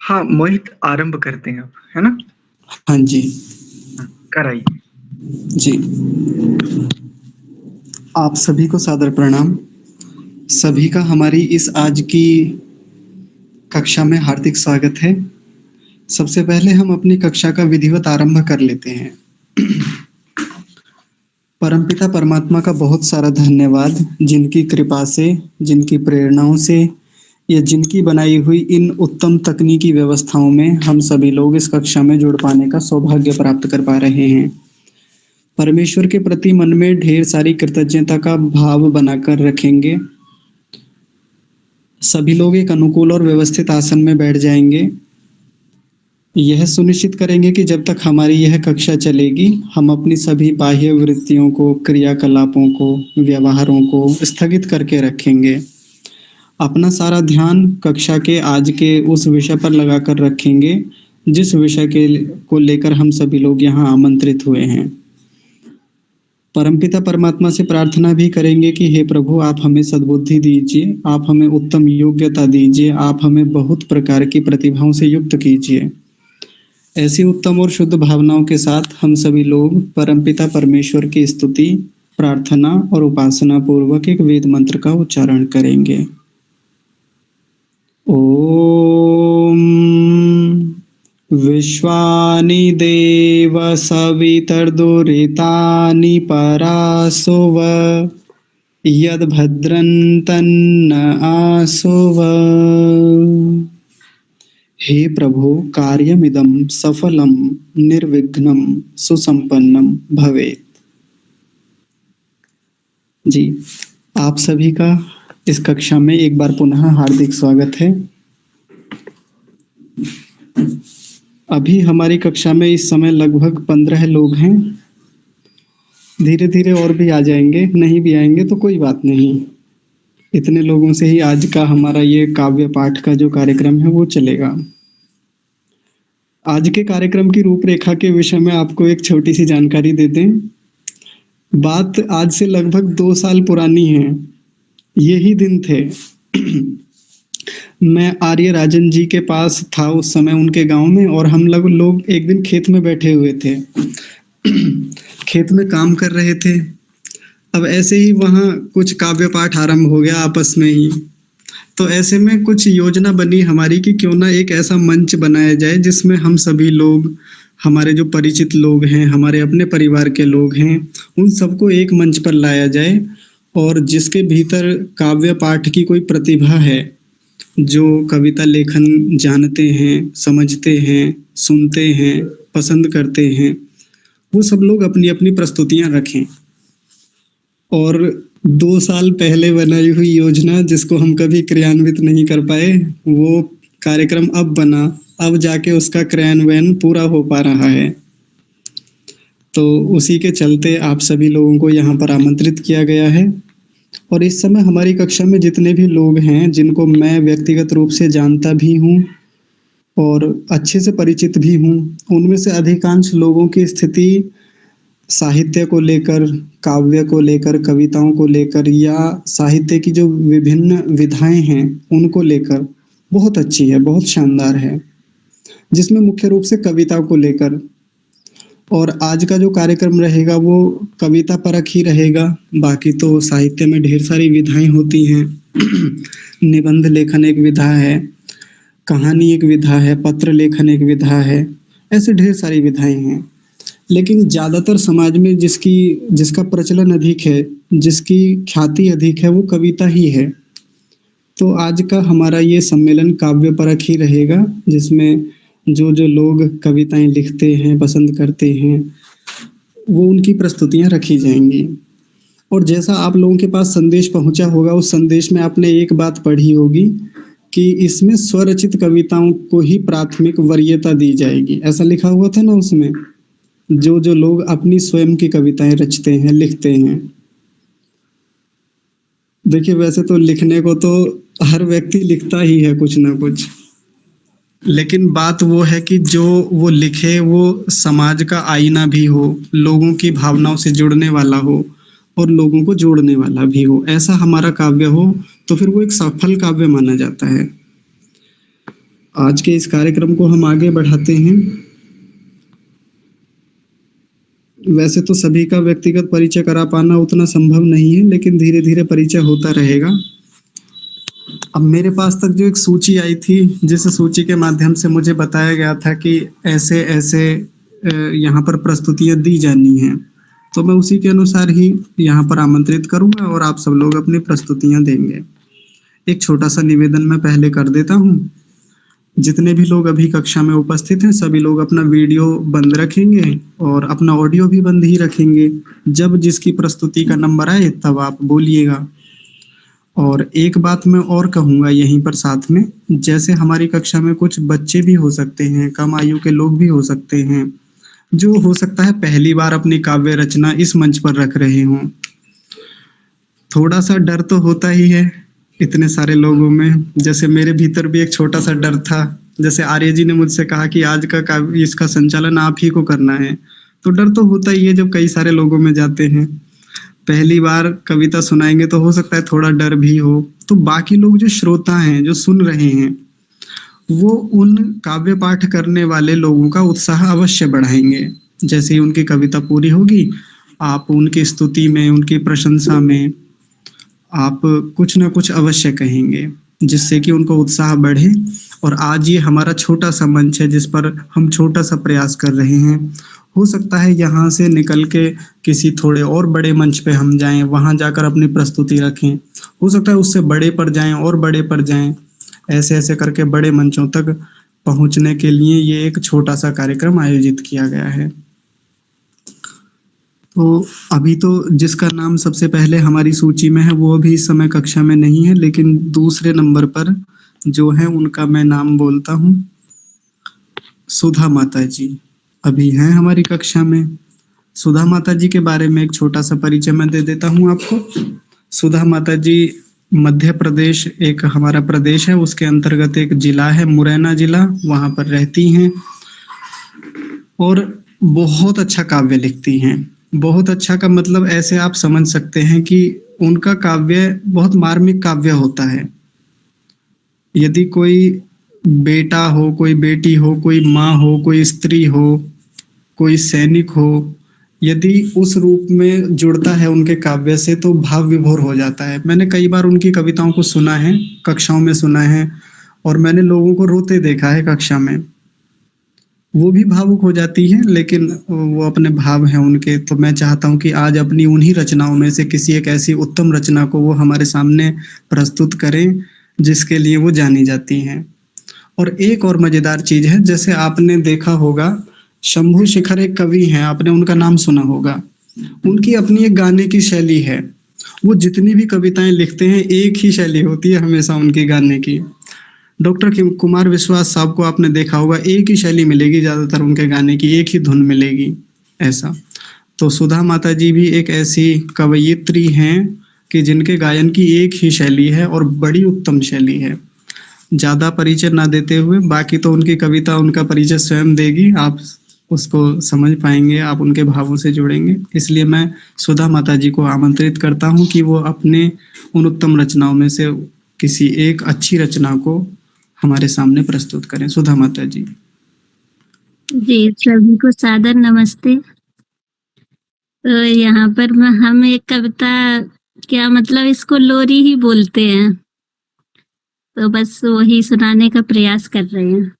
हाँ, मोहित आरंभ करते हैं अब, है ना? हाँ जी। कराइए। जी। आप सभी को सादर प्रणाम। सभी का हमारी इस आज की कक्षा में हार्दिक स्वागत है। सबसे पहले हम अपनी कक्षा का विधिवत आरंभ कर लेते हैं। परमपिता परमात्मा का बहुत सारा धन्यवाद, जिनकी कृपा से, जिनकी प्रेरणाओं से या जिनकी बनाई हुई इन उत्तम तकनीकी व्यवस्थाओं में हम सभी लोग इस कक्षा में जुड़ पाने का सौभाग्य प्राप्त कर पा रहे हैं। परमेश्वर के प्रति मन में ढेर सारी कृतज्ञता का भाव बनाकर रखेंगे। सभी लोग एक अनुकूल और व्यवस्थित आसन में बैठ जाएंगे। यह सुनिश्चित करेंगे कि जब तक हमारी यह कक्षा चलेगी, हम अपनी सभी बाह्य वृत्तियों को, क्रियाकलापों को, व्यवहारों को स्थगित करके रखेंगे। अपना सारा ध्यान कक्षा के आज के उस विषय पर लगाकर रखेंगे, जिस विषय के को लेकर हम सभी लोग यहाँ आमंत्रित हुए हैं। परमपिता परमात्मा से प्रार्थना भी करेंगे कि हे प्रभु, आप हमें सद्बुद्धि दीजिए, आप हमें उत्तम योग्यता दीजिए, आप हमें बहुत प्रकार की प्रतिभाओं से युक्त कीजिए। ऐसी उत्तम और शुद्ध भावनाओं के साथ हम सभी लोग परमपिता परमेश्वर की स्तुति, प्रार्थना और उपासना पूर्वक एक वेद मंत्र का उच्चारण करेंगे। ओम विश्वानि देव सवितर्दुरितानि परासुव यद्भद्रन्तन्न आसुव। हे प्रभु, कार्यमिदं सफलं निर्विघ्नं सुसंपन्नं भवेत्। जी, आप सभी का इस कक्षा में एक बार पुनः हार्दिक स्वागत है। अभी हमारी कक्षा में इस समय लगभग 15 लोग हैं। धीरे धीरे और भी आ जाएंगे, नहीं भी आएंगे तो कोई बात नहीं। इतने लोगों से ही आज का हमारा ये काव्य पाठ का जो कार्यक्रम है वो चलेगा। आज के कार्यक्रम की रूपरेखा के विषय में आपको एक छोटी सी जानकारी दे दें। बात आज से लगभग 2 साल पुरानी है। यही दिन थे मैं आर्य राजन जी के पास था उस समय उनके गांव में, और हम लोग एक दिन खेत में बैठे हुए थे। खेत में काम कर रहे थे। अब ऐसे ही वहाँ कुछ काव्य पाठ आरंभ हो गया आपस में ही। तो ऐसे में कुछ योजना बनी हमारी कि क्यों ना एक ऐसा मंच बनाया जाए जिसमें हम सभी लोग, हमारे जो परिचित लोग हैं, हमारे अपने परिवार के लोग हैं, उन सबको एक मंच पर लाया जाए, और जिसके भीतर काव्य पाठ की कोई प्रतिभा है, जो कविता लेखन जानते हैं, समझते हैं, सुनते हैं, पसंद करते हैं, वो सब लोग अपनी अपनी प्रस्तुतियां रखें। और 2 साल पहले बनाई हुई योजना, जिसको हम कभी क्रियान्वित नहीं कर पाए, वो कार्यक्रम अब बना, अब जाके उसका क्रियान्वयन पूरा हो पा रहा है। तो उसी के चलते आप सभी लोगों को यहाँ पर आमंत्रित किया गया है। और इस समय हमारी कक्षा में जितने भी लोग हैं, जिनको मैं व्यक्तिगत रूप से जानता भी हूँ और अच्छे से परिचित भी हूँ, उनमें से अधिकांश लोगों की स्थिति साहित्य को लेकर, काव्य को लेकर, कविताओं को लेकर, या साहित्य की जो विभिन्न विधाएं हैं उनको लेकर बहुत अच्छी है, बहुत शानदार है, जिसमें मुख्य रूप से कविता को लेकर। और आज का जो कार्यक्रम रहेगा वो कविता परक ही रहेगा। बाकी तो साहित्य में ढेर सारी विधाएं होती हैं। निबंध लेखन एक विधा है, कहानी एक विधा है, पत्र लेखन एक विधा है, ऐसे ढेर सारी विधाएं हैं। लेकिन ज़्यादातर समाज में जिसका प्रचलन अधिक है, जिसकी ख्याति अधिक है, वो कविता ही है। तो आज का हमारा ये सम्मेलन काव्य परक ही रहेगा, जिसमें जो जो लोग कविताएं लिखते हैं, पसंद करते हैं, वो उनकी प्रस्तुतियां रखी जाएंगी। और जैसा आप लोगों के पास संदेश पहुंचा होगा, उस संदेश में आपने एक बात पढ़ी होगी कि इसमें स्वरचित कविताओं को ही प्राथमिक वरीयता दी जाएगी। ऐसा लिखा हुआ था ना उसमें, जो जो लोग अपनी स्वयं की कविताएं रचते हैं, लिखते हैं। देखिए, वैसे तो लिखने को तो हर व्यक्ति लिखता ही है कुछ ना कुछ, लेकिन बात वो है कि जो वो लिखे वो समाज का आईना भी हो, लोगों की भावनाओं से जुड़ने वाला हो और लोगों को जोड़ने वाला भी हो। ऐसा हमारा काव्य हो तो फिर वो एक सफल काव्य माना जाता है। आज के इस कार्यक्रम को हम आगे बढ़ाते हैं। वैसे तो सभी का व्यक्तिगत परिचय करा पाना उतना संभव नहीं है, लेकिन धीरे-धीरे परिचय होता रहेगा। अब मेरे पास तक जो एक सूची आई थी, जिस सूची के माध्यम से मुझे बताया गया था कि ऐसे-ऐसे यहाँ पर प्रस्तुतियाँ दी जानी हैं, तो मैं उसी के अनुसार ही यहाँ पर आमंत्रित करूँगा और आप सब लोग अपनी प्रस्तुतियाँ देंगे। एक छोटा-सा निवेदन मैं पहले कर देता हूँ। जितने भी लोग अभी कक्षा में उपस्थित हैं, सभी लोग अपना वीडियो बंद रखेंगे और अपना ऑडियो भी बंद ही रखेंगे। जब जिसकी प्रस्तुति का नंबर आए तब आप बोलिएगा। और एक बात मैं और कहूँगा यहीं पर साथ में, जैसे हमारी कक्षा में कुछ बच्चे भी हो सकते हैं, कम आयु के लोग भी हो सकते हैं, जो हो सकता है पहली बार अपनी काव्य रचना इस मंच पर रख रहे हों। थोड़ा-सा डर तो होता ही है इतने सारे लोगों में, जैसे मेरे भीतर भी एक छोटा-सा डर था। जैसे आर्य जी ने मुझसे कहा कि आज का काव्य इसका संचालन आप ही को करना है, तो डर तो होता ही है जब कई सारे लोगों में जाते हैं। पहली बार कविता सुनाएँगे तो हो सकता है थोड़ा डर भी हो, तो बाकी लोग जो श्रोता हैं, जो सुन रहे हैं, वो उन काव्य पाठ करने वाले लोगों का उत्साह अवश्य बढ़ाएँगे। जैसे ही उनकी कविता पूरी होगी, आप उनकी स्तुति में, उनकी प्रशंसा में आप कुछ न कुछ अवश्य कहेंगे, जिससे कि उनको उत्साह बढ़े। और आज ये हमारा छोटा-सा मंच है जिस पर हम छोटा-सा प्रयास कर रहे हैं। हो सकता है यहाँ से निकल के किसी थोड़े और बड़े मंच पे हम जाएँ, वहाँ जाकर अपनी प्रस्तुति रखें। हो सकता है उससे बड़े पर जाएँ और बड़े पर जाएँ। ऐसे-ऐसे करके बड़े मंचों तक पहुँचने के लिए ये एक छोटा-सा कार्यक्रम आयोजित किया गया है। तो अभी तो जिसका नाम सबसे पहले हमारी सूची में है, वो अभी इस समय कक्षा में नहीं है, लेकिन दूसरे नंबर पर जो है उनका मैं नाम बोलता हूँ। सुधा माता जी अभी हैं हमारी कक्षा में। सुधा माता जी के बारे में एक छोटा-सा परिचय मैं दे देता हूँ आपको। सुधा माता जी मध्य प्रदेश एक हमारा प्रदेश है, उसके अंतर्गत एक जिला है मुरैना जिला, वहाँ पर रहती हैं और बहुत अच्छा काव्य लिखती हैं। बहुत अच्छा का मतलब ऐसे आप समझ सकते हैं कि उनका काव्य बहुत मार्मिक काव्य होता है। यदि कोई बेटा हो, कोई बेटी हो, कोई माँ हो, कोई स्त्री हो, कोई सैनिक हो, यदि उस रूप में जुड़ता है उनके काव्य से तो भाव विभोर हो जाता है। मैंने कई बार उनकी कविताओं को सुना है, कक्षाओं में सुना है और मैंने लोगों को रोते देखा है कक्षा में। वो भी भावुक हो जाती हैं, लेकिन वो अपने भाव हैं उनके, तो मैं चाहता हूँ कि आज अपनी उन्हीं रचनाओं में से किसी एक ऐसी उत्तम रचना को वो हमारे सामने प्रस्तुत करें, जिसके लिए वो जानी जाती हैं। और एक और मज़ेदार चीज़ है, जैसे आपने देखा होगा शंभू शेखर एक कवि हैं, आपने उनका नाम सुना होगा। उनकी अपनी एक गाने की शैली है। वो जितनी भी कविताएँ लिखते हैं, एक ही शैली होती है हमेशा उनकी गाने की। डॉक्टर कुमार विश्वास साहब को आपने देखा होगा, एक ही शैली मिलेगी ज़्यादातर उनके गाने की, एक ही धुन मिलेगी, ऐसा। तो सुधा माता जी भी एक ऐसी कवयित्री हैं कि जिनके गायन की एक ही शैली है और बड़ी उत्तम शैली है। ज़्यादा परिचय ना देते हुए, बाकी तो उनकी कविता उनका परिचय स्वयं देगी, आप उसको समझ पाएँगे, आप उनके भावों से जुड़ेंगे। इसलिए मैं सुधा माता जी को आमंत्रित करता हूँ कि वो अपने उन उत्तम रचनाओं में से किसी एक अच्छी रचना को हमारे सामने प्रस्तुत करें। सुधा माता जी। जी, सभी को सादर नमस्ते। तो यहाँ पर हम एक कविता, क्या मतलब इसको लोरी ही बोलते हैं, तो बस वही सुनाने का प्रयास कर रहे हैं।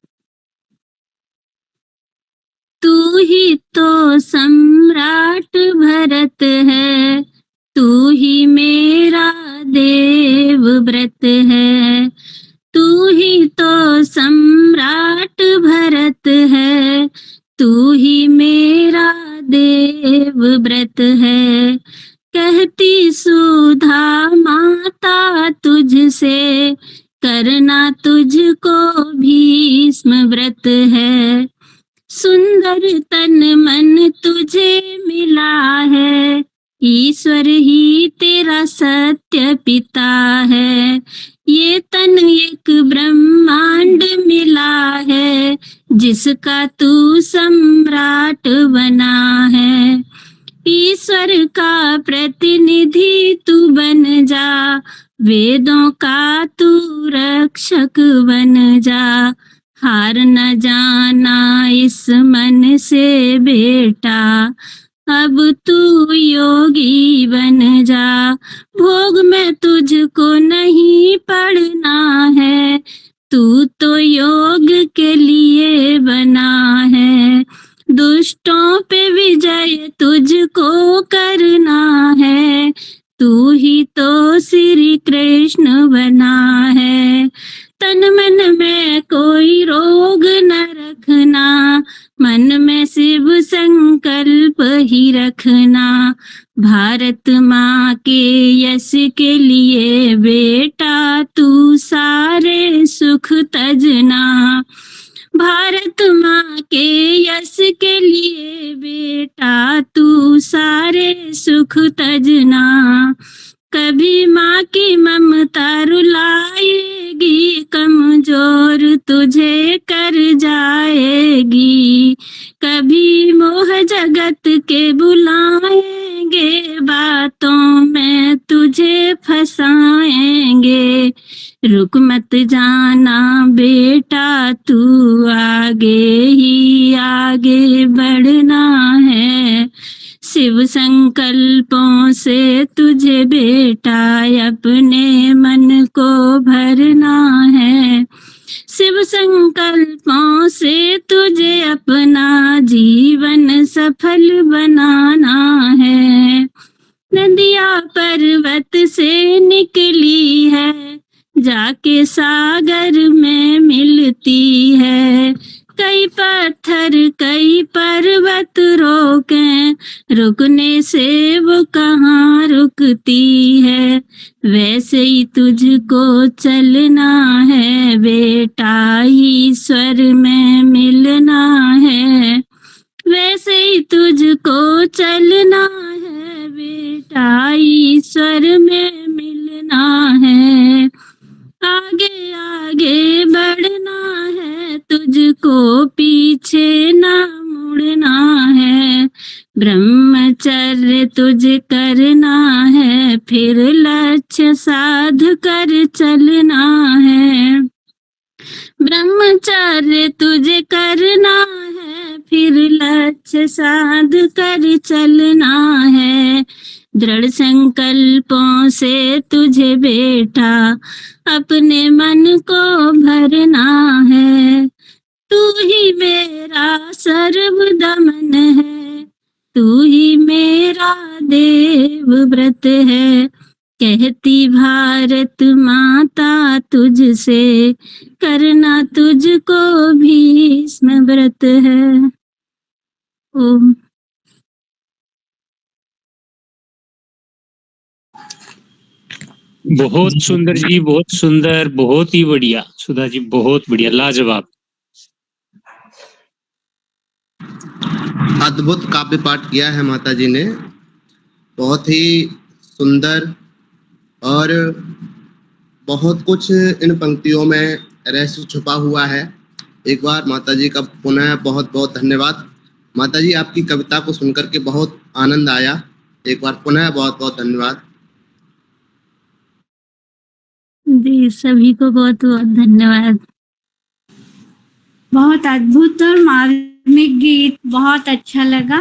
तू ही तो सम्राट भरत है, तू ही मेरा देव व्रत है। तू ही तो सम्राट भरत है, तू ही मेरा देव व्रत है। कहती सुधा माता तुझसे, करना तुझको भीष्म व्रत है। सुंदर तन मन तुझे मिला है, ईश्वर ही तेरा सत्य पिता है। ये तन एक ब्रह्मांड मिला है, जिसका तू सम्राट बना है। ईश्वर का प्रतिनिधि तू बन जा, वेदों का तू रक्षक बन जा। हार न जाना इस मन से बेटा, अब तू योगी बन जा। भोग में तुझको नहीं पड़ना है, तू तो योग के लिए बना है। दुष्टों पे विजय तुझको करना है, तू ही तो श्री कृष्ण बना है। तन मन में कोई रोग न रखना, मन में शिव संकल्प ही रखना। भारत माँ के यश के लिए बेटा तू सारे सुख तजना। भारत माँ के यश के लिए बेटा तू सारे सुख तजना। कभी माँ की ममता रुलाएगी, कमजोर तुझे कर जाएगी। कभी मोह जगत के बुलाएंगे, बातों में तुझे फंसाएंगे। रुक मत जाना बेटा तू, आगे ही आगे बढ़ना है। शिव संकल्पों से तुझे बेटा अपने मन को भरना है। शिव संकल्पों से तुझे अपना जीवन सफल बनाना है। नदिया पर्वत से निकली है, जाके सागर में मिलती है। कई पत्थर कई पर्वत रोके, रुकने से वो कहाँ रुकती है। वैसे ही तुझको चलना है बेटा, ईश्वर में मिलना है। वैसे ही तुझको चलना है बेटा, ईश्वर में मिलना है। आगे आगे बढ़ना है तुझको, पीछे ना मुड़ना है। ब्रह्मचर्य तुझे करना है, फिर लक्ष्य साध कर चलना है। ब्रह्मचर्य तुझे करना है, फिर लक्ष्य साध कर चलना है। दृढ़ संकल्पों से तुझे बेटा अपने मन को भरना है। तू ही मेरा सर्व दमन है, तू ही मेरा देव व्रत है। कहती भारत माता तुझसे, करना तुझको भीष्म व्रत है। ओम। बहुत सुंदर जी, बहुत सुंदर, बहुत ही बढ़िया सुधा जी, बहुत बढ़िया, लाजवाब। अद्भुत काव्य पाठ किया है माता जी ने, बहुत ही सुंदर, और बहुत कुछ इन पंक्तियों में रहस्य छुपा हुआ है। एक बार माता जी का पुनः बहुत बहुत धन्यवाद। माता जी आपकी कविता को सुनकर के बहुत आनंद आया, एक बार पुनः बहुत बहुत धन्यवाद। जी सभी को बहुत बहुत धन्यवाद। बहुत अद्भुत और मार्मिक गीत, बहुत अच्छा लगा।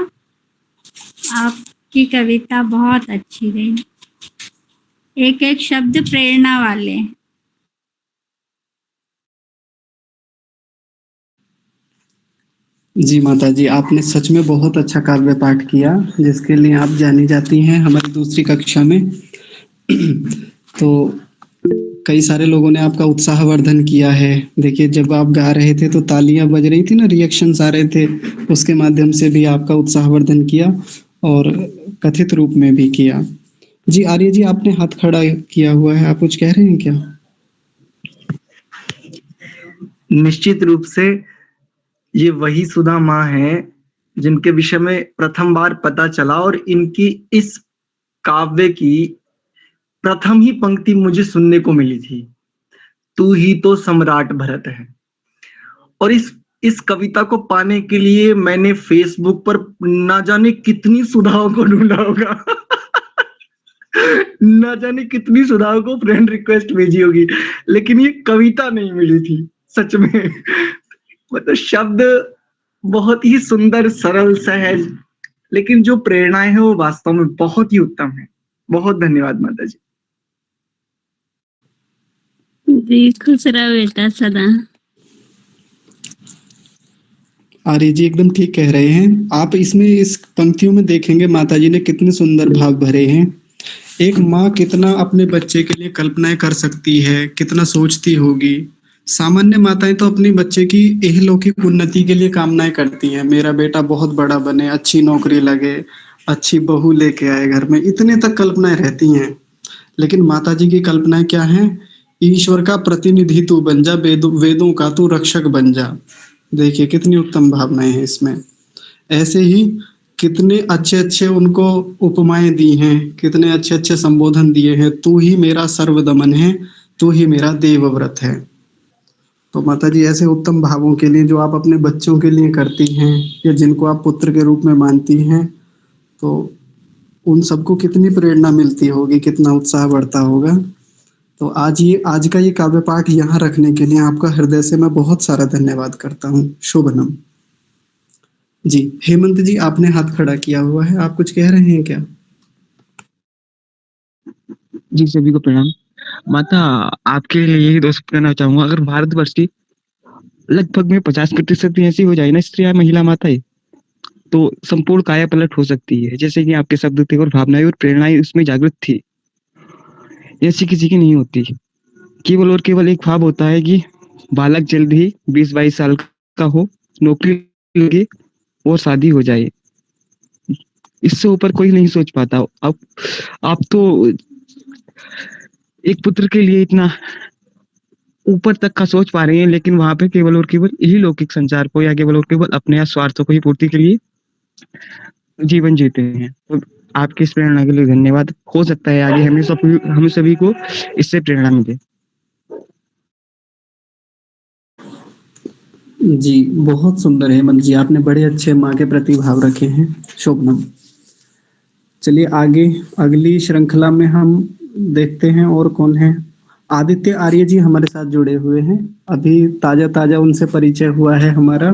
आपकी कविता बहुत अच्छी रही, एक एक शब्द प्रेरणा वाले। जी माता जी, आपने सच में बहुत अच्छा काव्य पाठ किया, जिसके लिए आप जानी जाती हैं हमारी दूसरी कक्षा में। तो कई सारे लोगों ने आपका उत्साहवर्धन किया है। देखिए, जब आप गा रहे थे तो तालियां बज रही थी ना, रिएक्शंस आ रहे थे, उसके माध्यम से भी आपका उत्साहवर्धन किया और कथित रूप में भी किया। जी आर्य जी, आपने हाथ खड़ा किया हुआ है, आप कुछ कह रहे हैं क्या? निश्चित रूप से ये वही सुधा माँ है जिनके विषय में प्रथम बार पता चला, और इनकी इस काव्य की प्रथम ही पंक्ति मुझे सुनने को मिली थी, तू ही तो सम्राट भरत है। और इस कविता को पाने के लिए मैंने फेसबुक पर ना जाने कितनी सुधाओं को ढूंढा होगा। ना जाने कितनी सुधाओं को फ्रेंड रिक्वेस्ट भेजी होगी, लेकिन ये कविता नहीं मिली थी सच में। मतलब शब्द बहुत ही सुंदर, सरल, सहज, लेकिन जो प्रेरणाएं हैं वो वास्तव में बहुत ही उत्तम है। बहुत धन्यवाद माता जी। जी खुश रहो बेटा सदा। आर्य जी एकदम ठीक कह रहे हैं आप। इसमें इस पंक्तियों में देखेंगे माता जी ने कितने सुंदर भाव भरे हैं। एक माँ कितना अपने बच्चे के लिए कल्पनाएं कर सकती है, कितना सोचती होगी। सामान्य माताएं तो अपने बच्चे की इहलौकिक उन्नति के लिए कामनाएं करती हैं, मेरा बेटा बहुत बड़ा बने, अच्छी नौकरी लगे, अच्छी बहू लेके आए घर में, इतने तक कल्पनाएं रहती हैं। लेकिन माता जी की कल्पनाएं क्या हैं? ईश्वर का प्रतिनिधि तू बन जा, वेदों का तू रक्षक बन जा। देखिए कितनी उत्तम भावनाएं हैं इसमें। ऐसे ही कितने अच्छे अच्छे उनको उपमाएं दी हैं, कितने अच्छे अच्छे संबोधन दिए हैं। तू ही मेरा सर्वदमन है, तू ही मेरा देवव्रत है। तो माता जी ऐसे उत्तम भावों के लिए जो आप अपने बच्चों के लिए करती हैं या जिनको आप पुत्र के रूप में मानती हैं, तो उन सबको कितनी प्रेरणा मिलती होगी, कितना उत्साह बढ़ता होगा। तो आज का ये काव्य पाठ यहाँ रखने के लिए आपका हृदय से मैं बहुत सारा धन्यवाद करता हूँ। शोभनम। जी हेमंत जी आपने हाथ खड़ा किया हुआ है, आप कुछ कह रहे हैं क्या? जी सभी को प्रणाम। माता आपके लिए यही दोस्त कहना चाहूंगा, अगर भारतवर्ष की लगभग में 50% भी ऐसी हो जाए ना स्त्री या महिला माताएं, तो संपूर्ण काया पलट हो सकती है। जैसे कि आपके शब्द थे और भावनाएं और प्रेरणाएं उसमें जागृत थी, ऐसी किसी की नहीं होती। केवल और केवल एक ख्वाब होता है कि बालक जल्द ही 20-22 साल का हो, नौकरी लगे और शादी हो जाए। इससे ऊपर कोई नहीं सोच पाता। अब आप तो एक पुत्र के लिए इतना ऊपर तक का सोच पा रहे हैं, लेकिन वहां पे केवल और केवल यही लौकिक संचार को या केवल और केवल अपने स्वार्थों को ही पूर्ति के लिए जीवन जीते हैं। तो आपकी इस प्रेरणा के लिए धन्यवाद। हो सकता है आगे हम सभी को इससे प्रेरणा मिले। जी बहुत सुंदर हेमंत जी, आपने बड़े अच्छे माँ के प्रति भाव रखे हैं। शोभनम। चलिए आगे अगली श्रृंखला में हम देखते हैं और कौन है। आदित्य आर्य जी हमारे साथ जुड़े हुए हैं, अभी ताजा ताजा उनसे परिचय हुआ है हमारा।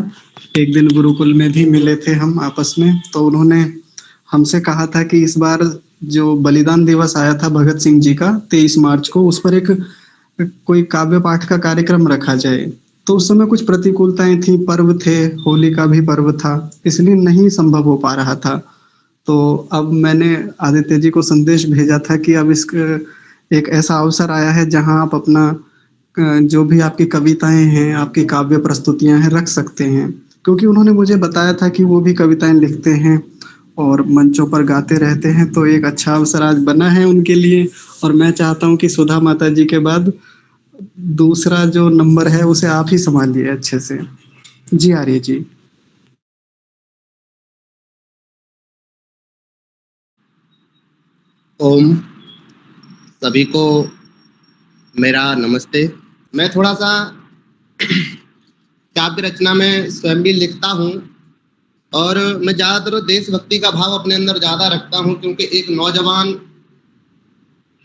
एक दिन गुरुकुल में भी मिले थे हम आपस में, तो उन्होंने हमसे कहा था कि इस बार जो बलिदान दिवस आया था भगत सिंह जी का 23 मार्च को, उस पर एक कोई काव्य पाठ का कार्यक्रम रखा जाए। तो उस समय कुछ प्रतिकूलताएं थी, पर्व थे, होली का भी पर्व था, इसलिए नहीं संभव हो पा रहा था। तो अब मैंने आदित्य जी को संदेश भेजा था कि अब एक ऐसा अवसर आया है जहां आप अपना जो भी आपकी कविताएं हैं, आपकी काव्य प्रस्तुतियां हैं, रख सकते हैं। क्योंकि उन्होंने मुझे बताया था कि वो भी कविताएं लिखते हैं और मंचों पर गाते रहते हैं, तो एक अच्छा अवसर आज बना है उनके लिए। और मैं चाहता हूँ कि सुधा माता जी के बाद दूसरा जो नंबर है उसे आप ही संभालिए अच्छे से। जी आर्य जी। ओम सभी को मेरा नमस्ते। मैं थोड़ा सा काव्य रचना में स्वयं भी लिखता हूँ और मैं ज़्यादातर देशभक्ति का भाव अपने अंदर ज़्यादा रखता हूँ, क्योंकि एक नौजवान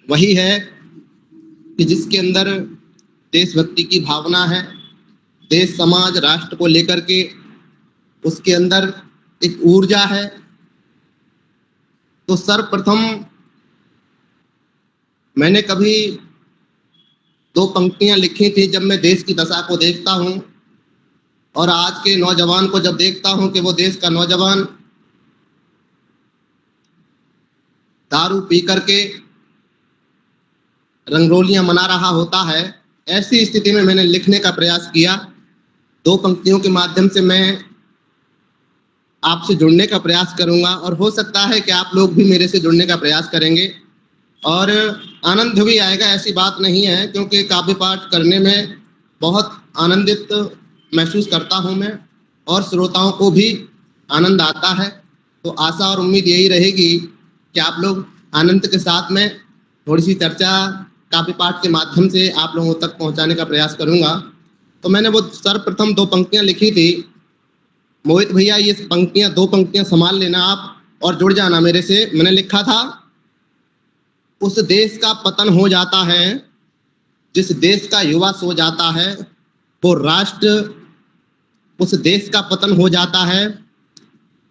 वही है कि जिसके अंदर देशभक्ति की भावना है, देश समाज राष्ट्र को लेकर के उसके अंदर एक ऊर्जा है। तो सर्वप्रथम मैंने कभी 2 पंक्तियां लिखी थी, जब मैं देश की दशा को देखता हूँ और आज के नौजवान को जब देखता हूँ कि वो देश का नौजवान दारू पी करके रंगोलियां मना रहा होता है, ऐसी स्थिति में मैंने लिखने का प्रयास किया। 2 पंक्तियों के माध्यम से मैं आपसे जुड़ने का प्रयास करूंगा और हो सकता है कि आप लोग भी मेरे से जुड़ने का प्रयास करेंगे और आनंद भी आएगा। ऐसी बात नहीं है, क्योंकि काव्य पाठ करने में बहुत आनंदित महसूस करता हूं मैं और श्रोताओं को भी आनंद आता है। तो आशा और उम्मीद यही रहेगी कि आप लोग आनंद के साथ में थोड़ी सी चर्चा काव्य पाठ के माध्यम से आप लोगों तक पहुंचाने का प्रयास करूंगा। तो मैंने वो सर्वप्रथम 2 पंक्तियां लिखी थी। मोहित भैया ये पंक्तियां 2 पंक्तियां संभाल लेना आप और जुड़ जाना मेरे से। मैंने लिखा था, उस देश का पतन हो जाता है जिस देश का युवा सो जाता है, वो राष्ट्र उस देश का पतन हो जाता है।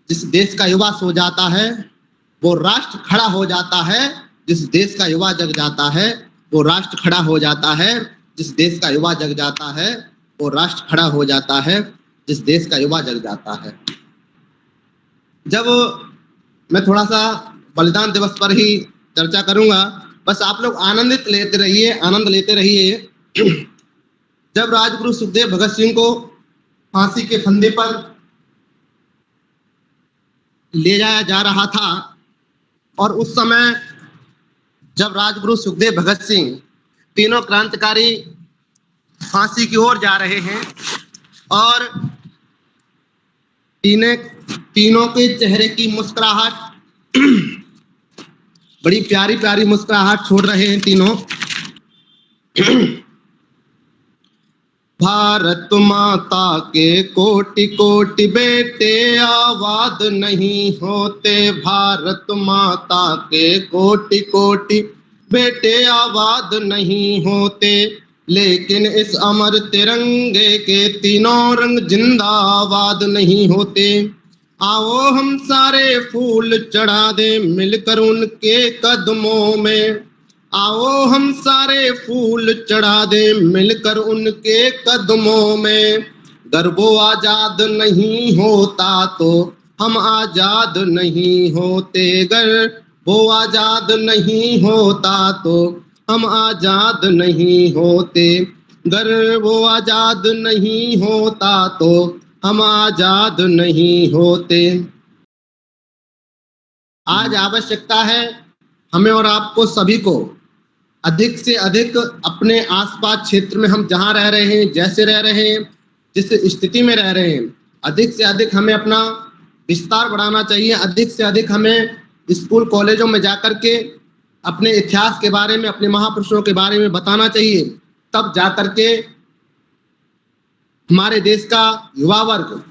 जिस देश का युवा सो जाता है वो राष्ट्र खड़ा हो जाता है। जिस देश का युवा जग जाता है वो राष्ट्र खड़ा हो जाता है। जिस देश का युवा जग जाता है वो राष्ट्र खड़ा हो जाता है। जिस देश का युवा जग जाता है। जब मैं थोड़ा सा बलिदान दिवस पर ही चर्चा करूंगा, बस आप लोग आनंद लेते रहिए। जब राजगुरु सुखदेव भगत सिंह को फांसी के फंदे पर ले जाया जा रहा था और उस समय जब राजगुरु सुखदेव भगत सिंह तीनों क्रांतिकारी फांसी की ओर जा रहे हैं और तीनों के चेहरे की मुस्कुराहट बड़ी प्यारी प्यारी मुस्कुराहट छोड़ रहे हैं तीनों। भारत माता के कोटि कोटि बेटे आबाद नहीं होते। भारत माता के कोटि कोटि बेटे आबाद नहीं होते, लेकिन इस अमर तिरंगे के तीनों रंग जिंदाबाद नहीं होते। आओ हम सारे फूल चढ़ा दे मिलकर उनके कदमों में। आओ हम सारे फूल चढ़ा दे मिलकर उनके कदमों में। गर वो आजाद नहीं होता तो हम आजाद नहीं होते। गर वो आजाद नहीं होता तो हम आजाद नहीं होते। गर वो आजाद नहीं होता तो हम आजाद नहीं होते। आज आवश्यकता है हमें और आपको सभी को अधिक से अधिक अपने आसपास क्षेत्र में हम जहां रह रहे हैं, जैसे रह रहे हैं, जिस स्थिति में रह रहे हैं, अधिक से अधिक हमें अपना विस्तार बढ़ाना चाहिए। अधिक से अधिक हमें स्कूल कॉलेजों में जाकर के अपने इतिहास के बारे में, अपने महापुरुषों के बारे में बताना चाहिए। तब जाकर के हमारे देश का युवा वर्ग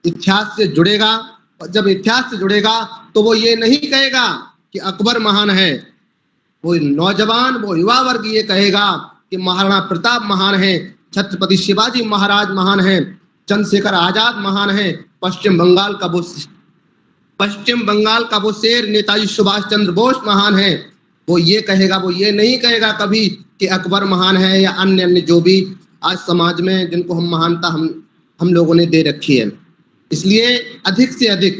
इतिहास से जुड़ेगा। और जब इतिहास से जुड़ेगा तो वो ये नहीं कहेगा कि अकबर महान है। वो नौजवान, वो युवा वर्ग ये कहेगा कि महाराणा प्रताप महान है, छत्रपति शिवाजी महाराज महान है, चंद्रशेखर आजाद महान है, पश्चिम बंगाल का वो शेर नेताजी सुभाष चंद्र बोस महान है। वो ये कहेगा, वो ये नहीं कहेगा कभी कि अकबर महान है या अन्य अन्य जो भी आज समाज में जिनको हम महानता हम लोगों ने दे रखी है। इसलिए अधिक से अधिक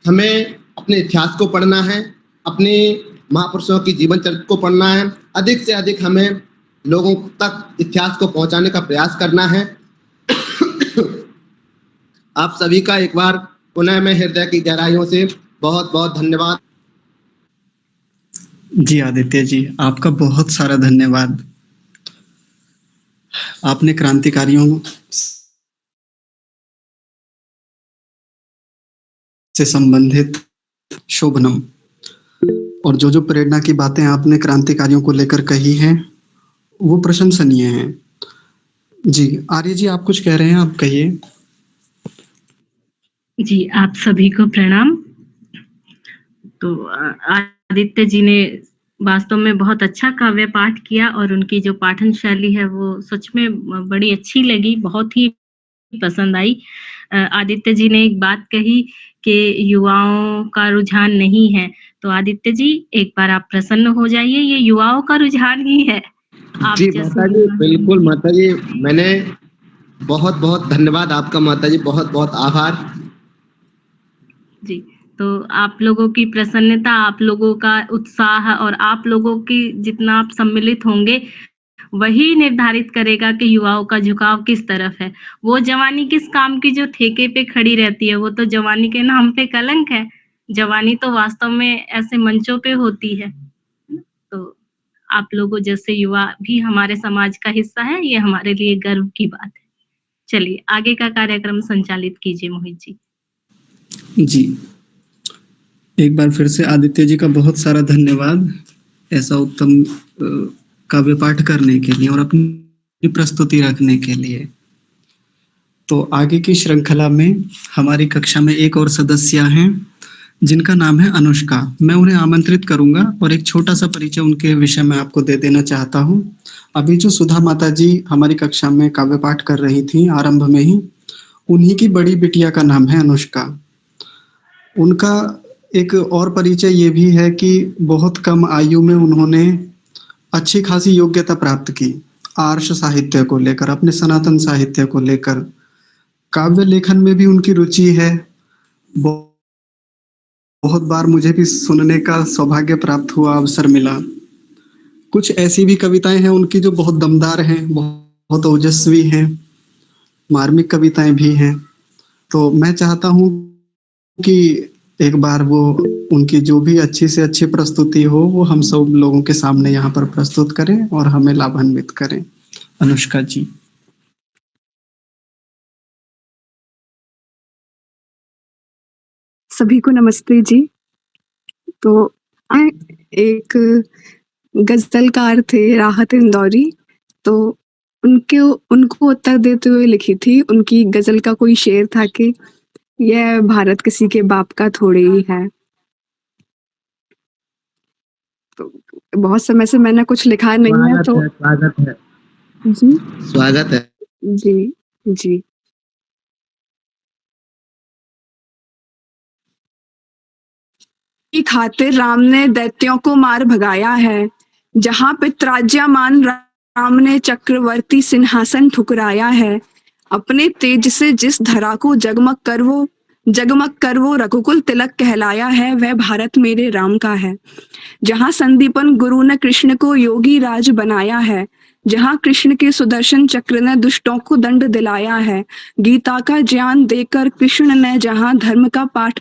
हमें अपने इतिहास को पढ़ना है, अपने महापुरुषों की जीवन चरित्र को पढ़ना है। अधिक से अधिक हमें लोगों तक इतिहास को पहुंचाने का प्रयास करना है। आप सभी का एक बार पुनः मैं हृदय की गहराइयों से बहुत बहुत धन्यवाद। जी आदित्य जी, आपका बहुत सारा धन्यवाद। आपने क्रांतिकारियों से संबंधित शोभनम और जो प्रेरणा की बातें आपने क्रांतिकारियों को लेकर कही हैं वो प्रशंसनीय हैं। जी आर्य जी, आप कुछ कह रहे हैं, आप कहिए। जी, आप सभी को प्रणाम। तो आदित्य जी ने वास्तव में बहुत अच्छा काव्य पाठ किया और उनकी जो पाठन शैली है वो सच में बड़ी अच्छी लगी, बहुत ही पसंद आई। आदित्य जी ने एक बात कही कि युवाओं का रुझान नहीं है, तो आदित्य जी एक बार आप प्रसन्न हो जाइए, ये युवाओं का रुझान ही है। आप जी माता जी, बिल्कुल माता जी, मैंने बहुत बहुत धन्यवाद आपका माता जी, बहुत बहुत आभार। जी, तो आप लोगों की प्रसन्नता, आप लोगों का उत्साह और आप लोगों की जितना आप सम्मिलित होंगे वही निर्धारित करेगा कि युवाओं का झुकाव किस तरफ है। वो जवानी किस काम की जो ठेके पे खड़ी रहती है, वो तो जवानी के नाम पे कलंक है। जवानी तो वास्तव में ऐसे मंचों पे होती है। तो आप लोगों जैसे युवा भी हमारे समाज का हिस्सा है, ये हमारे लिए गर्व की बात है। चलिए आगे का कार्यक्रम संचालित कीजिए मोहित जी। जी, एक बार फिर से आदित्य जी का बहुत सारा धन्यवाद ऐसा उत्तम काव्य पाठ करने के लिए और अपनी प्रस्तुति रखने के लिए। तो आगे की श्रृंखला में हमारी कक्षा में एक और सदस्य हैं जिनका नाम है अनुष्का। मैं उन्हें आमंत्रित करूंगा और एक छोटा सा परिचय उनके विषय में आपको दे देना चाहता हूं। अभी जो सुधा माता जी हमारी कक्षा में काव्य पाठ कर रही थी आरंभ में ही, उन्हीं की बड़ी बिटिया का नाम है अनुष्का। उनका एक और परिचय ये भी है कि बहुत कम आयु में उन्होंने अच्छी खासी योग्यता प्राप्त की आर्ष साहित्य को लेकर, अपने सनातन साहित्य को लेकर। काव्य लेखन में भी उनकी रुचि है। बहुत बार मुझे भी सुनने का सौभाग्य प्राप्त हुआ, अवसर मिला। कुछ ऐसी भी कविताएं हैं उनकी जो बहुत दमदार हैं, बहुत ओजस्वी हैं, मार्मिक कविताएं भी हैं। तो मैं चाहता हूं कि एक बार वो उनकी जो भी अच्छी से अच्छी प्रस्तुति हो वो हम सब लोगों के सामने यहाँ पर प्रस्तुत करें और हमें लाभान्वित करें। अनुष्का जी। सभी को नमस्ते जी। तो एक गजलकार थे राहत इंदौरी, तो उनको उत्तर देते हुए लिखी थी। उनकी गजल का कोई शेर था कि यह भारत किसी के बाप का थोड़े ही है। तो बहुत समय से मैंने कुछ लिखा नहीं है, तो स्वागत है जी स्वागत है। जी जी। की खातिर राम ने दैत्यों को मार भगाया है, जहां पितराज्यमान राम ने चक्रवर्ती सिंहासन ठुकराया है। अपने तेज से जिस धरा को जगमग कर वो रघुकुल तिलक कहलाया है, वह भारत मेरे राम का है। जहां संदीपन गुरु ने कृष्ण को योगी राज बनाया है, जहां कृष्ण के सुदर्शन चक्र ने दुष्टों को दंड दिलाया है। गीता का ज्ञान देकर कृष्ण ने जहां धर्म का पाठ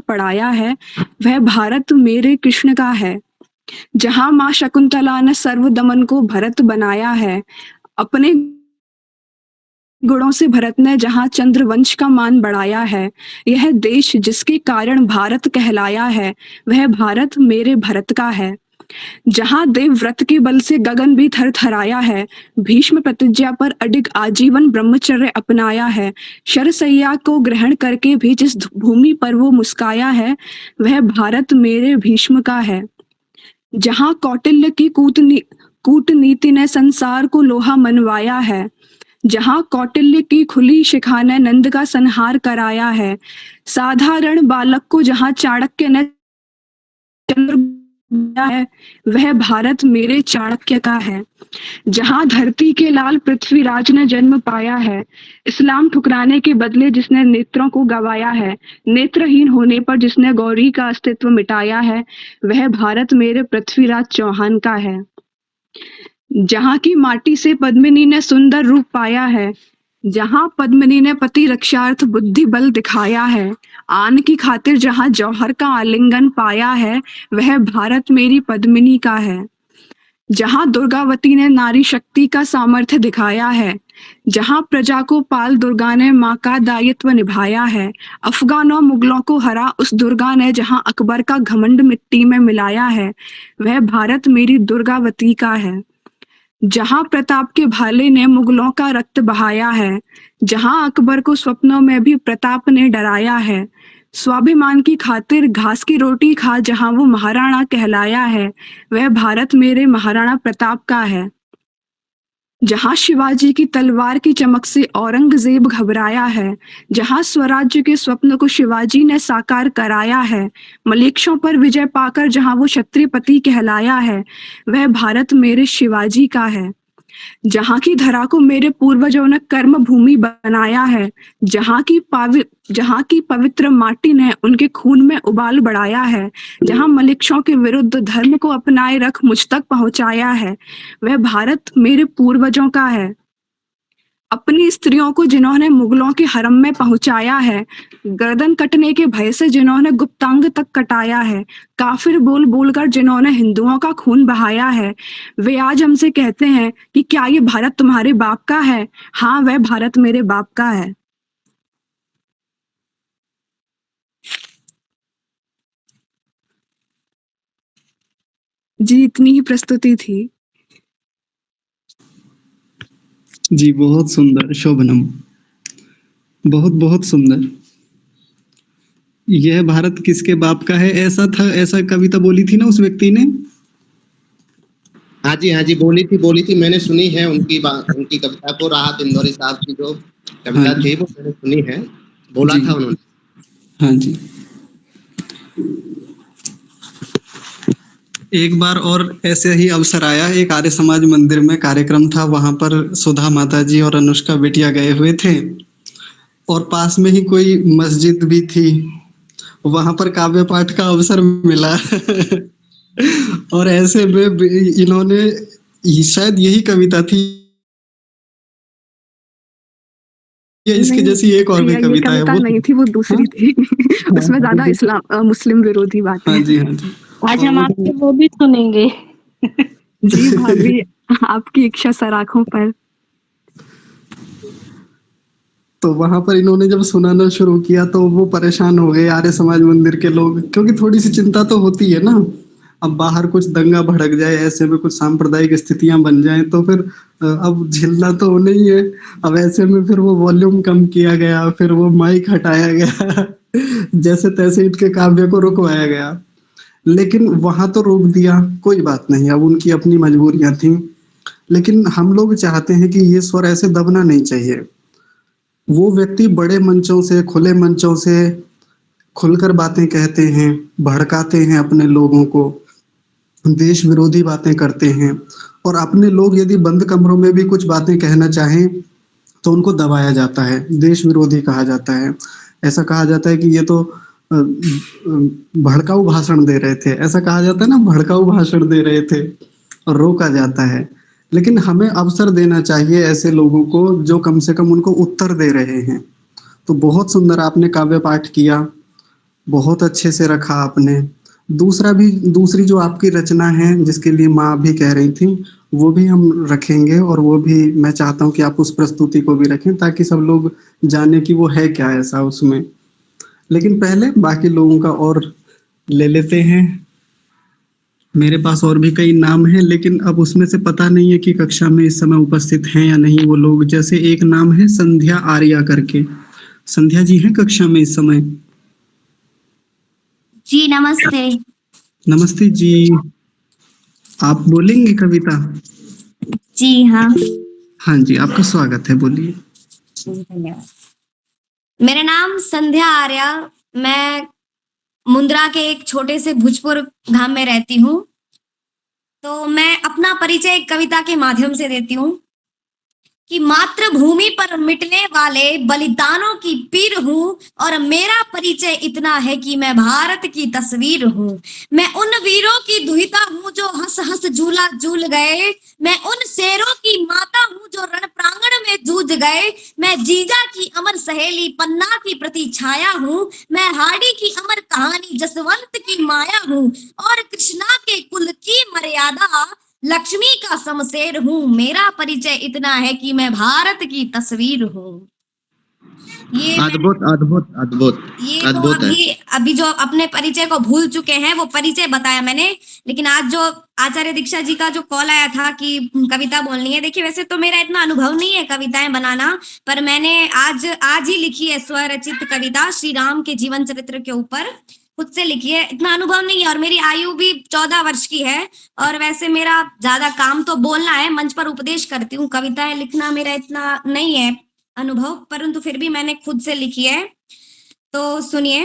पढ़ाया है, वह भारत मेरे कृष्ण का है। जहां मां शकुंतला ने सर्व दमन को भरत बनाया है, अपने गुणों से भरत ने जहां चंद्रवंश का मान बढ़ाया है। यह देश जिसके कारण भारत कहलाया है, वह भारत मेरे भरत का है। जहां देवव्रत के बल से गगन भी थरथराया है, भीष्म प्रतिज्ञा पर अडिग आजीवन ब्रह्मचर्य अपनाया है। शरसैया को ग्रहण करके भी जिस भूमि पर वो मुस्काया है, वह भारत मेरे भीष्म का है। जहां कौटिल्य की कूटनीति ने संसार को लोहा मनवाया है, जहां कौटिल्य की खुली शिखा ने नंद का संहार कराया है। साधारण बालक को जहां चाणक्य ने चंद्र है, वह भारत मेरे चाणक्य का है। जहां धरती के लाल पृथ्वीराज ने जन्म पाया है, इस्लाम ठुकराने के बदले जिसने नेत्रों को गवाया है, नेत्रहीन होने पर जिसने गौरी का अस्तित्व मिटाया है, वह भारत मेरे पृथ्वीराज चौहान का है। जहां की माटी से पद्मिनी ने सुंदर रूप पाया है, जहां पद्मिनी ने पति रक्षार्थ बुद्धि बल दिखाया है, आन की खातिर जहां जौहर का आलिंगन पाया है, वह भारत मेरी पद्मिनी का है। जहां दुर्गावती ने नारी शक्ति का सामर्थ्य दिखाया है, जहां प्रजा को पाल दुर्गा ने मां का दायित्व निभाया है। अफगानों मुगलों को हरा उस दुर्गा ने जहां अकबर का घमंड मिट्टी में मिलाया है, वह भारत मेरी दुर्गावती का है। जहां प्रताप के भाले ने मुगलों का रक्त बहाया है, जहां अकबर को स्वप्नों में भी प्रताप ने डराया है। स्वाभिमान की खातिर घास की रोटी खा जहां वो महाराणा कहलाया है, वह भारत मेरे महाराणा प्रताप का है। जहां शिवाजी की तलवार की चमक से औरंगजेब घबराया है, जहां स्वराज्य के स्वप्न को शिवाजी ने साकार कराया है। मलेच्छों पर विजय पाकर जहां वो क्षत्रियपति कहलाया है, वह भारत मेरे शिवाजी का है। जहां की धरा को मेरे पूर्वजों ने कर्म भूमि बनाया है, जहां की पवित्र माटी ने उनके खून में उबाल बढ़ाया है, जहां मलेच्छों के विरुद्ध धर्म को अपनाए रख मुझ तक पहुंचाया है, वह भारत मेरे पूर्वजों का है। अपनी स्त्रियों को जिन्होंने मुगलों के हरम में पहुंचाया है, गर्दन कटने के भय से जिन्होंने गुप्तांग तक कटाया है, काफिर बोल बोलकर जिन्होंने हिंदुओं का खून बहाया है, वे आज हमसे कहते हैं कि क्या ये भारत तुम्हारे बाप का है? हाँ, वह भारत मेरे बाप का है। जी, इतनी ही प्रस्तुति थी। जी, बहुत सुंदर शोभनम, बहुत बहुत सुंदर। यह भारत किसके बाप का है, ऐसा था, ऐसा कविता बोली थी ना उस व्यक्ति ने। हाँ जी बोली थी। मैंने सुनी है उनकी कविता को, राहत इंदौरी साहब की जो कविता हाँ। थी वो मैंने सुनी है, बोला जी। था उन्होंने। हाँ जी। एक बार और ऐसे ही अवसर आया, एक आर्य समाज मंदिर में कार्यक्रम था, वहां पर सुधा माता जी और अनुष्का बिटिया गए हुए थे और पास में ही कोई मस्जिद भी थी, वहां पर काव्य पाठ का अवसर मिला और ऐसे में इन्होंने शायद यही कविता थी या इसके नहीं जैसी एक और भी भैया, ये कविता है, कविता वो नहीं थी, वो दूसरी थी। उसमें ज्यादा इस्लाम मुस्लिम विरोधी बातें हाँ हैं। जी, हाँ जी। आज और हम वो आपसे वो भी सुनेंगे। जी भाभी, आपकी इच्छा सर आंखों पर। तो वहां पर इन्होंने जब सुनाना शुरू किया तो वो परेशान हो गए आर्य समाज मंदिर के लोग, क्योंकि थोड़ी सी चिंता तो होती है ना, अब बाहर कुछ दंगा भड़क जाए, ऐसे में कुछ सांप्रदायिक स्थितियां बन जाएं तो फिर अब झेलना तो उन्हें ही है। अब ऐसे में फिर वो वॉल्यूम कम किया गया, फिर वो माइक हटाया गया जैसे तैसे इनके काव्य को रुकवाया गया, लेकिन वहां तो रोक दिया, कोई बात नहीं, अब उनकी अपनी मजबूरियां थी। लेकिन हम लोग चाहते हैं कि ये स्वर ऐसे दबना नहीं चाहिए। वो व्यक्ति बड़े मंचों से, खुले मंचों से खुलकर बातें कहते हैं, भड़काते हैं अपने लोगों को, देश विरोधी बातें करते हैं, और अपने लोग यदि बंद कमरों में भी कुछ बातें कहना चाहें तो उनको दबाया जाता है, देश विरोधी कहा जाता है। ऐसा कहा जाता है कि ये तो भड़काऊ भाषण दे रहे थे, ऐसा कहा जाता है ना, भड़काऊ भाषण दे रहे थे, और रोका जाता है। लेकिन हमें अवसर देना चाहिए ऐसे लोगों को जो कम से कम उनको उत्तर दे रहे हैं। तो बहुत सुंदर आपने काव्य पाठ किया, बहुत अच्छे से रखा आपने। दूसरी जो आपकी रचना है जिसके लिए माँ भी कह रही थी, वो भी हम रखेंगे, और वो भी मैं चाहता हूँ कि आप उस प्रस्तुति को भी रखें ताकि सब लोग जाने कि वो है क्या ऐसा उसमें। लेकिन पहले बाकी लोगों का और ले लेते हैं। मेरे पास और भी कई नाम हैं, लेकिन अब उसमें से पता नहीं है कि कक्षा में इस समय उपस्थित हैं या नहीं वो लोग। जैसे एक नाम है संध्या आर्या करके, संध्या जी हैं कक्षा में इस समय? जी नमस्ते। नमस्ते जी, आप बोलेंगे कविता? जी हाँ। हाँ जी, आपका स्वागत है, बोलिए। धन्यवाद। मेरा नाम संध्या आर्या, मैं मुंद्रा के एक छोटे से भुजपुर गांव में रहती हूँ। तो मैं अपना परिचय एक कविता के माध्यम से देती हूँ कि मातृभूमि पर मिटने वाले बलिदानों की पीर हूँ, और मेरा परिचय इतना है कि मैं भारत की तस्वीर हूँ। मैं उन वीरों की दुहिता हूँ जो हंस हंस झूला झूल गए, मैं उन शेरों की माता हूँ जो रण प्रांगण में जूझ गए, मैं जीजा की अमर सहेली पन्ना की प्रति छाया हूँ, मैं हाड़ी की अमर कहानी जसवंत की माया हूँ, और कृष्णा के कुल की मर्यादा लक्ष्मी का शमशेर हूँ। मेरा परिचय इतना है कि मैं भारत की तस्वीर हूँ। ये अद्भुत अद्भुत अद्भुत ये तो अद्भुत है। अभी जो अपने परिचय को भूल चुके हैं वो परिचय बताया मैंने, लेकिन आज जो आचार्य दीक्षा जी का जो कॉल आया था कि कविता बोलनी है, देखिए वैसे तो मेरा इतना अनुभव नहीं है कविताएं बनाना, पर मैंने आज ही लिखी है स्वरचित कविता श्री राम के जीवन चरित्र के ऊपर, खुद से लिखी है। इतना अनुभव नहीं है और मेरी आयु भी 14 वर्ष की है, और वैसे मेरा ज्यादा काम तो बोलना है, मंच पर उपदेश करती हूँ, कविताएं लिखना मेरा इतना नहीं है अनुभव, परंतु फिर भी मैंने खुद से लिखी है। तो सुनिए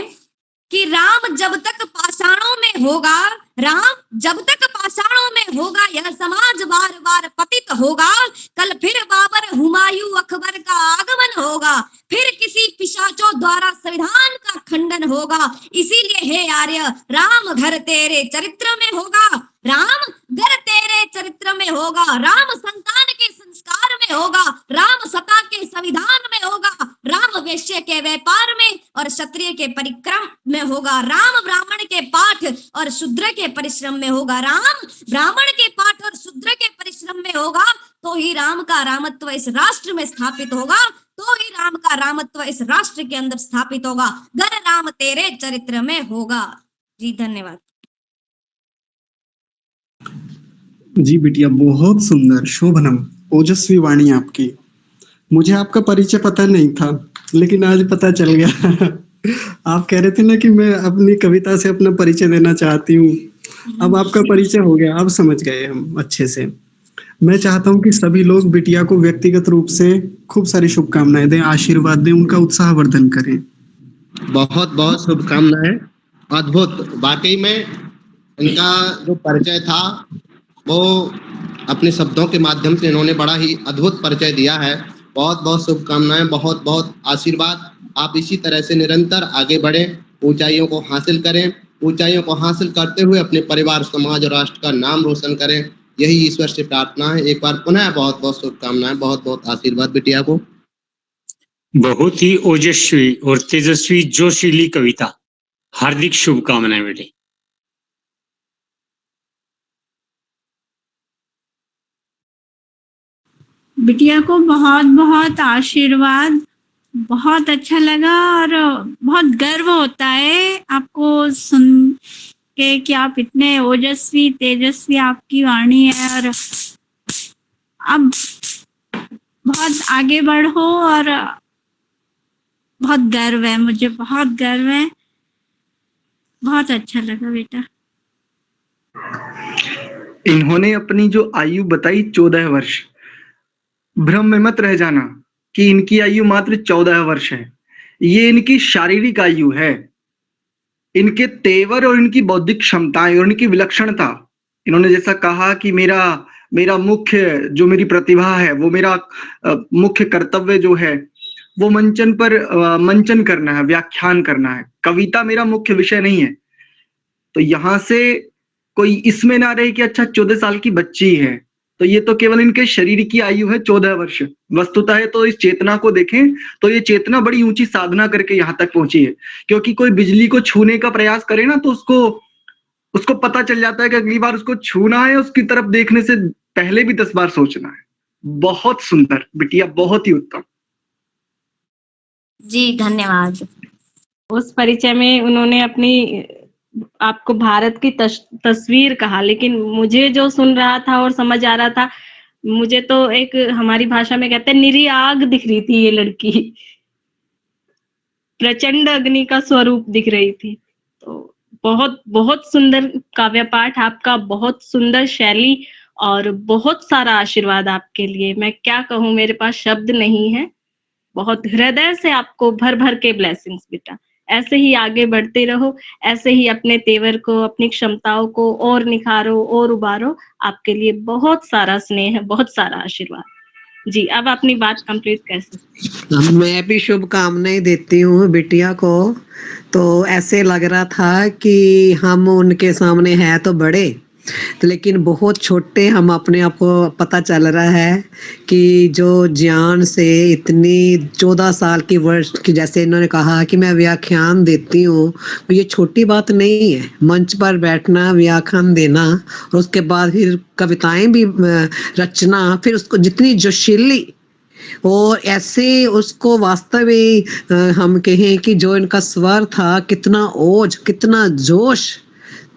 कि राम जब तक पाषाणों में होगा, राम जब तक पाषाणों में होगा, यह समाज बार बार पतित होगा। कल फिर बाबर हुमायूं अकबर का आगमन होगा, फिर किसी पिशाचों द्वारा संविधान का खंडन होगा। इसीलिए हे आर्य, राम घर तेरे चरित्र में होगा, राम घर तेरे चरित्र में होगा, राम संतान के संस्कार में होगा, राम सत्ता के संविधान में होगा, राम वैश्य के व्यापार में और क्षत्रिय के परिक्रम में होगा, राम ब्राह्मण के पाठ और शूद्र के परिश्रम में होगा, राम ब्राह्मण के पाठ और शूद्र के परिश्रम में होगा, तो ही राम का रामत्व इस राष्ट्र में स्थापित होगा, तो ही राम का रामत्व इस राष्ट्र के अंदर स्थापित होगा। घर राम तेरे चरित्र में होगा। जी धन्यवाद। जी बिटिया, बहुत सुंदर, शोभनम, ओजस्वी वाणी आपकी। मुझे आपका परिचय पता नहीं था, लेकिन आज पता चल गया। आप कह रहे थे ना कि मैं अपनी कविता से अपना परिचय देना चाहती हूँ, अब आपका परिचय हो गया, अब समझ गए हम अच्छे से। मैं चाहता हूँ कि सभी लोग बिटिया को व्यक्तिगत रूप से खूब सारी शुभकामनाएं दें, आशीर्वाद दें, उनका उत्साहवर्धन करें। बहुत बहुत शुभकामनाएं। अद्भुत, वाकई में इनका जो परिचय था वो अपने शब्दों के माध्यम से इन्होंने बड़ा ही अद्भुत परिचय दिया है। बहुत बहुत शुभकामनाएं, बहुत बहुत आशीर्वाद। आप इसी तरह से निरंतर आगे बढ़ें, ऊंचाइयों को हासिल करें, ऊंचाइयों को हासिल करते हुए अपने परिवार, समाज और राष्ट्र का नाम रोशन करें। यही ईश्वर से प्रार्थना है। एक बार पुनः बहुत बहुत शुभकामनाएं, बहुत बहुत आशीर्वाद बिटिया को। बहुत ही ओजस्वी और तेजस्वी जोशीली कविता। हार्दिक शुभकामनाएं बेटे। बिटिया को बहुत बहुत आशीर्वाद। बहुत अच्छा लगा और बहुत गर्व होता है आपको सुन के कि आप इतने ओजस्वी तेजस्वी आपकी वाणी है और अब बहुत आगे बढ़ो और बहुत गर्व है, मुझे बहुत गर्व है। बहुत अच्छा लगा बेटा। इन्होंने अपनी जो आयु बताई 14 वर्ष, भ्रम में मत रह जाना कि इनकी आयु मात्र 14 वर्ष है। ये इनकी शारीरिक आयु है। इनके तेवर और इनकी बौद्धिक क्षमताएं और इनकी विलक्षणता, इन्होंने जैसा कहा कि मेरा मुख्य जो मेरी प्रतिभा है, वो मेरा मुख्य कर्तव्य जो है वो मंचन पर मंचन करना है, व्याख्यान करना है। कविता मेरा मुख्य विषय नहीं है। तो यहाँ से कोई इसमें ना रहे कि अच्छा 14 साल की बच्ची है, तो ये तो केवल इनके शरीर की आयु है 14 वर्ष। वस्तुतः है तो इस चेतना को देखें तो ये चेतना बड़ी ऊंची साधना करके यहाँ तक पहुंची है। क्योंकि कोई बिजली को छूने का प्रयास करे ना तो उसको पता चल जाता है कि अगली बार उसको छूना है, उसकी तरफ देखने से पहले भी 10 बार सोचना है। बहुत सुंदर बिटिया, बहुत ही उत्तम। जी धन्यवाद। उस परिचय में उन्होंने अपनी आपको भारत की तस्वीर कहा, लेकिन मुझे जो सुन रहा था और समझ आ रहा था, मुझे तो एक हमारी भाषा में कहते हैं निरी आग दिख रही थी। ये लड़की प्रचंड अग्नि का स्वरूप दिख रही थी। तो बहुत बहुत सुंदर काव्य पाठ आपका, बहुत सुंदर शैली और बहुत सारा आशीर्वाद आपके लिए। मैं क्या कहूँ, मेरे पास शब्द नहीं है। बहुत हृदय से आपको भर भर के ब्लेसिंग्स बेटा। ऐसे ही आगे बढ़ते रहो, ऐसे ही अपने तेवर को, अपनी क्षमताओं को और निखारो और उबारो। आपके लिए बहुत सारा स्नेह, बहुत सारा आशीर्वाद। जी, अब अपनी बात कंप्लीट कर सकते हैं। मैं भी शुभकामनाएं देती हूँ बिटिया को। तो ऐसे लग रहा था कि हम उनके सामने है तो बड़े, लेकिन बहुत छोटे हम अपने आप को पता चल रहा है कि जो ज्ञान से इतनी 14 साल की वर्ष की, जैसे इन्होंने कहा कि मैं व्याख्यान देती हूँ, तो ये छोटी बात नहीं है। मंच पर बैठना, व्याख्यान देना और उसके बाद फिर कविताएं भी रचना, फिर उसको जितनी जोशीली और ऐसे उसको वास्तविक हम कहें कि जो इनका स्वर था, कितना ओज, कितना जोश।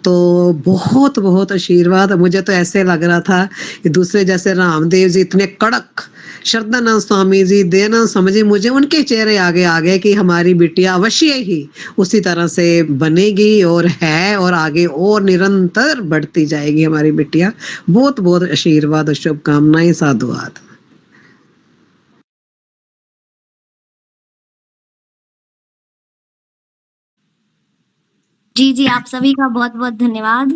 तो बहुत बहुत आशीर्वाद। मुझे तो ऐसे लग रहा था कि दूसरे जैसे रामदेव जी इतने कड़क, श्रद्धानंद स्वामी जी देना समझे, मुझे उनके चेहरे आगे आ गए कि हमारी बिटिया अवश्य ही उसी तरह से बनेगी और है और आगे और निरंतर बढ़ती जाएगी हमारी बिटिया। बहुत बहुत आशीर्वाद और शुभकामनाएं, साधुवाद। जी जी, आप सभी का बहुत बहुत धन्यवाद।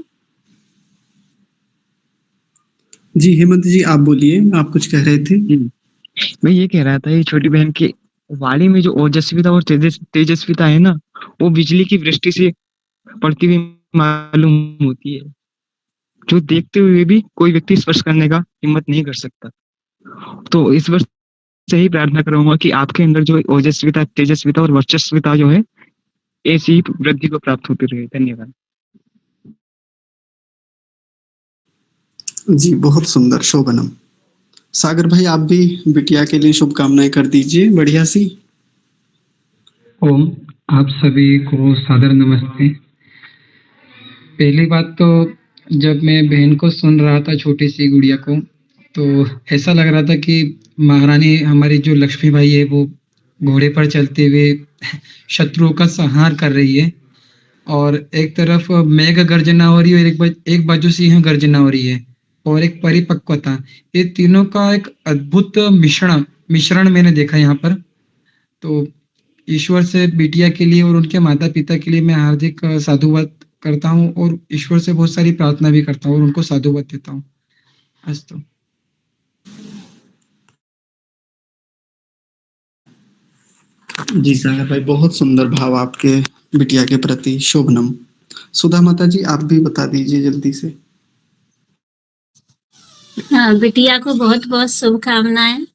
जी हेमंत जी, आप बोलिए, आप कुछ कह रहे थे। मैं ये कह रहा था, ये छोटी बहन की वाणी में जो ओजस्विता और तेजस्विता है ना, वो बिजली की वृष्टि से पड़ती हुई मालूम होती है, जो देखते हुए भी कोई व्यक्ति स्पर्श करने का हिम्मत नहीं कर सकता। तो इस वर्ष से ही प्रार्थना करूंगा कि आपके अंदर जो ओजस्विता, तेजस्विता और वर्चस्विता जो है, ऐसी ही वृद्धि को प्राप्त होती रहे। धन्यवाद। जी बहुत सुंदर, शोभनम। सागर भाई, आप भी बिटिया के लिए शुभकामनाएं कर दीजिए बढ़िया सी। ओम, आप सभी को सादर नमस्ते। पहली बात तो जब मैं बहन को सुन रहा था, छोटी सी गुड़िया को, तो ऐसा लग रहा था कि महारानी हमारी जो लक्ष्मी बाई है वो घोड़े पर चलते हुए शत्रुओं का संहार कर रही है, और एक तरफ मेघ गर्जना हो रही है और एक बाजू सिंह गर्जना हो रही है, और एक परिपक्वता, ये तीनों का एक अद्भुत मिश्रण मैंने देखा यहाँ पर। तो ईश्वर से बिटिया के लिए और उनके माता पिता के लिए मैं हार्दिक साधुवाद करता हूँ और ईश्वर से बहुत सारी प्रार्थना भी करता हूँ और उनको साधुवाद देता हूँ। अस्तु। जी सागर भाई, बहुत सुंदर भाव आपके बिटिया के प्रति। शोभनम। सुधा माता जी, आप भी बता दीजिए जल्दी से। हाँ, बिटिया को बहुत बहुत शुभकामनाएं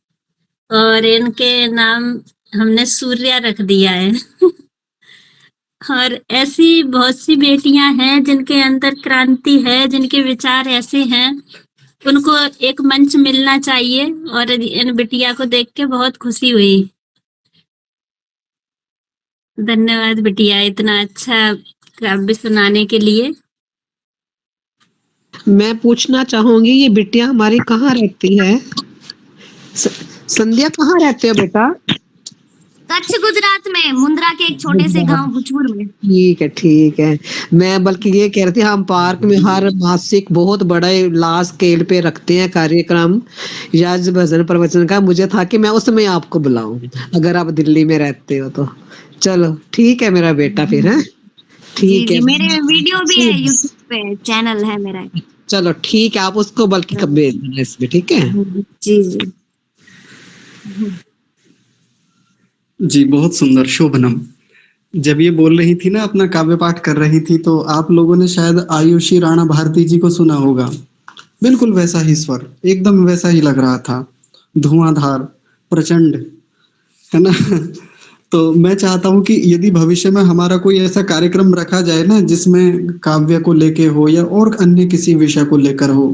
और इनके नाम हमने सूर्या रख दिया है। और ऐसी बहुत सी बेटियां हैं जिनके अंदर क्रांति है, जिनके विचार ऐसे हैं, उनको एक मंच मिलना चाहिए और इन बिटिया को देख के बहुत खुशी हुई। धन्यवाद बिटिया, इतना अच्छा काव्य सुनाने के लिए। मैं पूछना चाहूंगी, ये बिटिया हमारी कहाँ रहती है? संध्या कहाँ रहते हो बेटा? कच्छ गुजरात में मुंद्रा के एक छोटे से गांव भुजपुर में। ठीक है। मैं बल्कि ये कह रही थी, हम पार्क में हर मासिक बहुत बड़े लार्ज स्केल पे रखते हैं कार्यक्रम या भजन प्रवचन का। मुझे था कि मैं उसमें आपको बुलाऊं, अगर आप दिल्ली में रहते हो तो। चलो ठीक है मेरा बेटा, फिर है ठीक है। मेरे वीडियो भी है यूट्यूब पे, चैनल है मेरा। चलो ठीक है, आप उसको बल्कि कब भेज देना इसमें, ठीक है? जी जी जी बहुत सुंदर। शोभनम। जब ये बोल रही थी ना, अपना काव्य पाठ कर रही थी, तो आप लोगों ने शायद आयुषी राणा भारती जी को सुना होगा। बिल्कुल वैसा ही स्वर, एकदम वैसा ही लग रहा था, धुआंधार, प्रचंड, है ना? तो मैं चाहता हूं कि यदि भविष्य में हमारा कोई ऐसा कार्यक्रम रखा जाए ना, जिसमें काव्य को लेके हो या और अन्य किसी विषय को लेकर हो,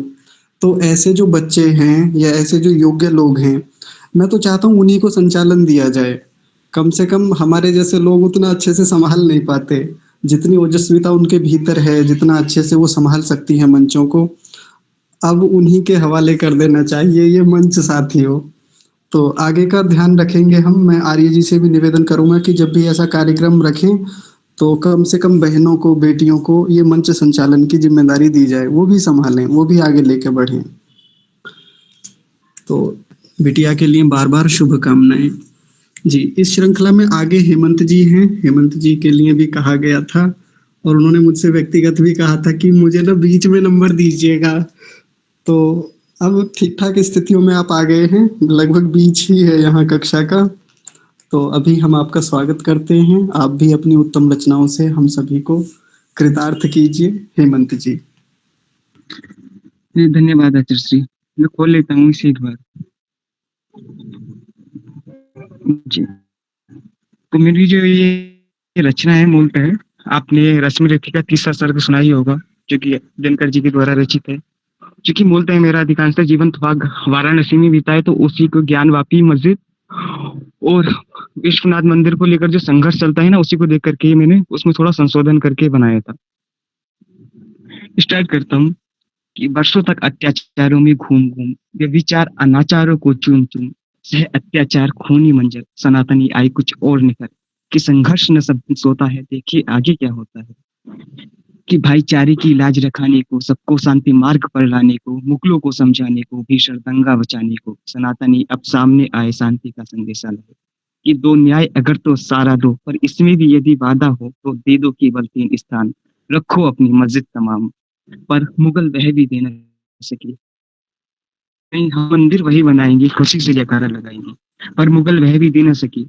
तो ऐसे जो बच्चे हैं या ऐसे जो योग्य लोग हैं, मैं तो चाहता हूँ उन्हीं को संचालन दिया जाए। कम से कम हमारे जैसे लोग उतना अच्छे से संभाल नहीं पाते, जितनी ओजस्विता उनके भीतर है, जितना अच्छे से वो संभाल सकती हैं मंचों को, अब उन्हीं के हवाले कर देना चाहिए ये मंच साथियों। तो आगे का ध्यान रखेंगे हम। मैं आर्य जी से भी निवेदन करूंगा कि जब भी ऐसा कार्यक्रम रखें तो कम से कम बहनों को, बेटियों को ये मंच संचालन की जिम्मेदारी दी जाए, वो भी संभालें, वो भी आगे लेके बढ़ें। तो बिटिया के लिए बार बार शुभकामनाएं। जी, इस श्रृंखला में आगे हेमंत जी हैं। हेमंत जी के लिए भी कहा गया था और उन्होंने मुझसे व्यक्तिगत भी कहा था कि मुझे ना बीच में नंबर दीजिएगा। तो अब ठीक ठाक स्थितियों में आप आ गए हैं, लगभग बीच ही है यहाँ कक्षा का। तो अभी हम आपका स्वागत करते हैं। आप भी अपनी उत्तम रचनाओं से हम सभी को कृतार्थ कीजिए। हेमंत जी। धन्यवाद आचार्य श्री। मैं खोल लेता हूँ इसे एक बार। जी, तो मेरी जो ये रचना है, मूलतः आपने रश्मि रेखी का तीसरा सर्ग सुना ही होगा, जो कि दिनकर जी के द्वारा रचित है। क्योंकि मूलतः मेरा अधिकांश जीवन भाग वाराणसी में बीता है, तो उसी को ज्ञानवापी मस्जिद और विश्वनाथ मंदिर को लेकर जो संघर्ष चलता है ना, उसी को देख करके मैंने उसमें थोड़ा संशोधन करके बनाया था। स्टार्ट करता हूँ कि वर्षों तक अत्याचारों में घूम घूम, व्यभिचार अनाचारों को चूम चूम, सह अत्याचार खूनी मंजर, सनातनी आई कुछ और निकल, कि संघर्ष न सब सोता है, देखिए आगे क्या होता है। कि भाईचारे की लाज रखाने को, सबको शांति मार्ग पर लाने को, मुगलों को समझाने को, भीषण दंगा बचाने को, सनातनी अब सामने आए शांति का संदेशा लाए। कि दो न्याय अगर तो सारा दो, पर इसमें भी यदि वादा हो तो दे दो केवल 3 स्थान, रखो अपनी मस्जिद तमाम, पर मुगल वह भी दे न सके। नहीं, हम मंदिर वही बनाएंगे, खुशी से जयकारा लगाएंगे, पर मुगल वह भी दे न सके।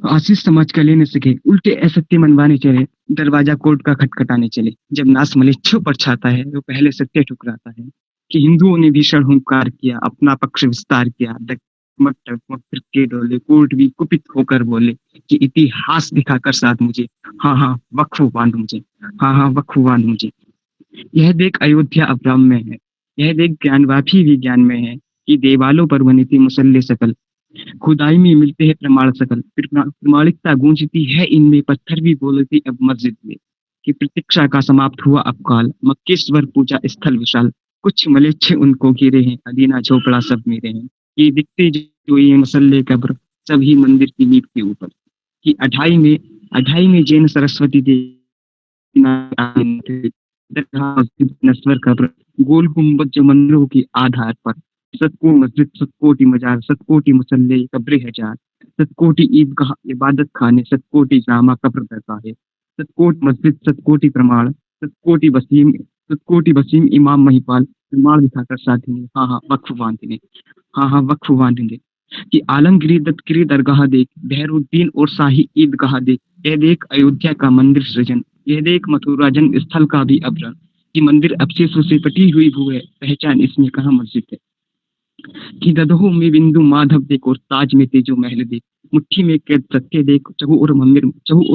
आशीष समाज का ले न सके, उल्टे असत्य मनवाने चले, दरवाजा कोर्ट का खटखटाने चले। जब नास मलेच्छों पर छाता है, वो पहले सत्य ठुकराता है। कि हिंदुओं ने भीषण हुंकार किया, अपना पक्ष विस्तार किया, फिर के डोले, कोर्ट भी कुपित होकर बोले कि इतिहास दिखाकर साथ मुझे, हाँ वक्फ बांध मुझे, हाँ वक्फ बांध मुझे। यह देख अयोध्या अब्राम में है, यह देख ज्ञानवापी भी ज्ञान में है। कि देवालों पर बनी थी मुसल्ले सकल, खुदाई में मिलते हैं प्रमाण सकल, प्रमाणिकता गूंजती है इनमें, पत्थर भी बोलती अब मस्जिद में। कि प्रतीक्षा का समाप्त हुआ अब काल, मक्केश्वर पूजा स्थल विशाल, कुछ मलेच्छे उनको गिरे हैं, अदीना झोपड़ा सब मेरे हैं। कि दिखते जो ये मसल्ले कब्र, सभी मंदिर की नींव के ऊपर। कि 28 में जैन सरस्वती देवी नस्वर कब्र, गोल गुंबद जो मंदिरों के आधार पर, सतकोट मस्जिद, सतकोटि मजार, सतकोटि मुसल्ले, कब्र हजार, सतकोटि ईदगाह इबादत खाने, सतकोटि जामा कब्र दरगाहे, सतकोट मस्जिद, सतकोटि प्रमाण, सतकोटि वसीम इमाम महिपाल, प्रमाण दिखाकर साथी ने हाँ वक्फ बांधने, हाँ वक्फ बांधेंगे कि आलमगिरी दत्तगिरी दरगाह देख, बहरुद्दीन और शाही ईदगाह देख, यह देख अयोध्या का मंदिर सृजन, यह देख मथुरा जन्म स्थल का भी अवरण, कि मंदिर अवशेषों से पटी हुई भू है, पहचान इसमें कहाँ मस्जिद है। कि ददहो में बिंदु माधव देख और ताज में तेजो महल देख, मुट्ठी में कैद सत्य देख, चहु और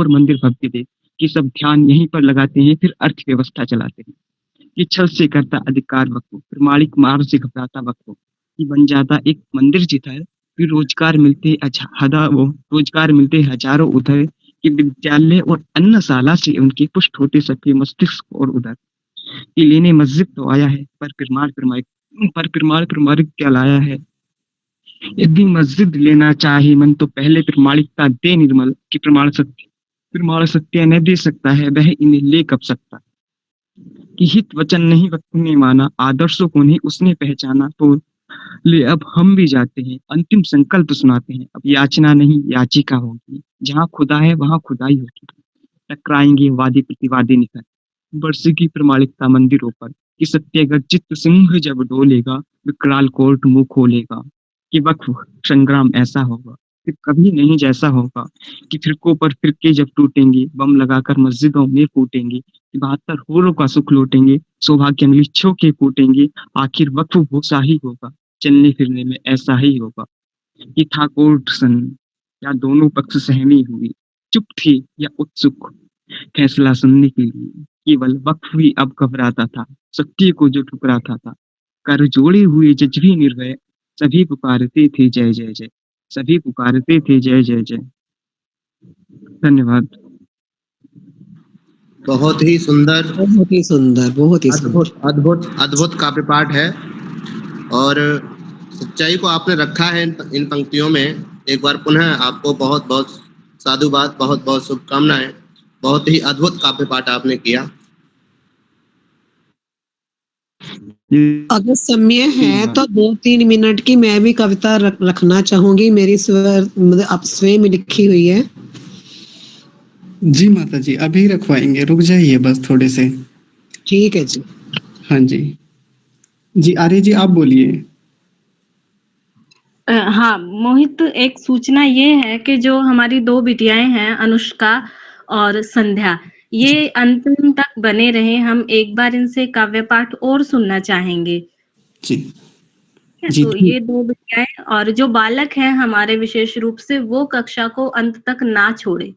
मंदिर भव्य देख, कि सब ध्यान यहीं पर लगाते हैं फिर अर्थव्यवस्था चलाते हैं। कि छल से करता अधिकार वक्फ, प्रमाणिक मार से घबराता वक्फ, कि बन जाता एक मंदिर जिधर, फिर रोजगार मिलते हजारों उधर, कि विद्यालय और अन्नशाला से उनके पुष्ट होते सबके मस्तिष्क और उधर, कि लेने मस्जिद तो आया है पर प्रमाणिक क्या लाया है। यदि मस्जिद लेना चाहे मन तो पहले प्रमाणिकता दे निर्मल, कि प्रमाण सत्य न दे सकता है वह इन्हें ले कब सकता। कि हित वचन नहीं वक्त ने माना, आदर्शों को नहीं उसने पहचाना, तो ले अब हम भी जाते हैं अंतिम संकल्प सुनाते हैं, अब याचना नहीं याचिका होगी, जहाँ खुदा है वहाँ खुदाई होगी, टकराएंगे वादी प्रतिवादी निकल, बरसेगी प्रमाणिकता मंदिरों पर, कि सत्यगर्जित सिंह जब डोलेगा विकराल कोर्ट मुंह खोलेगा, कि वक्फ संग्राम ऐसा होगा फिर कभी नहीं जैसा होगा, कि फिरकों पर फिरके जब टूटेंगे, बम लगाकर मस्जिदों में फूटेंगे, 72 होरों का सुख लौटेंगे, सौभाग्य मिलिच्छों के फूटेंगे, आखिर वक्फ वो शाही होगा, चलने फिरने में ऐसा ही होगा। कि था कोर्ट सन या दोनों पक्ष सहमी हुई, चुप थे या उत्सुक फैसला सुनने के लिए, केवल वक्फ ही अब घबराता था, सत्य को जो ठुकराता था, कर जोड़े हुए जज भी निर्भय, सभी पुकारते थे जय जय जय, सभी पुकारते थे जय जय जय। धन्यवाद। बहुत ही सुंदर, अद्भुत काव्य पाठ है और सच्चाई को आपने रखा है इन पंक्तियों में। एक बार पुनः आपको बहुत बहुत साधुवाद, बहुत बहुत शुभकामनाएं। बहुत ही अद्भुत काव्य पाठ आपने किया। अगर समय है तो 2-3 मिनट की मैं भी कविता रखना चाहूंगी, मेरी आप स्वयं लिखी हुई है। जी माता जी अभी रखवाएंगे, रुक जाइए बस थोड़े से। ठीक है जी। हाँ जी आर्य जी आप बोलिए। हाँ मोहित, एक सूचना ये है कि जो हमारी 2 बिटियाएं हैं अनुष्का और संध्या, ये अंतिम तक बने रहे। हम एक बार इनसे काव्य पाठ और सुनना चाहेंगे। जी तो ये 2 बिटियाएं और जो बालक हैं हमारे विशेष रूप से, वो कक्षा को अंत तक ना छोड़े,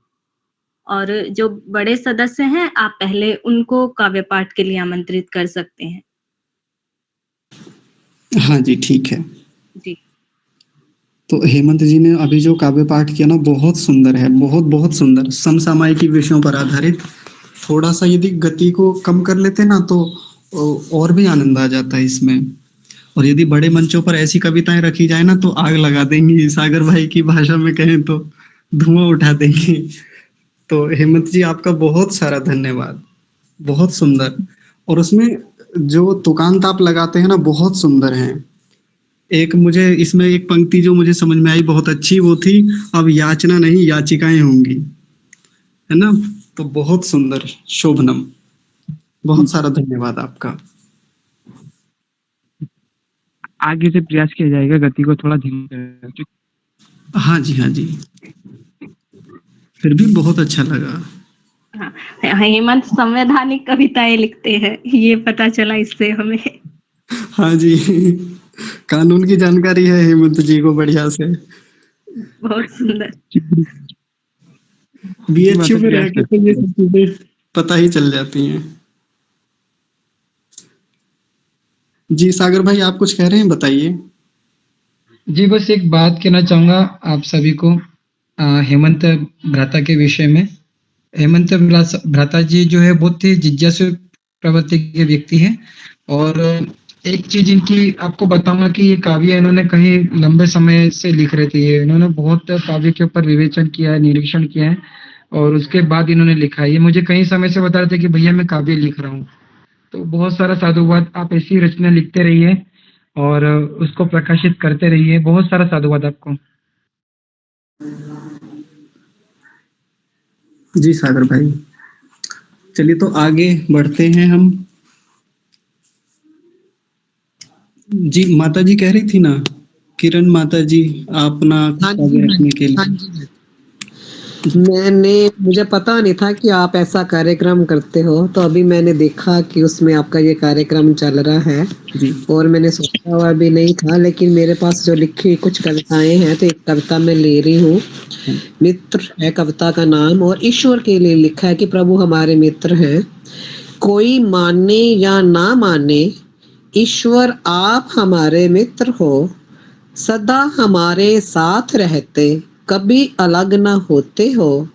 और जो बड़े सदस्य हैं आप पहले उनको काव्य पाठ के लिए आमंत्रित कर सकते हैं। हाँ जी ठीक है जी। तो हेमंत जी ने अभी जो काव्य पाठ किया ना बहुत सुंदर है, बहुत सुंदर, समसामयिक विषयों पर आधारित। थोड़ा सा यदि गति को कम कर लेते ना तो और भी आनंद आ जाता है इसमें। और यदि बड़े मंचों पर ऐसी कविताएं रखी जाए ना तो आग लगा देंगी, सागर भाई की भाषा में कहें तो धुआं उठा देंगी। तो हेमंत जी आपका बहुत सारा धन्यवाद, बहुत सुंदर। और उसमें जो तुकांत आप लगाते हैं ना बहुत सुंदर हैं। एक मुझे इसमें एक पंक्ति जो मुझे समझ में आई बहुत अच्छी, वो थी अब याचना नहीं याचिकाएं होंगी, है ना। तो बहुत सुंदर, शोभनम, बहुत सारा धन्यवाद आपका। आगे से प्रयास किया जाएगा गति को थोड़ा धीमा। हाँ जी फिर भी बहुत अच्छा लगा। हाँ, हेमंत संवैधानिक कविताएं लिखते हैं, ये पता चला इससे हमें। हाँ जी कानून की जानकारी है हेमंत जी को बढ़िया से। बहुत सुंदर। बीएचयू में रह के तो ये सब चीजें पता ही चल जाती हैं। जी सागर भाई आप कुछ कह रहे हैं, बताइए। जी बस एक बात कहना चाहूंगा आप सभी को हेमंत भ्राता के विषय में। हेमंत भ्राता जी जो है बहुत ही जिज्ञासु प्रवृत्ति के व्यक्ति हैं। और एक चीज इनकी आपको बताऊंगा कि ये काव्य इन्होंने कहीं लंबे समय से लिख रहे थे। इन्होंने बहुत काव्य के ऊपर विवेचन किया है, निरीक्षण किया है और उसके बाद इन्होंने लिखा है। ये मुझे कई समय से बता रहे थे कि भैया मैं काव्य लिख रहा हूँ। तो बहुत सारा साधुवाद, आप ऐसी रचना लिखते रहिए और उसको प्रकाशित करते रहिए। बहुत सारा साधुवाद आपको। जी सागर भाई, चलिए तो आगे बढ़ते हैं हम। जी माता जी कह रही थी ना, किरण माता जी, अपना हाँ कुछ जी, आगे हाँ रखने के हाँ लिए। जी। मुझे पता नहीं था कि आप ऐसा कार्यक्रम करते हो, तो अभी मैंने देखा कि उसमें आपका ये कार्यक्रम चल रहा है जी और मैंने सोचा हुआ भी नहीं था, लेकिन मेरे पास जो लिखी कुछ कविताएं हैं, तो एक कविता मैं ले रही हूँ। मित्र है कविता का नाम, और ईश्वर के लिए लिखा है कि प्रभु हमारे मित्र हैं। कोई माने या ना माने, ईश्वर आप हमारे मित्र हो। सदा हमारे साथ रहते, कभी अलग न होते हो।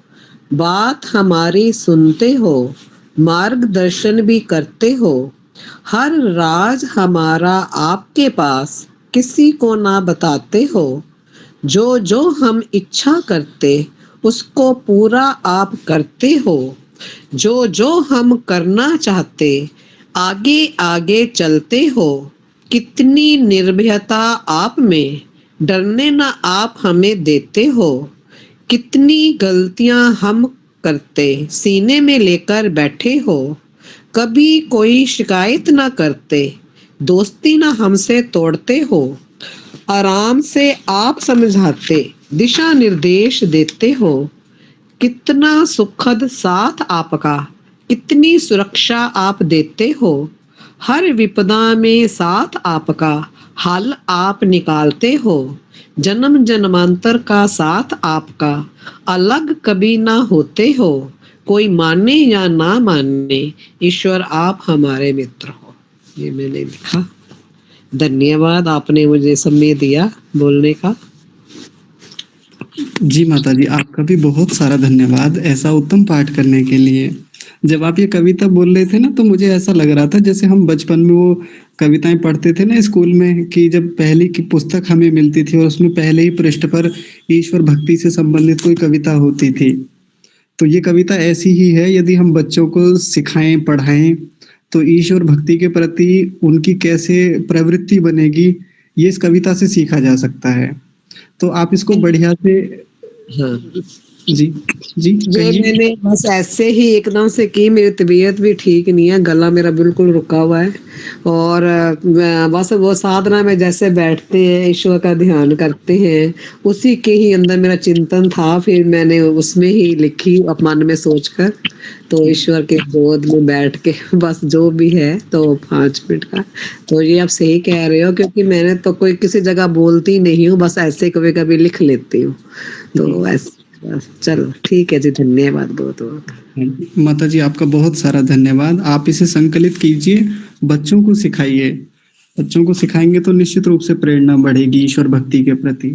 बात हमारी सुनते हो, मार्गदर्शन भी करते हो। हर राज हमारा आपके पास, किसी को ना बताते हो। जो जो हम इच्छा करते, उसको पूरा आप करते हो। जो जो हम करना चाहते, आगे आगे चलते हो। कितनी निर्भयता आप में, डरने ना आप हमें देते हो। कितनी गलतियां हम करते, सीने में लेकर बैठे हो। कभी कोई शिकायत ना करते, दोस्ती ना हमसे तोड़ते हो। आराम से आप समझाते, दिशा निर्देश देते हो। कितना सुखद साथ आपका, कितनी सुरक्षा आप देते हो। हर विपदा में साथ आपका, हल आप निकालते हो। जन्म जन्मांतर का साथ आपका, अलग कभी ना होते हो। कोई माने या ना माने, ईश्वर आप हमारे मित्र हो। ये मैंने लिखा। धन्यवाद, आपने मुझे समय दिया बोलने का। जी माता जी, आपका भी बहुत सारा धन्यवाद ऐसा उत्तम पाठ करने के लिए। जब आप ये कविता बोल रहे थे ना, तो मुझे ऐसा लग रहा था जैसे हम बचपन में वो कविताएं पढ़ते थे ना स्कूल में, कि जब पहली की पुस्तक हमें मिलती थी और उसमें पहले ही पृष्ठ पर ईश्वर भक्ति से संबंधित कोई कविता होती थी। तो ये कविता ऐसी ही है, यदि हम बच्चों को सिखाएं, पढ़ाएं, तो ईश्वर भक्ति के प्रति उनकी कैसे प्रवृत्ति बनेगी, ये इस कविता से सीखा जा सकता है। तो आप इसको बढ़िया से। हाँ, जी जी ये कहिए। मैंने बस ऐसे ही एकदम से की। मेरी तबीयत भी ठीक नहीं है, गला मेरा बिल्कुल रुका हुआ है, और बस वो साधना में जैसे बैठते हैं, ईश्वर का ध्यान करते हैं, उसी के ही अंदर मेरा चिंतन था। फिर मैंने उसमें ही लिखी मन में सोचकर। तो ईश्वर के गोद में बैठ के बस जो भी है, तो 5 मिनट का। तो ये आप सही कह रहे हो, क्योंकि मैंने तो कोई किसी जगह बोलती नहीं हूँ, बस ऐसे कभी कभी लिख लेती हूँ। तो ऐसे बस, चलो ठीक है जी, धन्यवाद बहुत बहुत। माता जी, आपका बहुत सारा धन्यवाद। आप इसे संकलित कीजिए, बच्चों को सिखाइए। बच्चों को सिखाएंगे तो निश्चित रूप से प्रेरणा बढ़ेगी ईश्वर भक्ति के प्रति।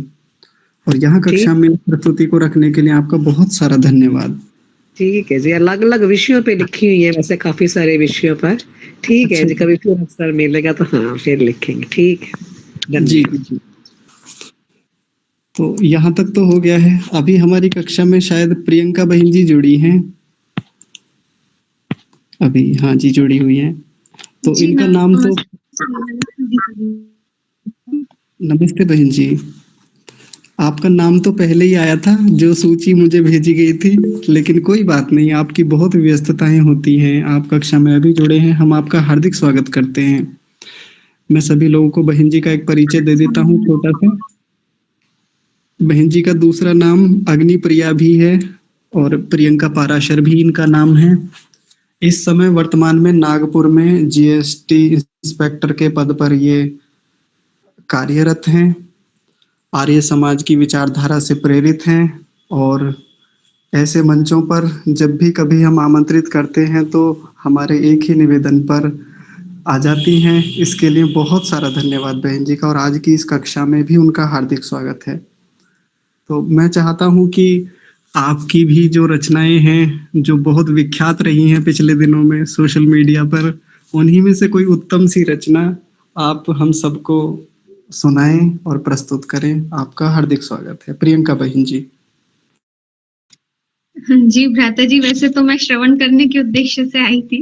और यहाँ कक्षा में प्रस्तुति को रखने के लिए आपका बहुत सारा धन्यवाद। ठीक है जी, अलग अलग विषयों पे लिखी हुई है वैसे, काफी सारे विषयों पर। ठीक है जी, कभी फिर अवसर मिलेगा तो हाँ फिर लिखेंगे। ठीक है, जी जी। तो यहाँ तक तो हो गया है। अभी हमारी कक्षा में शायद प्रियंका बहन जी जुड़ी हैं अभी। हाँ जी, जुड़ी हुई हैं। तो इनका नाम तो, नमस्ते बहन जी, आपका नाम तो पहले ही आया था जो सूची मुझे भेजी गई थी, लेकिन कोई बात नहीं, आपकी बहुत व्यस्तताएं होती हैं। आप कक्षा में अभी जुड़े हैं, हम आपका हार्दिक स्वागत करते हैं। मैं सभी लोगों को बहन जी का एक परिचय दे देता हूँ छोटा सा। बहन जी का दूसरा नाम अग्निप्रिया भी है और प्रियंका पाराशर भी इनका नाम है। इस समय वर्तमान में नागपुर में जीएसटी इंस्पेक्टर के पद पर ये कार्यरत हैं। आर्य समाज की विचारधारा से प्रेरित हैं और ऐसे मंचों पर जब भी कभी हम आमंत्रित करते हैं तो हमारे एक ही निवेदन पर आ जाती हैं। इसके लिए बहुत सारा धन्यवाद बहन जी का, और आज की इस कक्षा में भी उनका हार्दिक स्वागत है। तो मैं चाहता हूं कि आपकी भी जो रचनाएं हैं, जो बहुत विख्यात रही हैं पिछले दिनों में सोशल मीडिया पर, उन्हीं में से कोई उत्तम सी रचना आप हम सबको सुनाएं और प्रस्तुत करें। आपका हार्दिक स्वागत है प्रियंका बहन जी। जी भ्राता जी, वैसे तो मैं श्रवण करने के उद्देश्य से आई थी,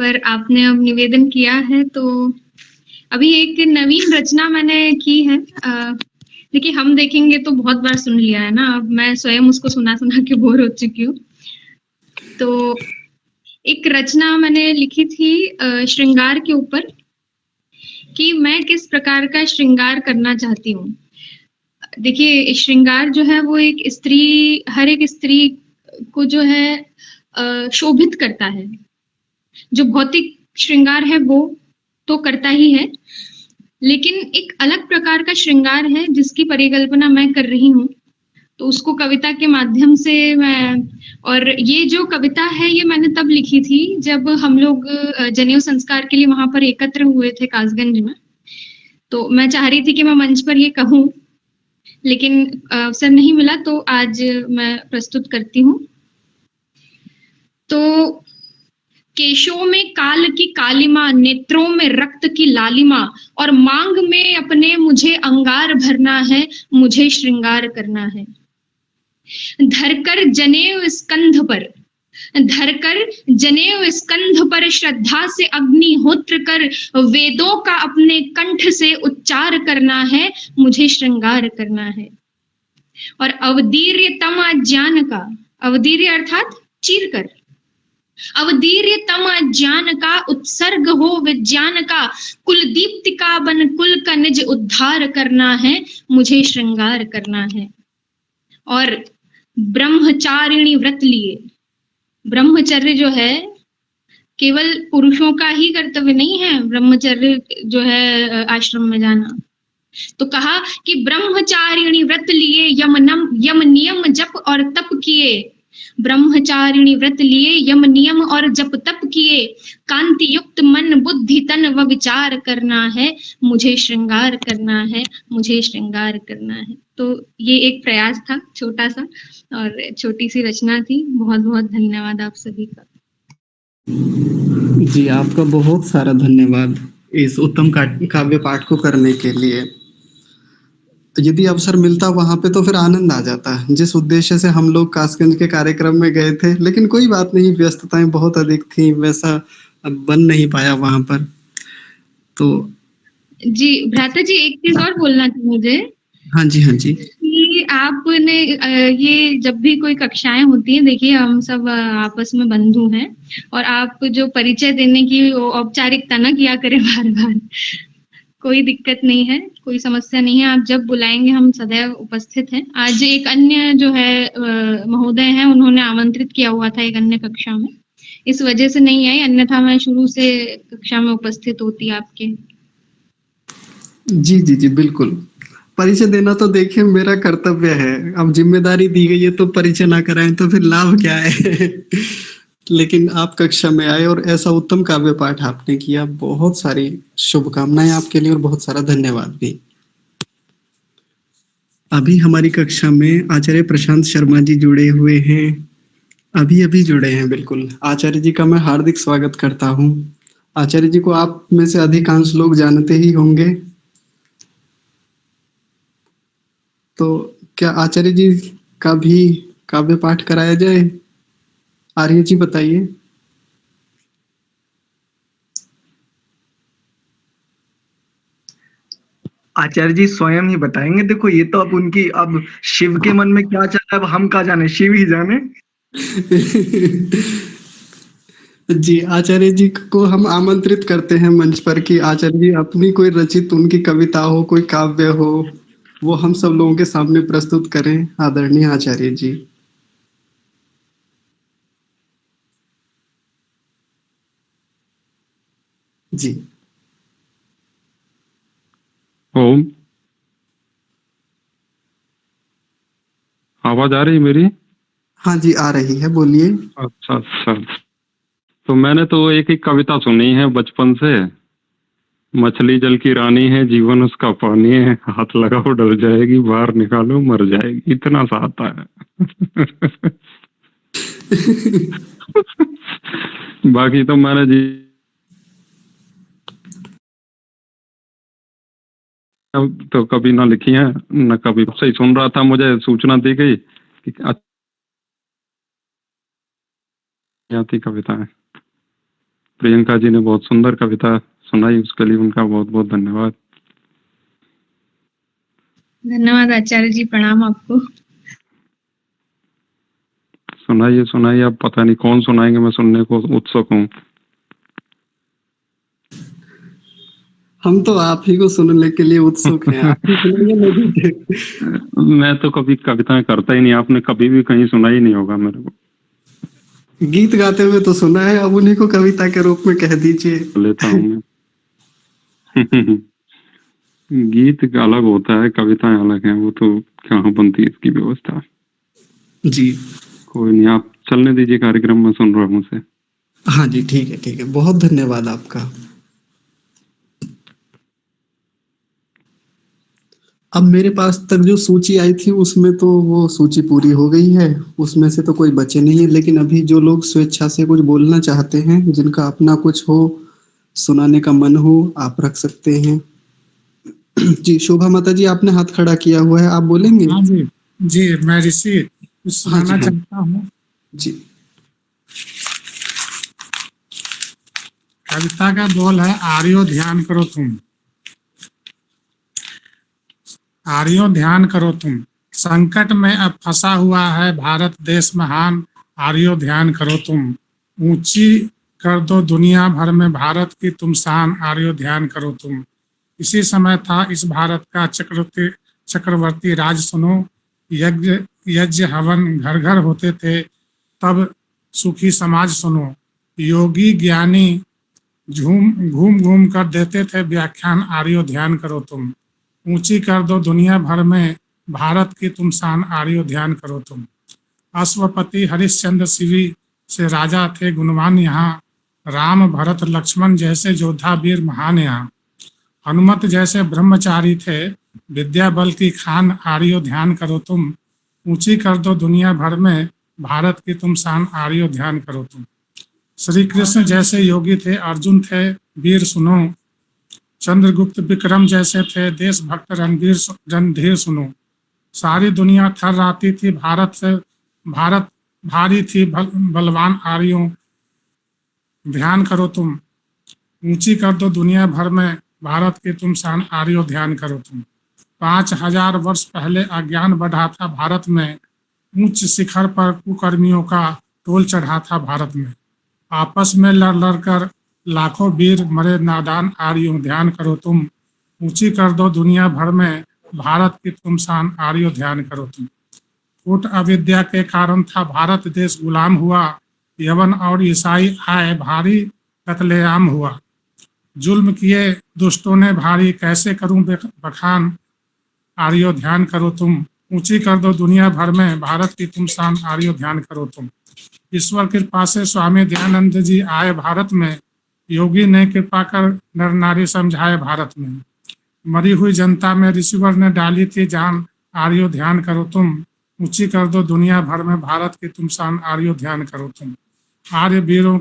पर आपने अब निवेदन किया है, तो अभी एक नवीन रचना मैंने की है। देखिए, हम देखेंगे तो बहुत बार सुन लिया है ना, अब मैं स्वयं उसको सुना सुना के बोर हो चुकी हूँ। तो एक रचना मैंने लिखी थी श्रृंगार के ऊपर, कि मैं किस प्रकार का श्रृंगार करना चाहती हूँ। देखिए, श्रृंगार जो है वो एक स्त्री, हर एक स्त्री को जो है शोभित करता है। जो भौतिक श्रृंगार है वो तो करता ही है, लेकिन एक अलग प्रकार का श्रृंगार है जिसकी परिकल्पना मैं कर रही हूँ। तो उसको कविता के माध्यम से मैं, और ये जो कविता है ये मैंने तब लिखी थी जब हम लोग जनेऊ संस्कार के लिए वहां पर एकत्र हुए थे कासगंज में। तो मैं चाह रही थी कि मैं मंच पर ये कहूँ, लेकिन अवसर नहीं मिला, तो आज मैं प्रस्तुत करती हूँ। तो केशों में काल की कालिमा, नेत्रों में रक्त की लालिमा, और मांग में अपने मुझे अंगार भरना है, मुझे श्रृंगार करना है। धरकर जनेऊ स्कंध पर, धरकर जनेऊ स्कंध पर श्रद्धा से अग्निहोत्र कर, वेदों का अपने कंठ से उच्चार करना है, मुझे श्रृंगार करना है। और अवधीर्यतम ज्ञान का, अवधीर्य अर्थात चीर कर, अवधीर्यतम ज्ञान का उत्सर्ग हो विज्ञान का, कुल दीप्तिका बन कुल का निज उद्धार करना है, मुझे श्रृंगार करना है। और ब्रह्मचारिणी व्रत लिए, ब्रह्मचर्य जो है केवल पुरुषों का ही कर्तव्य नहीं है, ब्रह्मचर्य जो है आश्रम में जाना। तो कहा कि ब्रह्मचारिणी व्रत लिए, यम नियम जप और तप किए, ब्रह्मचारिणी व्रत लिए, यम नियम और जप तप किए, कांति युक्त मन बुद्धि तन व विचार करना है, मुझे श्रृंगार करना है, मुझे श्रृंगार करना है। तो ये एक प्रयास था, छोटा सा और छोटी सी रचना थी। बहुत बहुत धन्यवाद आप सभी का। जी, आपका बहुत सारा धन्यवाद इस उत्तम काव्य पाठ को करने के लिए। तो यदि अवसर मिलता वहां पे तो फिर आनंद आ जाता, जिस उद्देश्य से हम लोग कासगंज के कार्यक्रम में गए थे। लेकिन कोई बात नहीं, व्यस्तताएं बहुत अधिक थी, वैसा बन नहीं पाया वहां पर। तो जी भ्राता जी, एक चीज और बोलना थी मुझे। हाँ जी, हाँ जी। कि आपने ये जब भी कोई कक्षाएं होती हैं, देखिए हम सब आपस में बंधु हैं, और आप जो परिचय देने की औपचारिकता ना किया करें बार बार, कोई दिक्कत नहीं है, कोई समस्या नहीं है। आप जब बुलाएंगे हम सदैव उपस्थित हैं। आज एक अन्य जो है महोदय हैं, उन्होंने आमंत्रित किया हुआ था एक अन्य कक्षा में, इस वजह से नहीं आई, अन्यथा मैं शुरू से कक्षा में उपस्थित होती आपके। जी जी जी, बिल्कुल। परिचय देना तो देखिए मेरा कर्तव्य है। अब जिम्मेदारी दी गई है तो परिचय ना कराएं तो फिर लाभ क्या है। लेकिन आप कक्षा में आए और ऐसा उत्तम काव्य पाठ आपने किया, बहुत सारी शुभकामनाएं आपके लिए और बहुत सारा धन्यवाद भी। अभी हमारी कक्षा में आचार्य प्रशांत शर्मा जी जुड़े हुए हैं, अभी जुड़े हैं। बिल्कुल, आचार्य जी का मैं हार्दिक स्वागत करता हूँ। आचार्य जी को आप में से अधिकांश लोग जानते ही होंगे। तो क्या आचार्य जी का भी काव्य पाठ कराया जाए? आर्य जी बताइए। आचार्य जी स्वयं ही बताएंगे। देखो, ये तो अब उनकी, अब शिव के मन में क्या चल रहा है अब हम क्या जाने, शिव ही जाने। जी, आचार्य जी को हम आमंत्रित करते हैं मंच पर कि आचार्य जी अपनी कोई रचित उनकी कविता हो, कोई काव्य हो, वो हम सब लोगों के सामने प्रस्तुत करें। आदरणीय आचार्य जी। जी। ओम, आवाज आ रही है मेरी? हाँ जी, आ रही है, बोलिए। अच्छा अच्छा। तो मैंने तो एक ही कविता सुनी है बचपन से, मछली जल की रानी है, जीवन उसका पानी है, हाथ लगाओ डर जाएगी, बाहर निकालो मर जाएगी, इतना सा आता है। बाकी तो मैंने जी तो कभी ना लिखी है न कभी। सही सुन रहा था, मुझे सूचना दी गई कि आती कविताएं। प्रियंका जी ने बहुत सुंदर कविता सुनाई, उसके लिए उनका बहुत बहुत धन्यवाद। धन्यवाद आचार्य जी, प्रणाम आपको। सुनाइए सुनाइए, अब पता नहीं कौन सुनाएंगे, मैं सुनने को उत्सुक हूँ। हम तो आप ही को सुनने के लिए उत्सुक हैं। आप ही सुनाइए, मैं भी मैं तो कभी कविताएं करता ही नहीं, आपने कभी भी कहीं सुना ही नहीं होगा मेरे को। गीत गाते हुए तो सुना है, अब उन्हीं को कविता के रूप में कह दीजिए। लेता हूँ मैं। गीत अलग होता है, कविताएं अलग हैं, वो तो कहाँ बनती है इसकी व्यवस्था। जी कोई नहीं, आप चलने दीजिए कार्यक्रम में, सुन रहा हूँ उसे। हाँ जी, ठीक है ठीक है, बहुत धन्यवाद आपका। अब मेरे पास तक जो सूची आई थी उसमें तो वो सूची पूरी हो गई है, उसमें से तो कोई बचे नहीं है, लेकिन अभी जो लोग स्वेच्छा से कुछ बोलना चाहते हैं, जिनका अपना कुछ हो, सुनाने का मन हो, आप रख सकते हैं। जी शोभा माता जी, आपने हाथ खड़ा किया हुआ है, आप बोलेंगे? हाँ जी जी, मैं ऋषि कुछ सुनाना चाहता हूँ जी। कविता का बोल है, आर्यो ध्यान करो तुम। आर्यो ध्यान करो तुम, संकट में अब फंसा हुआ है भारत देश महान। आर्यो ध्यान करो तुम, ऊंची कर दो दुनिया भर में भारत की तुम शान। आर्यो ध्यान करो तुम। इसी समय था इस भारत का चक्रवर्ती राज सुनो। यज्ञ हवन घर घर होते थे, तब सुखी समाज सुनो। योगी ज्ञानी घूम घूम कर देते थे व्याख्यान। आर्यो ध्यान करो तुम, ऊंची कर दो दुनिया भर में भारत की तुम शान। आर्यो ध्यान करो तुम। अश्वपति हरिश्चंद्र शिवी से राजा थे गुणवान यहाँ। राम भरत लक्ष्मण जैसे योद्धा वीर महान यहाँ। हनुमत जैसे ब्रह्मचारी थे, विद्या बल की खान। आर्यो ध्यान करो तुम, ऊंची कर दो दुनिया भर में भारत की तुम शान। आर्यो ध्यान करो तुम। श्री कृष्ण जैसे योगी थे, अर्जुन थे वीर सुनो। चंद्रगुप्त विक्रम जैसे थे, देशभक्त रणधीर सुनो। सारी दुनिया थर्राती थी, भारत भारी थी बलवान। आर्यों ध्यान करो तुम, ऊंची कर दो दुनिया भर में भारत की तुम शान। आर्यो ध्यान करो तुम। 5000 वर्ष पहले अज्ञान बढ़ा था भारत में, उच्च शिखर पर कुकर्मियों का टोल चढ़ा था भारत में। आपस में लड़ कर लाखों वीर मरे नादान। आर्यों ध्यान करो तुम, ऊंची कर दो दुनिया भर में भारत की तुम शान। आर्यों ध्यान करो तुम। फूट अविद्या के कारण था भारत देश गुलाम हुआ। यवन और ईसाई आए, भारी कत्लेआम हुआ। जुल्म किए दुष्टों ने भारी, कैसे करूं बखान। आर्यों ध्यान करो तुम, ऊंची कर दो दुनिया भर में भारत की तुम शान। आर्यों ध्यान करो तुम। ईश्वर कृपा से स्वामी दयानंद जी आए भारत में। योगी ने कृपा कर नर नारी समझाए भारत में। मरी हुई जनता में ऋषिवर ने डाली थी जान। आर्यों ध्यान करो तुम, ऊंची कर दो दुनिया भर में भारत की तुम शान। आर्यों ध्यान करो तुम। आर्य वीरों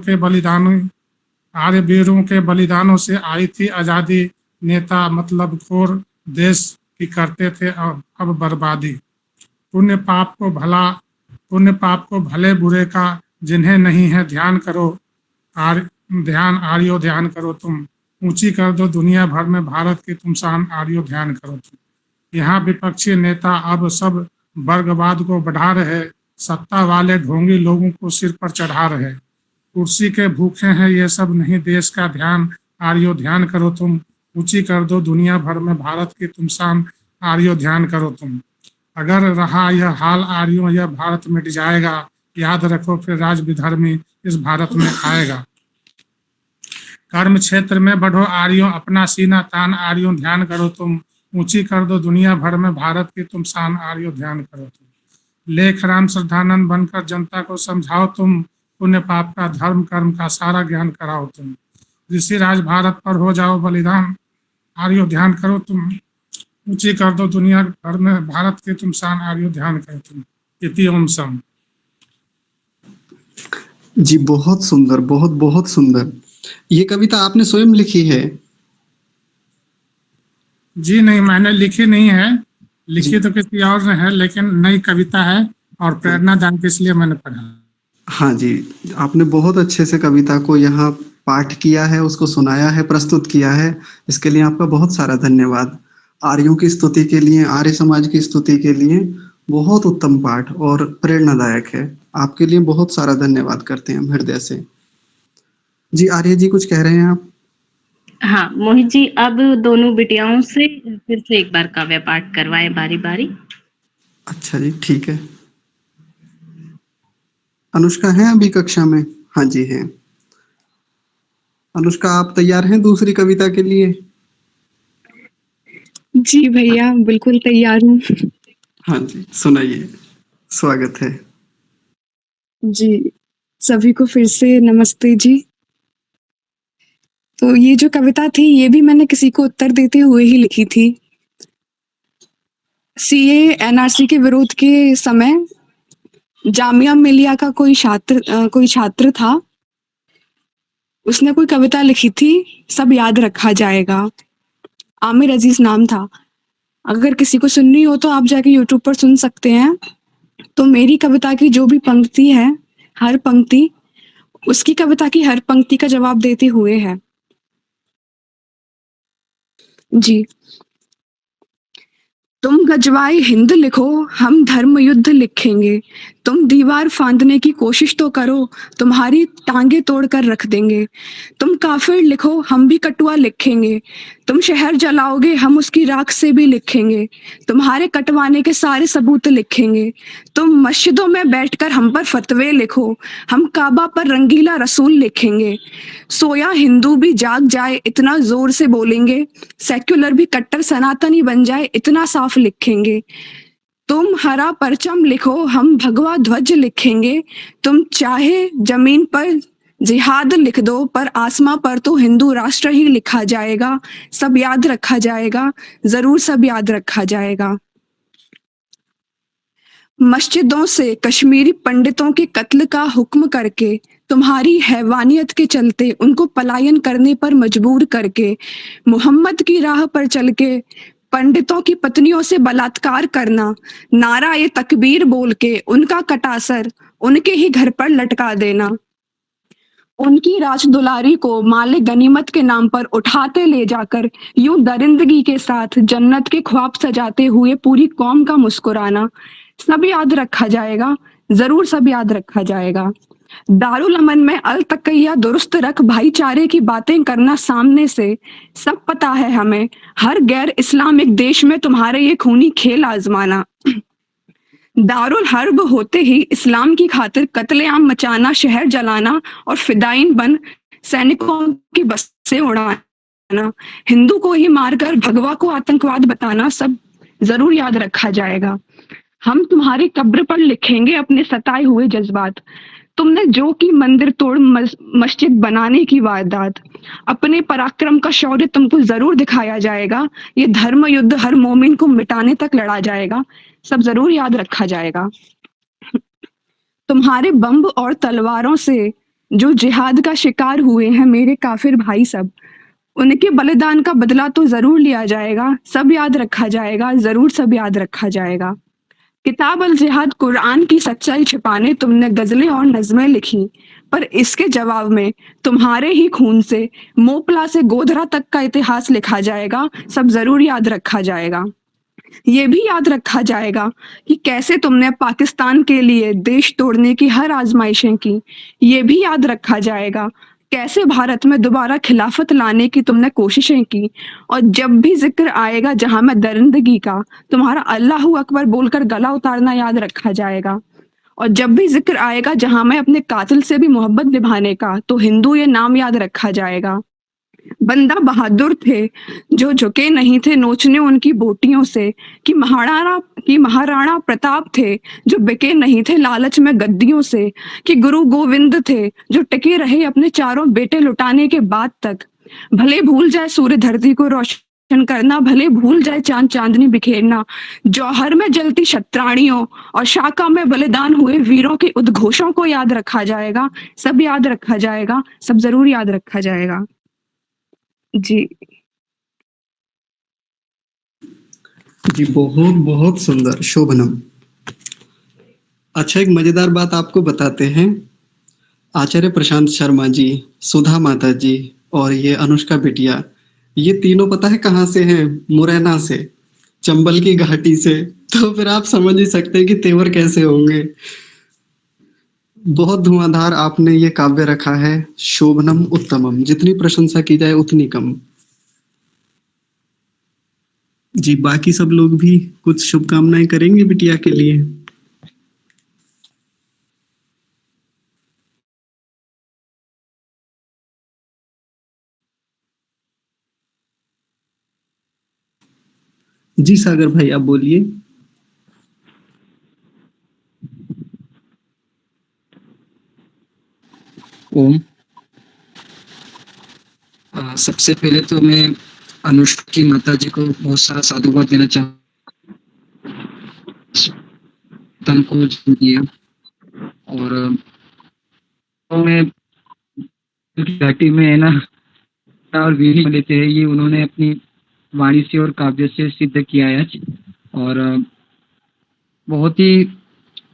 के बलिदानों से आई थी आजादी। नेता मतलब खोर देश की करते थे अब बर्बादी। पुण्य पाप को भले बुरे का जिन्हें नहीं है ध्यान करो। आर्यों ध्यान करो तुम, ऊंची कर दो दुनिया भर में भारत की तुम शान। आर्यों ध्यान करो तुम। यहाँ विपक्षी नेता अब सब वर्गवाद को बढ़ा रहे। सत्ता वाले ढोंगी लोगों को सिर पर चढ़ा रहे। कुर्सी के भूखे हैं ये सब, नहीं देश का ध्यान। आर्यों ध्यान करो तुम, ऊंची कर दो दुनिया भर में भारत की तुम शान। आर्यों ध्यान करो तुम। अगर रहा यह हाल आर्यों, यह भारत मिट जाएगा। याद रखो फिर राज विधर्मी इस भारत में आएगा। कर्म क्षेत्र में बढ़ो आर्यों, अपना सीना तान। आर्यों ध्यान करो तुम, ऊंची कर दो दुनिया भर में भारत की तुम शान। आर्यों ध्यान करो तुम। लेख राम श्रद्धानंद बनकर जनता को समझाओ तुम। पुण्य पाप का धर्म कर्म का सारा ज्ञान कराओ तुम। ऋषि राज भारत पर हो जाओ बलिदान। आर्यों ध्यान करो तुम, ऊंची कर दो दुनिया भर में भारत की तुम शान। आर्यों ध्यान करो तुम। इति ओम सम। जी बहुत सुंदर, बहुत बहुत सुंदर। ये कविता आपने स्वयं लिखी है? जी नहीं, मैंने लिखी नहीं है, लिखी तो किसी और ने है, लेकिन नई कविता है और प्रेरणादायक इसलिए मैंने पढ़ा। हाँ जी, आपने बहुत अच्छे से कविता को यहाँ पाठ किया है, उसको सुनाया है, प्रस्तुत किया है, इसके लिए आपका बहुत सारा धन्यवाद। आर्यों की स्तुति के लिए, आर्य समाज की स्तुति के लिए बहुत उत्तम पाठ और प्रेरणादायक है। आपके लिए बहुत सारा धन्यवाद करते हैं हम हृदय से। जी आर्य जी कुछ कह रहे हैं आप? हाँ मोहित जी, अब दोनों बिटियाओं से फिर से एक बार काव्य पाठ करवाए बारी बारी। अच्छा जी, ठीक है। अनुष्का है अभी कक्षा में? हाँ जी है। अनुष्का आप तैयार हैं दूसरी कविता के लिए? जी भैया, बिल्कुल तैयार हूँ। हाँ जी, सुनाइए, स्वागत है। जी, सभी को फिर से नमस्ते जी। तो ये जो कविता थी, ये भी मैंने किसी को उत्तर देते हुए ही लिखी थी। सीए एनआरसी के विरोध के समय जामिया मिलिया का कोई छात्र था। उसने कोई कविता लिखी थी, सब याद रखा जाएगा। आमिर अजीज नाम था। अगर किसी को सुननी हो तो आप जाके यूट्यूब पर सुन सकते हैं। तो मेरी कविता की जो भी पंक्ति है, हर पंक्ति उसकी कविता की हर पंक्ति का जवाब देते हुए है। जी, तुम गजवाए हिंद लिखो, हम धर्म युद्ध लिखेंगे। तुम दीवार फांदने की कोशिश तो करो, तुम्हारी टांगे तोड़कर रख देंगे। तुम काफिर लिखो, हम भी कटुआ लिखेंगे। तुम शहर जलाओगे, हम उसकी राख से भी लिखेंगे। तुम्हारे कटवाने के सारे सबूत लिखेंगे। तुम मस्जिदों में बैठकर हम पर फतवे लिखो, हम काबा पर रंगीला रसूल लिखेंगे। सोया हिंदू भी जाग जाए, इतना जोर से बोलेंगे। सेक्युलर भी कट्टर सनातनी बन जाए, इतना साफ लिखेंगे। तुम हरा परचम लिखो, हम भगवा ध्वज लिखेंगे। तुम चाहे जमीन पर जिहाद लिख दो, पर आसमां पर तो हिंदू राष्ट्र ही लिखा जाएगा। सब याद रखा जाएगा, जरूर सब याद रखा जाएगा। मस्जिदों से कश्मीरी पंडितों के कत्ल का हुक्म करके, तुम्हारी हैवानियत के चलते उनको पलायन करने पर मजबूर करके, मोहम्मद की राह पर चल के पंडितों की पत्नियों से बलात्कार करना, नारा ये तकबीर बोल के उनका कटासर उनके ही घर पर लटका देना, उनकी राज दुलारी को माले गनीमत के नाम पर उठाते ले जाकर यूं दरिंदगी के साथ जन्नत के ख्वाब सजाते हुए पूरी कौम का मुस्कुराना, सब याद रखा जाएगा, जरूर सब याद रखा जाएगा। दारुल अमन में अल तकैया दुरुस्त रख भाईचारे की बातें करना सामने से, सब पता है हमें। हर गैर इस्लामिक देश में तुम्हारे ये खूनी खेल आजमाना। दारुल हर्ब होते ही इस्लाम की खातिर कत्लेआम मचाना, शहर जलाना और फिदाइन बन सैनिकों की बसें उड़ाना, हिंदू को ही मारकर भगवा को आतंकवाद बताना, सब जरूर याद रखा जाएगा। हम तुम्हारी कब्र पर लिखेंगे अपने सताए हुए जज्बात। तुमने जो की मंदिर तोड़ मस्जिद बनाने की वारदात, अपने पराक्रम का शौर्य तुमको जरूर दिखाया जाएगा। ये धर्म युद्ध हर मोमिन को मिटाने तक लड़ा जाएगा, सब जरूर याद रखा जाएगा। तुम्हारे बम्ब और तलवारों से जो जिहाद का शिकार हुए हैं मेरे काफिर भाई सब, उनके बलिदान का बदला तो जरूर लिया जाएगा, सब याद रखा जाएगा, जरूर सब याद रखा जाएगा। किताब अल जिहाद कुरान की सच्चाई छिपाने तुमने गजलें और नज़में लिखी, पर इसके जवाब में तुम्हारे ही खून से मोपला से गोधरा तक का इतिहास लिखा जाएगा, सब जरूर याद रखा जाएगा। ये भी याद रखा जाएगा कि कैसे तुमने पाकिस्तान के लिए देश तोड़ने की हर आजमाइशें की। ये भी याद रखा जाएगा कैसे भारत में दोबारा खिलाफत लाने की तुमने कोशिशें की। और जब भी जिक्र आएगा जहां में दरिंदगी का, तुम्हारा अल्लाहू अकबर बोलकर गला उतारना याद रखा जाएगा। और जब भी जिक्र आएगा जहां में अपने कातिल से भी मोहब्बत निभाने का, तो हिंदू ये नाम याद रखा जाएगा। बंदा बहादुर थे जो झुके नहीं थे नोचने उनकी बोटियों से, कि महाराणा प्रताप थे जो बिके नहीं थे लालच में गद्दियों से, कि गुरु गोविंद थे जो टिके रहे अपने चारों बेटे लुटाने के बाद तक। भले भूल जाए सूर्य धरती को रोशन करना, भले भूल जाए चांद चांदनी बिखेरना, जौहर में जलती शतरानियों और शाका में बलिदान हुए वीरों के उद्घोषों को याद रखा जाएगा, सब याद रखा जाएगा, सब जरूर याद रखा जाएगा। जी जी, बहुत बहुत सुंदर, शोभनम। अच्छा, एक मजेदार बात आपको बताते हैं। आचार्य प्रशांत शर्मा जी, सुधा माता जी और ये अनुष्का बिटिया, ये तीनों पता है कहाँ से हैं? मुरैना से, चंबल की घाटी से। तो फिर आप समझ ही सकते हैं कि तेवर कैसे होंगे। बहुत धुआंधार आपने ये काव्य रखा है, शोभनम उत्तमम। जितनी प्रशंसा की जाए उतनी कम। जी, बाकी सब लोग भी कुछ शुभकामनाएं करेंगे बिटिया के लिए? जी सागर भाई, आप बोलिए। ओम। सबसे पहले तो मैं अनुष्का की माता जी को बहुत सारा साधुवाद देना चाहूँ को दिया। और तो मैं घाटी में है ना और वीर लेते हैं, ये उन्होंने अपनी वाणी से और काव्य से सिद्ध किया है आज। और बहुत ही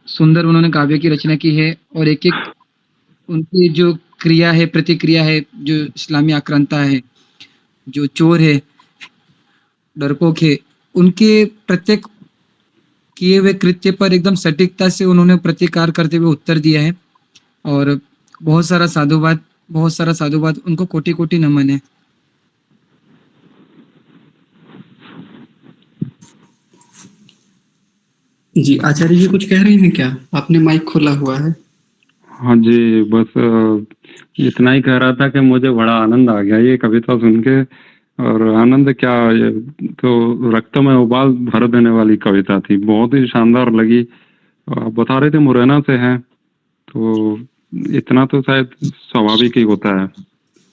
सुंदर उन्होंने काव्य की रचना की है। और एक एक उनकी जो क्रिया है, प्रतिक्रिया है, जो इस्लामी आक्रांता है, जो चोर है, डरपोक है, उनके प्रत्येक किए हुए कृत्य पर एकदम सटीकता से उन्होंने प्रतिकार करते हुए उत्तर दिया है। और बहुत सारा साधुवाद, उनको कोटि कोटि नमन है। जी, आचार्य जी कुछ कह रहे हैं क्या? आपने माइक खोला हुआ है। हाँ जी, बस इतना ही कह रहा था कि मुझे बड़ा आनंद आ गया ये कविता सुन के। और आनंद क्या, ये तो रक्त में उबाल भर देने वाली कविता थी, बहुत ही शानदार लगी। आप बता रहे थे मुरैना से हैं, तो इतना तो शायद स्वाभाविक ही होता है।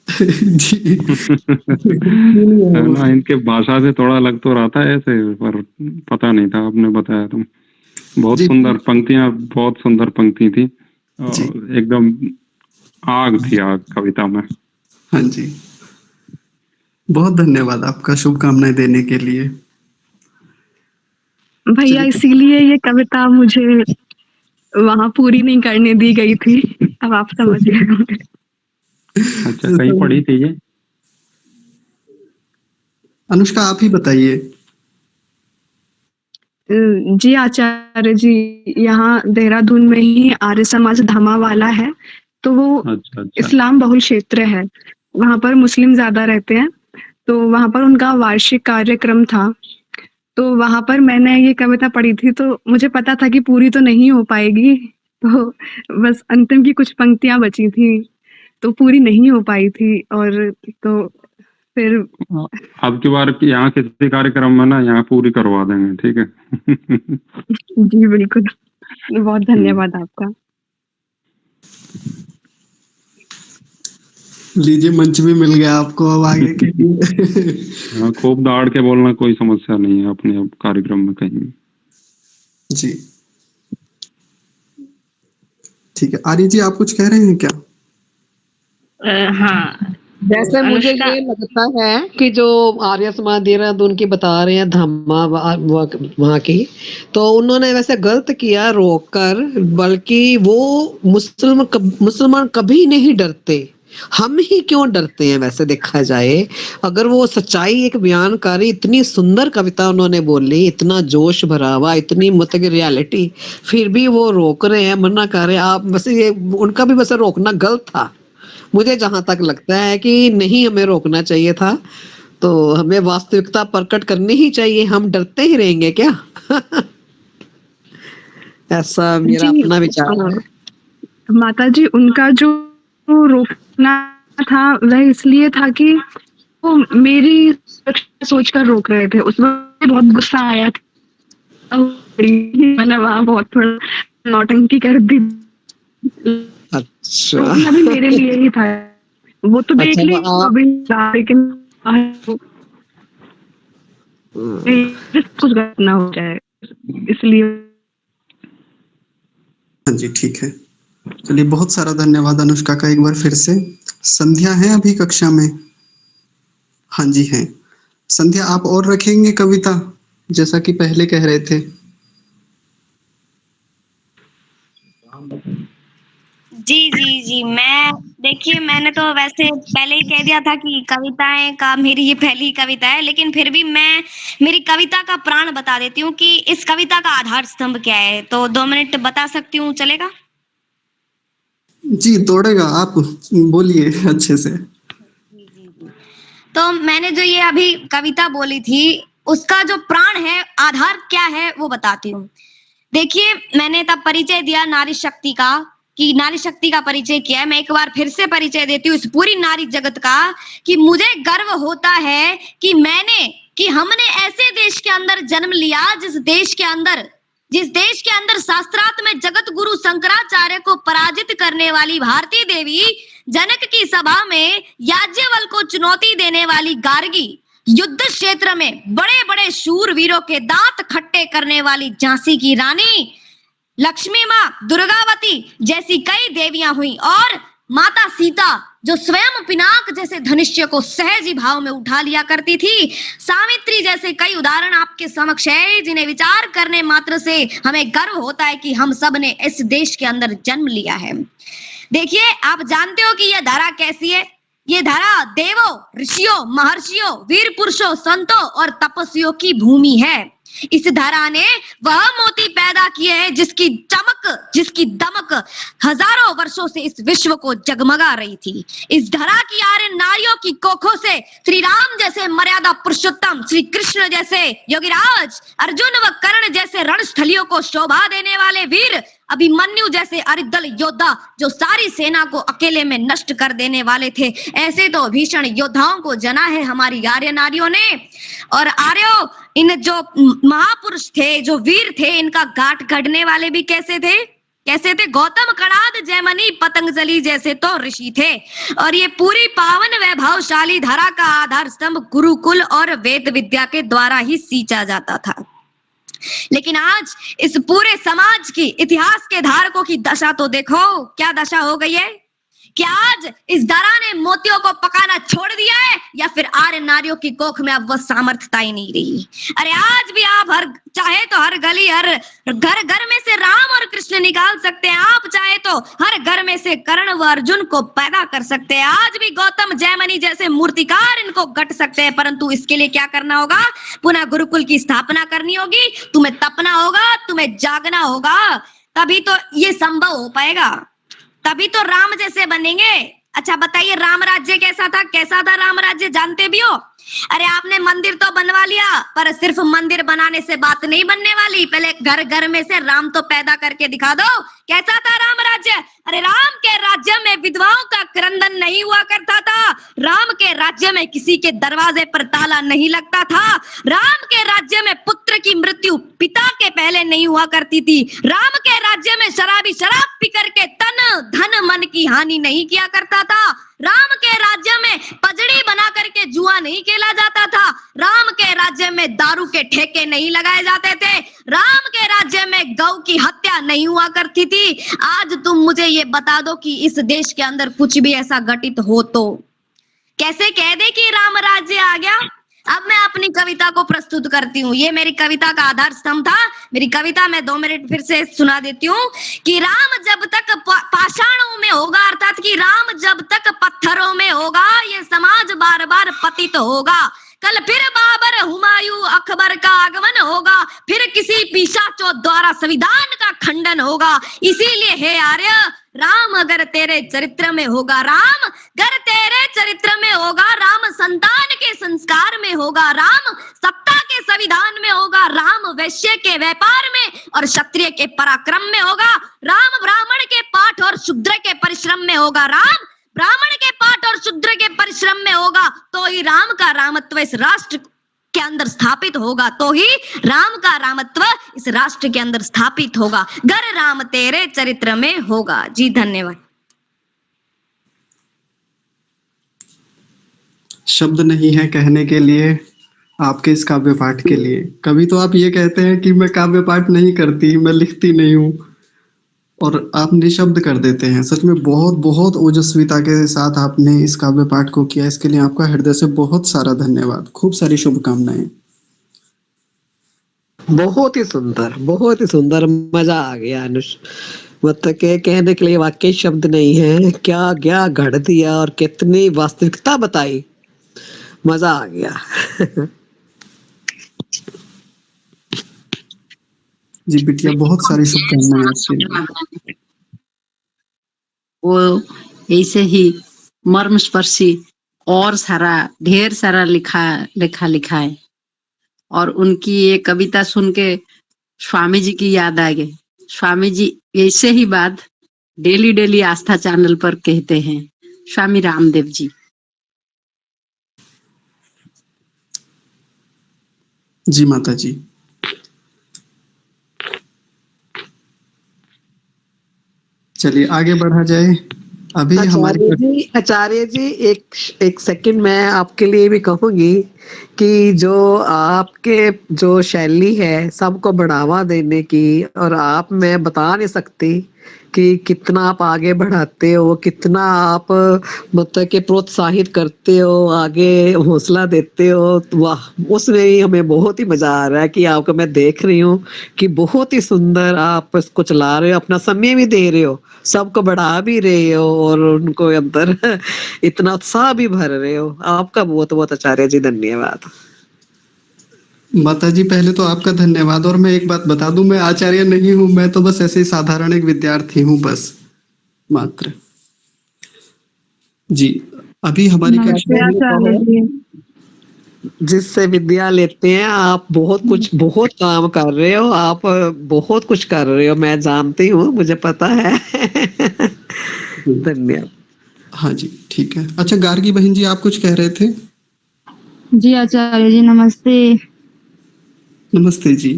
जी। है ना, इनके भाषा से थोड़ा लग तो रहा था ऐसे, पर पता नहीं था, आपने बताया तो। बहुत सुंदर पंक्तियां, बहुत सुंदर पंक्ति थी, एकदम आग थी आग कविता में। हाँ जी, बहुत धन्यवाद आपका शुभकामनाएं देने के लिए। भैया इसीलिए ये कविता मुझे वहां पूरी नहीं करने दी गई थी। अब आप समझ गए होंगे। अच्छा, कहीं पढ़ी थी ये? अनुष्का आप ही बताइए। जी आचार्य जी, यहाँ देहरादून में ही आर्य समाज धामावाला है, तो वो अच्छा। इस्लाम बहुल क्षेत्र है। वहां पर मुस्लिम ज्यादा रहते हैं, तो वहां पर उनका वार्षिक कार्यक्रम था। तो वहां पर मैंने ये कविता पढ़ी थी, तो मुझे पता था कि पूरी तो नहीं हो पाएगी, तो बस अंतिम की कुछ पंक्तियां बची थी, तो पूरी नहीं हो पाई थी। और तो फिर अब की बार यहाँ किसी कार्यक्रम में ना यहाँ पूरी करवा देंगे, ठीक है? जी बिल्कुल, बहुत धन्यवाद आपका। लीजिए, मंच भी मिल गया आपको अब आगे के लिए। हाँ, खूब दाड़ के बोलना, कोई समस्या नहीं है अपने अब कार्यक्रम में कहीं भी। जी ठीक है। आर्य जी आप कुछ कह रहे हैं क्या? हाँ, जैसे मुझे अनुष्का, ये लगता है कि जो आर्य समाज देहरादून की बता रहे हैं धम्मा वहाँ की, तो उन्होंने वैसे गलत किया रोककर, बल्कि वो मुसलमान कभी नहीं डरते। हम ही क्यों डरते हैं वैसे देखा जाए। अगर वो सच्चाई एक बयान करी, इतनी सुंदर कविता उन्होंने बोली, इतना जोश भरा हुआ, इतनी मतलब रियलिटी, फिर भी वो रोक रहे हैं, मना कर रहे हैं। आप बस ये उनका भी बस रोकना गलत था। मुझे जहां तक लगता है कि नहीं, हमें रोकना चाहिए था। तो हमें वास्तविकता प्रकट करनी ही चाहिए। हम डरते ही रहेंगे क्या? ऐसा मेरा अपना विचार है। माता जी, उनका जो रोकना था वह इसलिए था कि वो मेरी सोचकर रोक रहे थे। उसमें बहुत गुस्सा आया था, मैंने वहां बहुत थोड़ा नौटंकी कर दी। अच्छा, रोकना भी मेरे लिए ही था। वो तो देख ली अभी, लेकिन कुछ गलत ना हो जाए, इसलिए। हाँ जी ठीक है, चलिए बहुत सारा धन्यवाद अनुष्का का एक बार फिर से। संध्या है अभी कक्षा में? हाँ जी हैं। संध्या आप और रखेंगे कविता, जैसा कि पहले कह रहे थे? जी मैं देखिए मैंने तो वैसे पहले ही कह दिया था कि कविताएं का मेरी ये पहली कविता है, लेकिन फिर भी मैं मेरी कविता का प्राण बता देती हूँ कि इस कविता का आधार स्तंभ क्या है। तो 2 मिनट बता सकती हूँ, चलेगा? जी तोड़ेगा, आप बोलिए अच्छे से। तो मैंने जो ये अभी कविता बोली थी उसका जो प्राण है, आधार क्या है, वो बताती हूँ। देखिए मैंने तब परिचय दिया नारी शक्ति का, कि नारी शक्ति का परिचय किया है। मैं एक बार फिर से परिचय देती हूँ इस पूरी नारी जगत का, कि मुझे गर्व होता है कि हमने ऐसे देश के अंदर जन्म लिया जिस देश के अंदर शास्त्रार्थ में जगत गुरु शंकराचार्य को पराजित करने वाली भारती देवी, जनक की सभा में याज्ञवल्क्य को चुनौती देने वाली गार्गी, युद्ध क्षेत्र में बड़े बड़े शूर वीरों के दांत खट्टे करने वाली झांसी की रानी, लक्ष्मी माँ, दुर्गावती जैसी कई देवियां हुई, और माता सीता जो स्वयं पिनाक जैसे धनुष्य को सहज ही भाव में उठा लिया करती थी, सावित्री जैसे कई उदाहरण आपके समक्ष है जिन्हें विचार करने मात्र से हमें गर्व होता है कि हम सब ने इस देश के अंदर जन्म लिया है। देखिए आप जानते हो कि यह धरा कैसी है? ये धरा देवों, ऋषियों, महर्षियों, वीर पुरुषों, संतों और तपस्वियों की भूमि है। इस धरा ने वह मोती पैदा किए हैं जिसकी चमक, जिसकी दमक हजारों वर्षों से इस विश्व को जगमगा रही थी। इस धरा की आर्य नारियों की कोखों से श्री राम जैसे मर्यादा पुरुषोत्तम, श्री कृष्ण जैसे योगीराज, अर्जुन व कर्ण जैसे रणस्थलियों को शोभा देने वाले वीर, अभिमन्यु जैसे अरिदल योद्धा जो सारी सेना को अकेले में नष्ट कर देने वाले थे, ऐसे तो भीषण योद्धाओं को जना है हमारी आर्य नारियों ने। और आर्यों, इन जो महापुरुष थे, जो वीर थे, इनका गांठ गढ़ने वाले भी कैसे थे? गौतम, कणाद, जयमनी, पतंजलि जैसे तो ऋषि थे। और ये पूरी पावन वैभवशाली धरा का आधार स्तंभ गुरुकुल और वेद विद्या के द्वारा ही सींचा जाता था। लेकिन आज इस पूरे समाज की, इतिहास के धारकों की दशा तो देखो, क्या दशा हो गई है? क्या आज इस धरा ने मोतियों को पकाना छोड़ दिया है, या फिर आर्य नारियों की कोख में अब वह सामर्थ्यता ही नहीं रही? अरे आज भी आप चाहे तो हर गली, हर घर में से राम और कृष्ण निकाल सकते हैं। आप चाहे तो हर घर में से कर्ण व अर्जुन को पैदा कर सकते हैं। आज भी गौतम, जयमनी जैसे मूर्तिकार इनको गढ़ सकते हैं, परंतु इसके लिए क्या करना होगा? पुनः गुरुकुल की स्थापना करनी होगी, तुम्हें तपना होगा, तुम्हें जागना होगा, तभी तो ये संभव हो पाएगा, तभी तो राम जैसे बनेंगे। अच्छा बताइए, राम राज्य कैसा था राम राज्य, जानते भी हो? अरे आपने मंदिर तो बनवा लिया, पर सिर्फ मंदिर बनाने से बात नहीं बनने वाली, पहले घर घर में से राम तो पैदा करके दिखा दो। कैसा था राम राज्य? अरे राम के राज्य में विधवाओं का क्रंदन नहीं हुआ करता था, राम के राज्य में किसी के दरवाजे पर ताला नहीं लगता था, राम के राज्य में पुत्र की मृत्यु पिता के पहले नहीं हुआ करती थी, राम के राज्य में शराबी शराब पी करके तन धन मन की हानि नहीं किया करता था, राम के राज्य में पजड़ी बना करके जुआ नहीं खेला जाता था, राम के राज्य में दारू के ठेके नहीं लगाए जाते थे, राम के राज्य में गौ की हत्या नहीं हुआ करती थी। आज तुम मुझे ये बता दो कि इस देश के अंदर कुछ भी ऐसा घटित हो तो कैसे कह दे कि राम राज्य आ गया? अब मैं अपनी कविता को प्रस्तुत करती हूँ। ये मेरी कविता का आधार स्तंभ था। मेरी कविता मैं 2 मिनट फिर से सुना देती हूँ कि राम जब तक पाषाणों में होगा, अर्थात कि राम जब तक पत्थरों में होगा, ये समाज बार बार पतित होगा। कल फिर बाबर, हुमायूं, अकबर का आगमन होगा, फिर किसी पिशाचों द्वारा संविधान का खंडन होगा। इसीलिए हे आर्य, राम अगर तेरे चरित्र में होगा, राम अगर तेरे चरित्र में होगा, राम संतान के संस्कार में होगा, राम सत्ता के संविधान में होगा, राम वैश्य के व्यापार में और क्षत्रिय के पराक्रम में होगा, राम ब्राह्मण के पाठ और शूद्र के परिश्रम में होगा, राम ब्राह्मण के पाठ और शूद्र के परिश्रम में होगा, तो ही राम का रामत्व इस राष्ट्र के अंदर स्थापित होगा, तो ही राम का रामत्व इस राष्ट्र के अंदर स्थापित होगा, अगर राम तेरे चरित्र में होगा। जी धन्यवाद। शब्द नहीं है कहने के लिए आपके इस काव्य पाठ के लिए। कभी तो आप ये कहते हैं कि मैं काव्य पाठ नहीं करती, मैं लिखती नहीं हूँ, और आप निशब्द कर देते हैं। सच में बहुत बहुत ओजस्विता के साथ आपने इस काव्य पाठ को किया, इसके लिए आपका हृदय से बहुत सारा धन्यवाद। खूब सारी शुभकामनाएं। बहुत ही सुंदर, मजा आ गया अनुष। मतलब के कहने के लिए वाकई शब्द नहीं है, क्या क्या गढ़ दिया और कितनी वास्तविकता बताई, मजा आ गया। जी बिटिया, बहुत सारी शुभकामनाएं आपके लिए। वो ऐसे ही मर्मस्पर्शी और सारा ढेर सारा लिखा है। और उनकी ये कविता सुन के स्वामी जी की याद आ गई। स्वामी जी ऐसे ही बात डेली डेली आस्था चैनल पर कहते हैं, स्वामी रामदेव जी। जी माता जी। चलिए आगे बढ़ा जाए। अभी हमारे आचार्य जी एक सेकंड मैं आपके लिए भी कहूंगी कि जो आपके जो शैली है सबको बढ़ावा देने की, और आप मैं बता नहीं सकती कि कितना आप आगे बढ़ाते हो, कितना आप मतलब कि प्रोत्साहित करते हो, आगे हौसला देते हो। वाह, उसमें ही हमें बहुत ही मजा आ रहा है कि आपको मैं देख रही हूँ कि बहुत ही सुंदर आप इसको चला रहे हो, अपना समय भी दे रहे हो, सबको बढ़ा भी रहे हो और उनको अंदर इतना उत्साह भी भर रहे हो। आपका बहुत बहुत आचार्य जी धन्यवाद। माता जी पहले तो आपका धन्यवाद। और मैं एक बात बता दूं, मैं आचार्य नहीं हूं, मैं तो बस ऐसे ही साधारण एक विद्यार्थी हूं बस मात्र। जी अभी हमारी कक्षा जिससे विद्या लेते हैं आप बहुत काम कर रहे हो, आप बहुत कुछ कर रहे हो, मैं जानती हूँ, मुझे पता है। धन्यवाद। हाँ जी ठीक है। अच्छा गार्गी बहन जी, आप कुछ कह रहे थे? जी आचार्य जी नमस्ते। नमस्ते जी।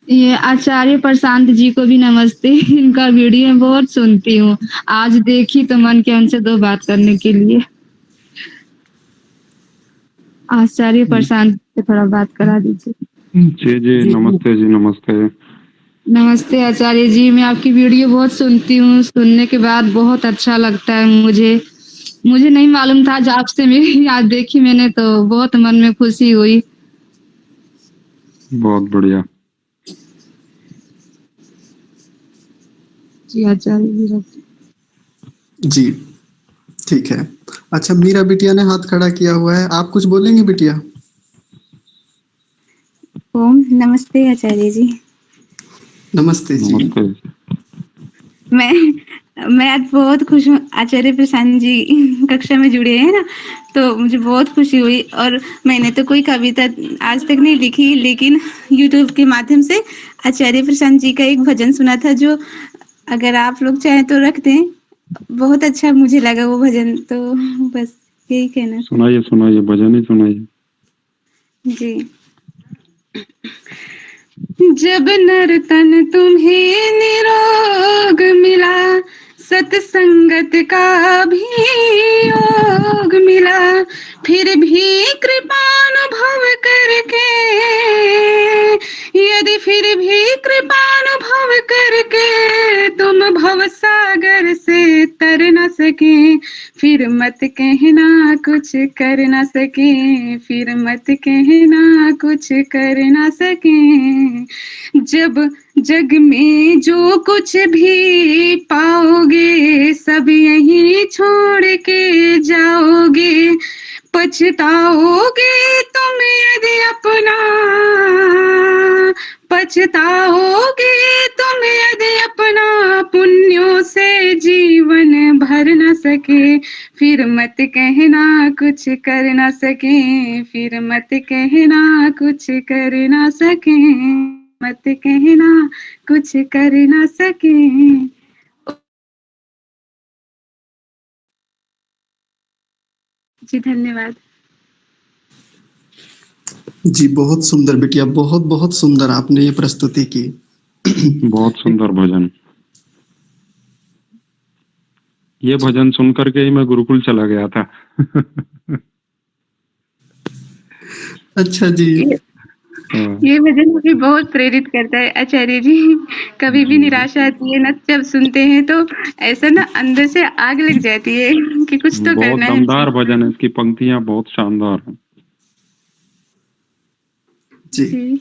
ये आचार्य प्रशांत जी को भी नमस्ते। इनका वीडियो मैं बहुत सुनती हूँ, आज देखी तो मन किया उनसे 2 बात करने के लिए। आचार्य प्रशांत से थोड़ा बात करा दीजिए। जी जी नमस्ते जी नमस्ते। नमस्ते आचार्य जी, मैं आपकी वीडियो बहुत सुनती हूँ, सुनने के बाद बहुत अच्छा लगता है मुझे नहीं मालूम था, आज आपसे मेरी आज देखी मैंने तो बहुत मन में खुशी हुई। बहुत बढ़िया। जी आचार्य जी ठीक है। अच्छा मीरा बिटिया ने हाथ खड़ा किया हुआ है, आप कुछ बोलेंगे बिटिया? ओम नमस्ते आचार्य जी। नमस्ते जी। मैं आज बहुत खुश हूँ, आचार्य प्रशांत जी कक्षा में जुड़े हैं ना, तो मुझे बहुत खुशी हुई। और मैंने तो कोई कविता आज तक नहीं लिखी, लेकिन यूट्यूब के माध्यम से आचार्य प्रशांत जी का एक भजन सुना था, जो अगर आप लोग चाहें तो रख दें। बहुत अच्छा मुझे लगा वो भजन, तो बस यही कहना। सुनाइए सुनाइए, भजन ही सुनाइए। जी। जब नर तन तुम्हें निरोग मिला, सत्संगत का भी योग मिला, फिर भी कृपानुभव करके, यदि फिर भी कृपानुभव करके तुम भव सागर से तर न सके, फिर मत कहना कुछ कर न सके, फिर मत कहना कुछ कर न सके। जब जग में जो कुछ भी पाओगे, सब यहीं छोड़ के जाओगे, पछताओगे तुम यदि अपना, पछताओगे तुम यदि अपना पुण्यों से जीवन भर न सके, फिर मत कहना कुछ कर न सके, फिर मत कहना कुछ कर न सके, मत कहना कुछ कर न सके। जी धन्यवाद। जी बहुत सुंदर बिटिया, बहुत बहुत सुंदर आपने ये प्रस्तुति की। बहुत सुंदर भजन। ये भजन सुन करके ही मैं गुरुकुल चला गया था। अच्छा जी। ये भजन मुझे बहुत प्रेरित करता है आचार्य जी। कभी भी निराशा आती है ना, जब सुनते हैं तो ऐसा ना अंदर से आग लग जाती है कि कुछ तो बहुत करना है। दमदार भजन है, इसकी पंक्तियां बहुत शानदार हैं। जी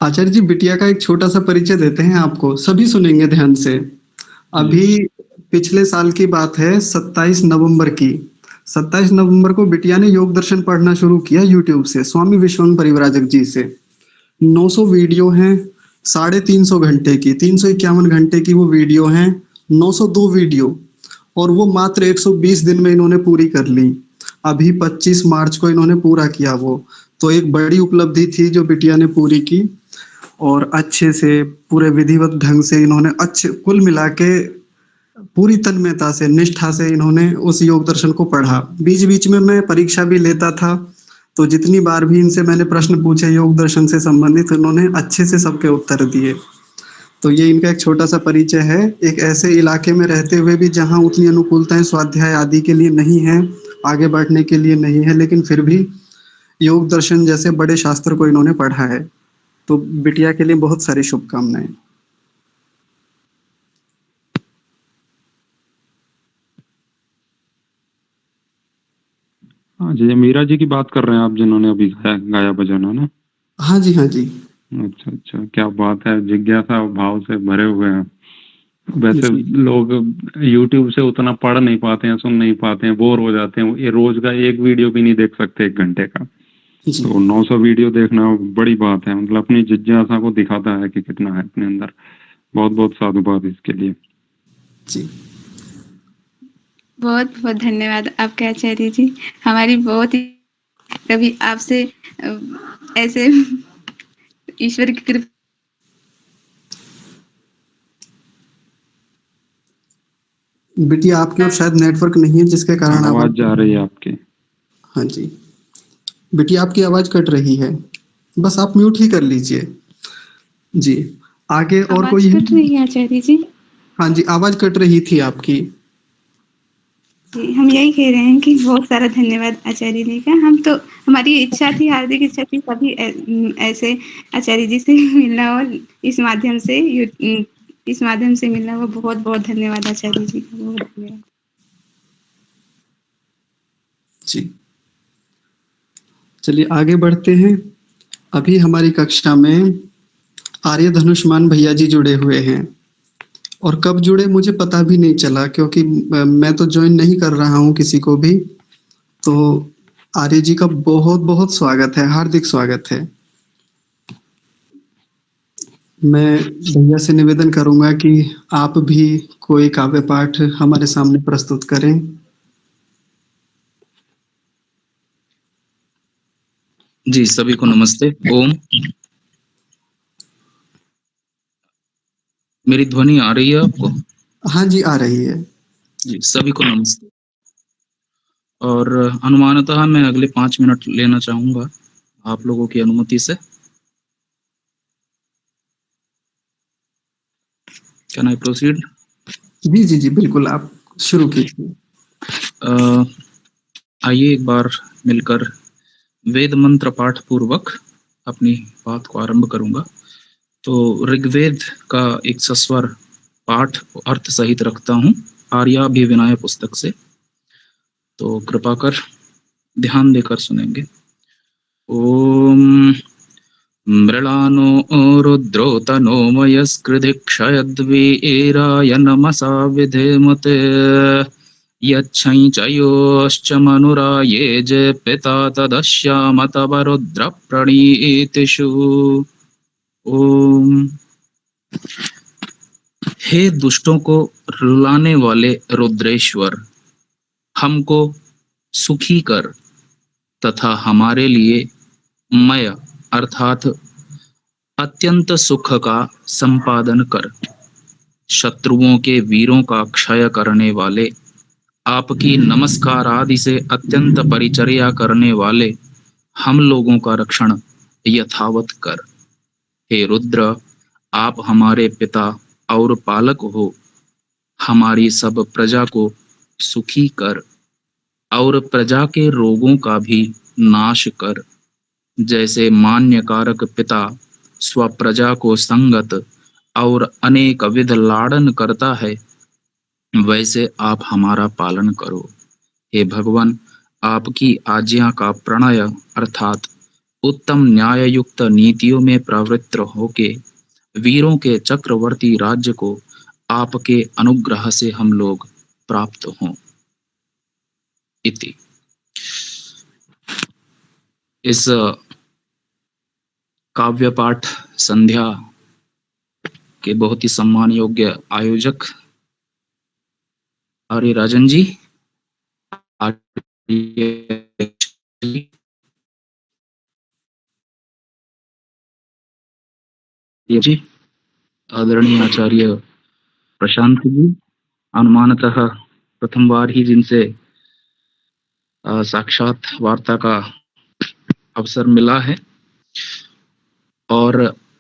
आचार्य जी, बिटिया का एक छोटा सा परिचय देते हैं आपको, सभी सुनेंगे ध्यान से। अभी पिछले साल की बात है, 27 नवंबर की। 27 नवंबर को बिटिया ने योग दर्शन पढ़ना शुरू किया यूट्यूब से, स्वामी विश्वानंद परिव्राजक जी से। 900 वीडियो हैं, 350 घंटे की, 351 घंटे की वो वीडियो हैं, 902 वीडियो, और वो मात्र 120 दिन में इन्होंने पूरी कर ली। अभी 25 मार्च को इन्होंने पूरा किया वो। तो एक बड़ी उपलब्धि थी जो बिटिया ने पूरी की, और अच्छे से पूरे विधिवत ढंग से इन्होंने अच्छे कुल मिला के पूरी तन्मयता से, निष्ठा से इन्होंने उस योग दर्शन को पढ़ा। बीच बीच में मैं परीक्षा भी लेता था, तो जितनी बार भी इनसे मैंने प्रश्न पूछे योग दर्शन से संबंधित, इन्होंने अच्छे से सबके उत्तर दिए। तो ये इनका एक छोटा सा परिचय है, एक ऐसे इलाके में रहते हुए भी जहाँ उतनी अनुकूलताएं स्वाध्याय आदि के लिए नहीं है, आगे बढ़ने के लिए नहीं है, लेकिन फिर भी योग दर्शन जैसे बड़े शास्त्र को इन्होंने पढ़ा है। तो बिटिया के लिए बहुत सारी शुभकामनाएं। हाँ जी, ये मीरा जी की बात कर रहे हैं आप, जिन्होंने अभी गाया भजन, है ना? हाँ जी, हाँ जी। अच्छा अच्छा, क्या बात है, जिज्ञासा और भाव से भरे हुए हैं। वैसे लोग YouTube से उतना पढ़ नहीं पाते हैं, सुन नहीं पाते हैं, बोर हो जाते हैं, ये रोज का एक वीडियो भी नहीं देख सकते 1 घंटे का। तो 900 वीडियो देखना बड़ी बात है, मतलब अपनी जिज्ञासा को दिखाता है कि कितना है अपने अंदर। बहुत बहुत साधुवाद इसके लिए जी। बहुत बहुत धन्यवाद आपके आचार्य जी। हमारी बहुत ही कभी आपसे ऐसे ईश्वर की कृपा। बिटिया आपके और शायद नेटवर्क नहीं है, जिसके कारण आवाज जा रही है आपकी। हाँ जी, बिटिया आपकी आवाज कट रही है, बस आप म्यूट ही कर लीजिए जी। आगे और आवाज कोई? कट रही है आचार्य जी? हाँ जी, आवाज कट रही थी आपकी। जी, हम यही कह रहे हैं कि बहुत सारा धन्यवाद आचार्य जी का। हम तो, हमारी इच्छा थी, हार्दिक इच्छा थी सभी ऐसे आचार्य जी से मिलना, और इस माध्यम से मिलना हुआ। बहुत बहुत धन्यवाद आचार्य जी का, बहुत धन्यवाद जी। चलिए आगे बढ़ते हैं। अभी हमारी कक्षा में आर्य धनुष्मान भैया जी जुड़े हुए हैं, और कब जुड़े मुझे पता भी नहीं चला, क्योंकि मैं तो ज्वाइन नहीं कर रहा हूँ किसी को भी। तो आर्य जी का बहुत बहुत स्वागत है, हार्दिक स्वागत है। मैं भैया से निवेदन करूंगा कि आप भी कोई काव्य पाठ हमारे सामने प्रस्तुत करें। जी, सभी को नमस्ते। ओम। मेरी ध्वनि आ रही है आपको? हाँ जी, आ रही है जी, सभी को नमस्ते। और अनुमानतः मैं अगले 5 मिनट लेना चाहूंगा आप लोगों की अनुमति से। Can I proceed? जी जी जी, बिल्कुल, आप शुरू कीजिए। आइए एक बार मिलकर वेद मंत्र पाठ पूर्वक अपनी बात को आरंभ करूंगा। तो ऋग्वेद का एक सस्वर पाठ अर्थ सहित रखता हूँ आर्याभिविनय पुस्तक से, तो कृपा कर ध्यान देकर सुनेंगे। ओम मृळानो रुद्रो तनोमयस्कृधि क्षयद्वीराय नमसा विधेमते यच्छञ्चयोश्च मनुराये जे पिता तदश्याम तव रुद्र प्रणीतिषु। ओम। हे दुष्टों को रुलाने वाले रुद्रेश्वर, हमको सुखी कर तथा हमारे लिए मय अर्थात अत्यंत सुख का संपादन कर। शत्रुओं के वीरों का क्षय करने वाले, आपकी नमस्कार आदि से अत्यंत परिचर्या करने वाले हम लोगों का रक्षण यथावत कर। हे रुद्र, आप हमारे पिता और पालक हो, हमारी सब प्रजा को सुखी कर और प्रजा के रोगों का भी नाश कर। जैसे मान्यकारक पिता स्वप्रजा को संगत और अनेक विध लाड़न करता है, वैसे आप हमारा पालन करो। हे भगवान, आपकी आज्ञा का प्रणय अर्थात उत्तम न्याययुक्त नीतियों में प्रवृत्त होके वीरों के चक्रवर्ती राज्य को आपके अनुग्रह से हम लोग प्राप्त हों। इति। इस काव्य पाठ संध्या के बहुत ही सम्मान योग्य आयोजक आर्य राजन जी, जी, आदरणीय आचार्य प्रशांत जी, अनुमानतः प्रथम बार ही जिनसे साक्षात वार्ता का अवसर मिला है, और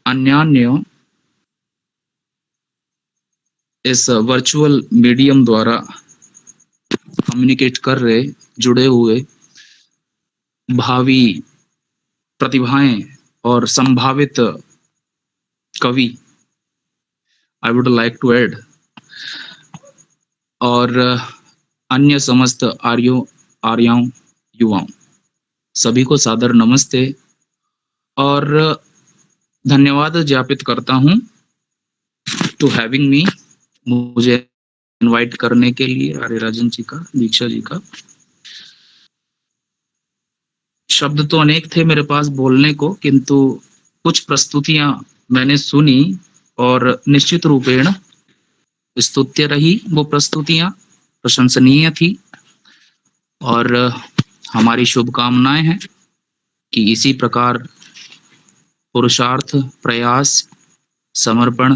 अन्यान्य इस वर्चुअल मीडियम द्वारा कम्युनिकेट कर रहे जुड़े हुए भावी प्रतिभाएं और संभावित कवि, I would like to add, और अन्य समस्त आर्याओं युवाओं, सभी को सादर नमस्ते और धन्यवाद ज्ञापित करता हूं टू हैविंग मी, मुझे इनवाइट करने के लिए आर्य राजन जी का, दीक्षा जी का। शब्द तो अनेक थे मेरे पास बोलने को, किंतु कुछ प्रस्तुतियां मैंने सुनी और निश्चित रूपेण स्तुत्य रही वो प्रस्तुतियां, प्रशंसनीय थी, और हमारी शुभकामनाएं हैं कि इसी प्रकार पुरुषार्थ, प्रयास, समर्पण,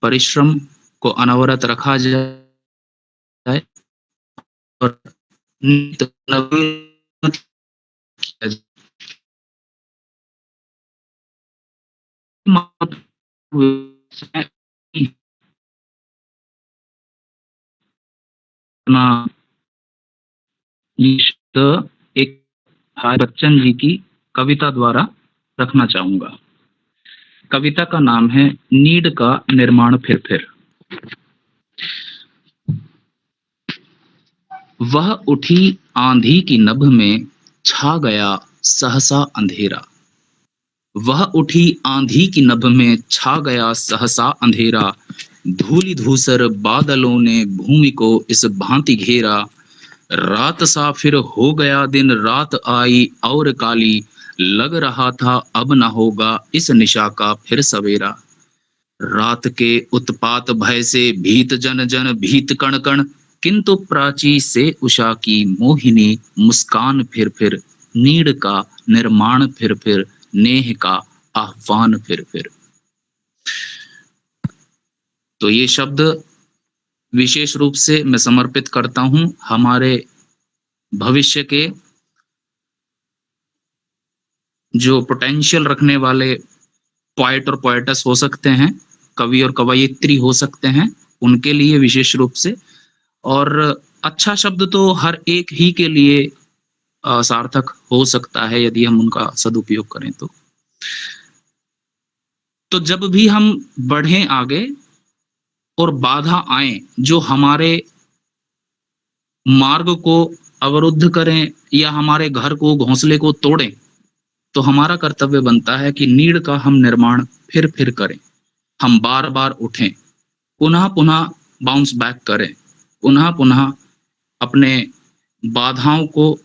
परिश्रम को अनवरत रखा जाए और नित्य नवीन किया जाए। एक बच्चन जी की कविता द्वारा रखना चाहूंगा। कविता का नाम है नीड का निर्माण फिर फिर। वह उठी आंधी की नभ में छा गया सहसा अंधेरा। वह उठी आंधी की नभ में छा गया सहसा अंधेरा। धूलि धूसर बादलों ने भूमि को इस भांति घेरा। रात सा फिर हो गया दिन, रात आई और काली। लग रहा था अब न होगा इस निशा का फिर सवेरा। रात के उत्पात भय से भीत जन जन भीत कण कण, किंतु प्राची से उषा की मोहिनी मुस्कान फिर फिर। नीड का निर्माण फिर फिर, नेह का आह्वान फिर फिर। तो ये शब्द विशेष रूप से मैं समर्पित करता हूं हमारे भविष्य के जो पोटेंशियल रखने वाले पोएट और पोएटस हो सकते हैं, कवि और कवयित्री हो सकते हैं, उनके लिए विशेष रूप से। और अच्छा शब्द तो हर एक ही के लिए सार्थक हो सकता है यदि हम उनका सदुपयोग करें तो जब भी हम बढ़ें आगे और बाधा आए जो हमारे मार्ग को अवरुद्ध करें या हमारे घर को, घोंसले को तोड़ें, तो हमारा कर्तव्य बनता है कि नीड का हम निर्माण फिर फिर करें। हम बार बार उठें, पुनः पुनः बाउंस बैक करें, पुनः पुनः अपने बाधाओं को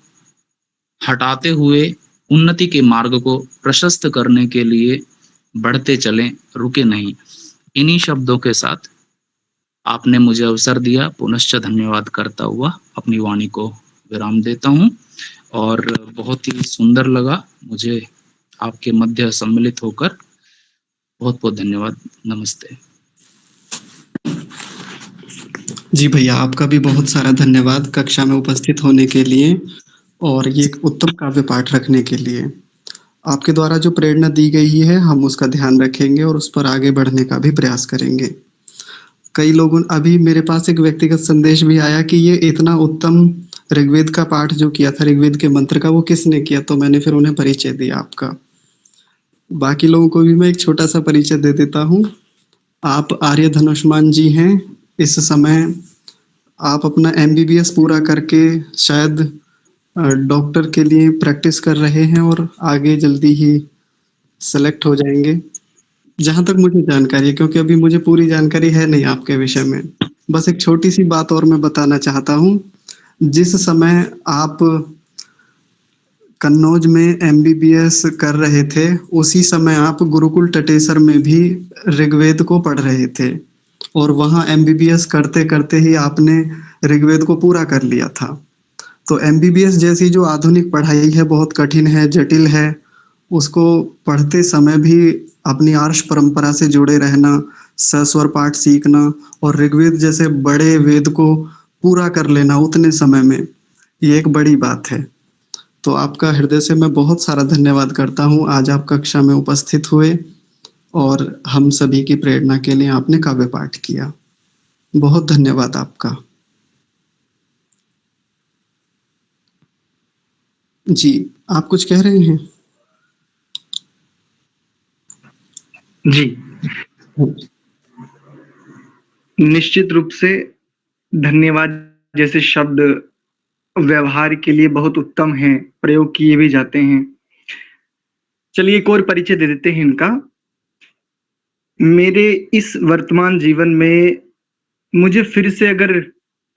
हटाते हुए उन्नति के मार्ग को प्रशस्त करने के लिए बढ़ते चलें, रुके नहीं। इन्हीं शब्दों के साथ आपने मुझे अवसर दिया, पुनश्च धन्यवाद करता हुआ अपनी वाणी को विराम देता हूं। और बहुत ही सुंदर लगा मुझे आपके मध्य सम्मिलित होकर। बहुत बहुत धन्यवाद। नमस्ते। जी भैया, आपका भी बहुत सारा धन्यवाद कक्षा में उपस्थित होने के लिए और ये एक उत्तम काव्य पाठ रखने के लिए। आपके द्वारा जो प्रेरणा दी गई है हम उसका ध्यान रखेंगे और उस पर आगे बढ़ने का भी प्रयास करेंगे। कई लोगों, अभी मेरे पास एक व्यक्तिगत संदेश भी आया कि ये इतना उत्तम ऋग्वेद का पाठ जो किया था, ऋग्वेद के मंत्र का, वो किसने किया, तो मैंने फिर उन्हें परिचय दिया आपका। बाकी लोगों को भी मैं एक छोटा सा परिचय दे देता हूँ। आप आर्य धनुष्मान जी हैं। इस समय आप अपना MBBS पूरा करके शायद डॉक्टर के लिए प्रैक्टिस कर रहे हैं और आगे जल्दी ही सेलेक्ट हो जाएंगे। जहाँ तक मुझे जानकारी है, क्योंकि अभी मुझे पूरी जानकारी है नहीं आपके विषय में। बस एक छोटी-सी बात और मैं बताना चाहता हूँ। जिस समय आप कन्नौज में एमबीबीएस कर रहे थे, उसी समय आप गुरुकुल टटेसर में भी ऋग्वेद को पढ़ रहे थे और वहाँ एमबीबीएस करते-करते ही आपने ऋग्वेद को पूरा कर लिया था। तो एमबीबीएस जैसी जो आधुनिक पढ़ाई है, बहुत कठिन है, जटिल है। उसको पढ़ते समय भी अपनी आर्ष परंपरा से जुड़े रहना, सस्वर पाठ सीखना और ऋग्वेद जैसे बड़े वेद को पूरा कर लेना उतने समय में, ये एक बड़ी बात है। तो आपका हृदय से मैं बहुत सारा धन्यवाद करता हूँ। आज आप कक्षा में उपस्थित हुए और हम सभी की प्रेरणा के लिए आपने काव्य पाठ किया। बहुत धन्यवाद आपका। जी, आप कुछ कह रहे हैं? जी, निश्चित रूप से धन्यवाद जैसे शब्द व्यवहार के लिए बहुत उत्तम हैं, प्रयोग किए भी जाते हैं। चलिए एक और परिचय दे देते हैं इनका। मेरे इस वर्तमान जीवन में मुझे फिर से अगर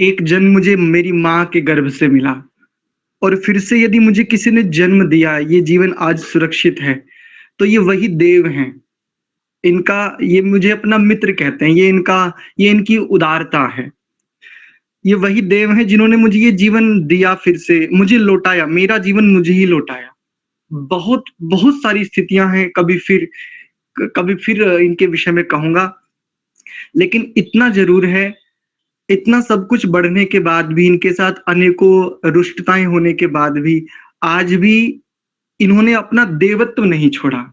एक जन्म मुझे मेरी माँ के गर्भ से मिला और फिर से यदि मुझे किसी ने जन्म दिया, ये जीवन आज सुरक्षित है, तो ये वही देव हैं। इनका ये मुझे अपना मित्र कहते हैं, ये इनकी उदारता है। ये वही देव हैं जिन्होंने मुझे ये जीवन दिया, फिर से मुझे लौटाया, मेरा जीवन मुझे ही लौटाया। बहुत बहुत सारी स्थितियां हैं, कभी फिर इनके विषय में कहूंगा, लेकिन इतना जरूर है, इतना सब कुछ बढ़ने के बाद भी, इनके साथ अनेकों रुष्टताएं होने के बाद भी, आज भी इन्होंने अपना देवत्व नहीं छोड़ा।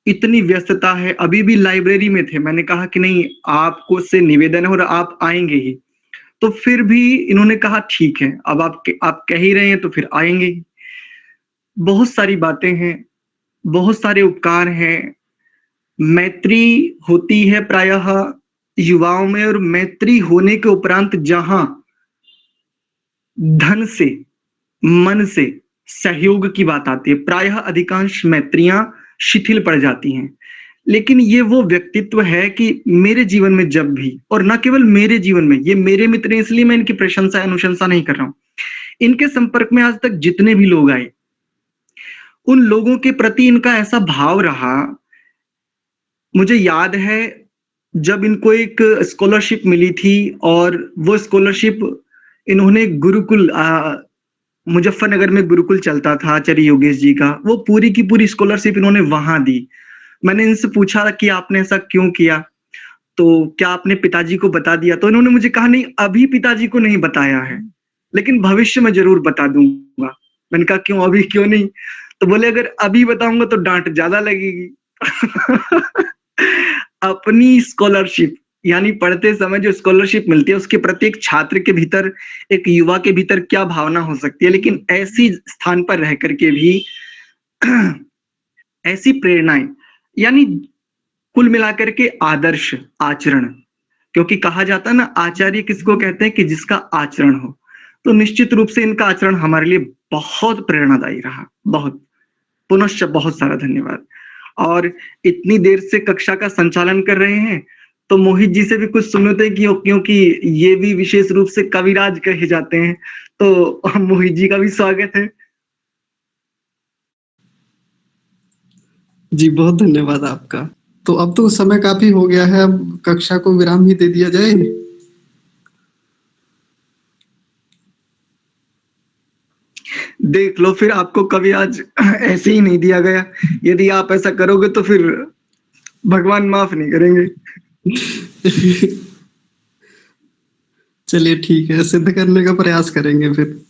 इतनी व्यस्तता है, अभी भी लाइब्रेरी में थे, मैंने कहा कि नहीं आपको से निवेदन है और आप आएंगे ही, तो फिर भी इन्होंने कहा ठीक है, अब आप कह ही रहे हैं तो फिर आएंगे ही। बहुत सारी बातें हैं, बहुत सारे उपकार हैं। मैत्री होती है प्रायः युवाओं में, और मैत्री होने के उपरांत जहां धन से, मन से सहयोग की बात आती है, प्रायः अधिकांश मैत्रियां शिथिल पड़ जाती हैं। लेकिन ये वो व्यक्तित्व है कि मेरे जीवन में जब भी, और न केवल मेरे जीवन में, ये मेरे मित्र हैं इसलिए मैं इनकी प्रशंसा अनुशंसा नहीं कर रहा हूं, इनके संपर्क में आज तक जितने भी लोग आए, उन लोगों के प्रति इनका ऐसा भाव रहा। मुझे याद है जब इनको एक स्कॉलरशिप मिली थी और वो स्कॉलरशिप इन्होंने गुरुकुल, मुजफ्फरनगर में गुरुकुल चलता था आचार्य योगेश जी का, वो पूरी की पूरी स्कॉलरशिप इन्होंने वहां दी। मैंने इनसे पूछा कि आपने ऐसा क्यों किया, तो क्या आपने पिताजी को बता दिया? तो इन्होंने मुझे कहा नहीं, अभी पिताजी को नहीं बताया है, लेकिन भविष्य में जरूर बता दूंगा। मैंने कहा क्यों, अभी क्यों नहीं? तो बोले अगर अभी बताऊंगा तो डांट ज्यादा लगेगी। अपनी स्कॉलरशिप, यानी पढ़ते समय जो स्कॉलरशिप मिलती है, उसके प्रत्येक छात्र के भीतर, एक युवा के भीतर क्या भावना हो सकती है, लेकिन ऐसी स्थान पर रह करके भी ऐसी प्रेरणाएं, यानी कुल मिलाकर के आदर्श आचरण, क्योंकि कहा जाता है ना आचार्य किसको कहते हैं कि जिसका आचरण हो। तो निश्चित रूप से इनका आचरण हमारे लिए बहुत प्रेरणादायी रहा। बहुत पुनश्च बहुत सारा धन्यवाद। और इतनी देर से कक्षा का संचालन कर रहे हैं, तो मोहित जी से भी कुछ सुनते हैं क्योंकि ये भी विशेष रूप से कविराज कहे जाते हैं, तो मोहित जी का भी स्वागत है। जी, बहुत धन्यवाद आपका। तो अब तो समय काफी हो गया है, अब कक्षा को विराम ही दे दिया जाए। देख लो, फिर आपको कभी आज ऐसे ही नहीं दिया गया। यदि आप ऐसा करोगे तो फिर भगवान माफ नहीं करेंगे। चलिए ठीक है, सिद्ध करने का प्रयास करेंगे फिर।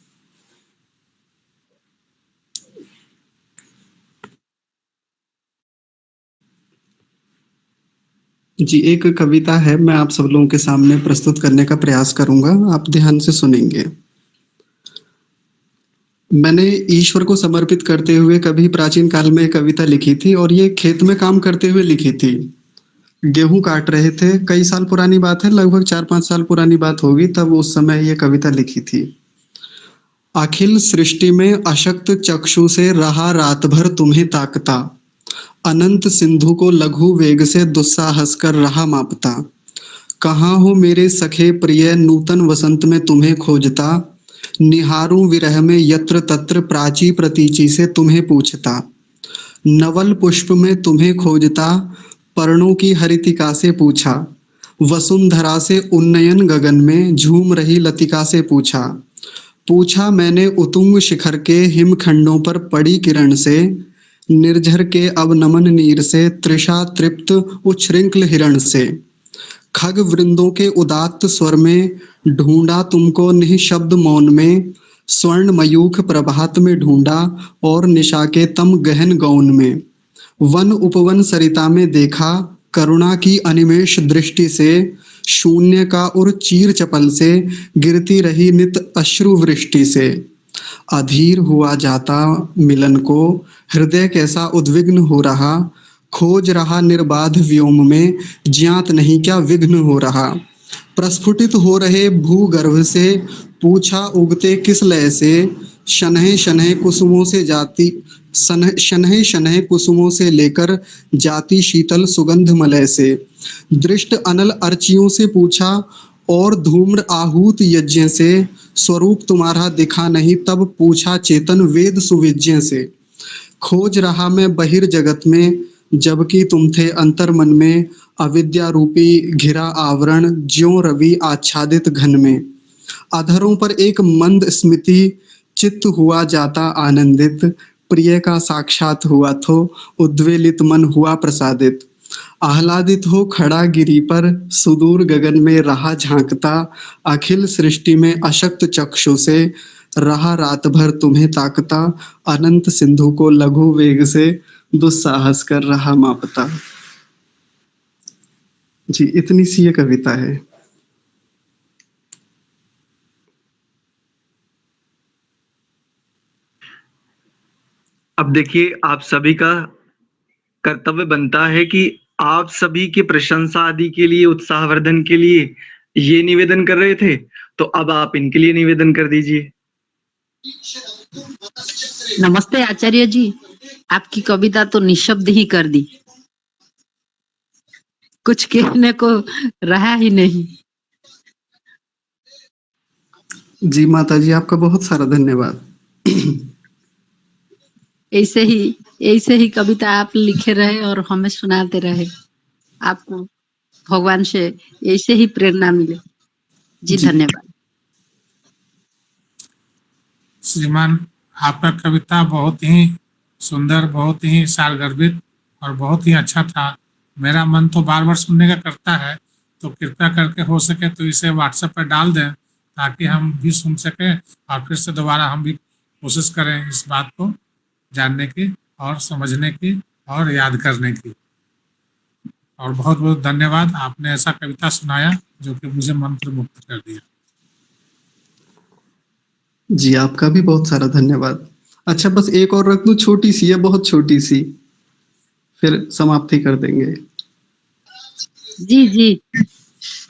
जी, एक कविता है, मैं आप सब लोगों के सामने प्रस्तुत करने का प्रयास करूंगा, आप ध्यान से सुनेंगे। मैंने ईश्वर को समर्पित करते हुए कभी प्राचीन काल में एक कविता लिखी थी, और ये खेत में काम करते हुए लिखी थी। गेहूं काट रहे थे, कई साल पुरानी बात है, लगभग 4-5 साल पुरानी बात होगी, तब उस समय ये कविता लिखी थी। अखिल सृष्टि में अशक्त चक्षु से रहा रात भर तुम्हें ताकता, अनंत सिंधु को लघु वेग से दुस्साहस कर रहा मापता। कहाँ हो मेरे सखे प्रिय नूतन वसंत में तुम्हें खोजता, निहारूं विरह में यत्र तत्र प्राची प्रतीची से तुम्हें पूछता। नवल पुष्प में तुम्हें खोजता, पर्णों की हरितिका से पूछा, वसुंधरा से उन्नयन गगन में झूम रही लतिका से पूछा। पूछा मैंने उतुंग शिखर के हिमखंडों पर पड़ी किरण से, निर्झर के अब नमन नीर से तृषा तृप्त उच्छृंखल हिरण से। खग वृंदों के उदात्त स्वर में ढूंढा तुमको निःशब्द मौन में, स्वर्ण मयूख प्रभात में ढूंढा और निशा के तम गहन गौन में। वन उपवन सरिता में देखा करुणा की अनिमेष दृष्टि से, शून्य का उर चीर चपल से गिरती रही नित अश्रु वृष्टि से। अधीर हुआ जाता मिलन को हृदय कैसा उद्विग्न हो रहा, खोज रहा निर्बाध व्योम में ज्ञात नहीं क्या विघ्न हो रहा। प्रस्फुटित हो रहे भूगर्भ से पूछा उगते किस लय से, शनहे शनहे कुसुमों से जाती शनहे शनहे कुसुमों से लेकर जाती शीतल सुगंध मलय से। दृष्ट अनल अर्चियों से पूछा और धूम्र आहूत यज्ञ से, स्वरूप तुम्हारा दिखा नहीं तब पूछा चेतन वेद सुविज्ञ से। खोज रहा मैं बहिर जगत में जबकि तुम थे अंतर मन में, अविद्या रूपी घिरा आवरण ज्यों रवि आच्छादित घन में। अधरों पर एक मंद स्मृति चित्त हुआ जाता आनंदित, प्रिय का साक्षात हुआ तो उद्वेलित मन हुआ प्रसादित। आह्लादित हो खड़ा गिरी पर सुदूर गगन में रहा झांकता, अखिल सृष्टि में अशक्त चक्षु से रहा रात भर तुम्हें ताकता, अनंत सिंधु को लघु वेग से दुस्साहस कर रहा मापता। जी इतनी सी ये कविता है। अब देखिए आप सभी का कर्तव्य बनता है कि आप सभी की प्रशंसा आदि के लिए, उत्साहवर्धन के लिए ये निवेदन कर रहे थे, तो अब आप इनके लिए निवेदन कर दीजिए। नमस्ते आचार्य जी, आपकी कविता तो निशब्द ही कर दी, कुछ कहने को रहा ही नहीं। जी माता जी आपका बहुत सारा धन्यवाद। ऐसे ही कविता आप लिखे रहे और हमें सुनाते रहे, आपको भगवान से ऐसे ही प्रेरणा मिले। जी धन्यवाद। श्रीमान आपका कविता बहुत ही सुंदर, बहुत ही सारगर्भित और बहुत ही अच्छा था। मेरा मन तो बार बार सुनने का करता है, तो कृपया करके हो सके तो इसे व्हाट्सएप पर डाल दें ताकि हम भी सुन सकें और फिर से दोबारा हम भी कोशिश करें इस बात को जानने की और समझने की और याद करने की। और बहुत बहुत धन्यवाद, आपने ऐसा कविता सुनाया जो कि मुझे मंत्र मुक्त कर दिया। जी आपका भी बहुत सारा धन्यवाद। अच्छा बस एक और रख दूं, छोटी सी है, बहुत छोटी सी, फिर समाप्ति कर देंगे। जी जी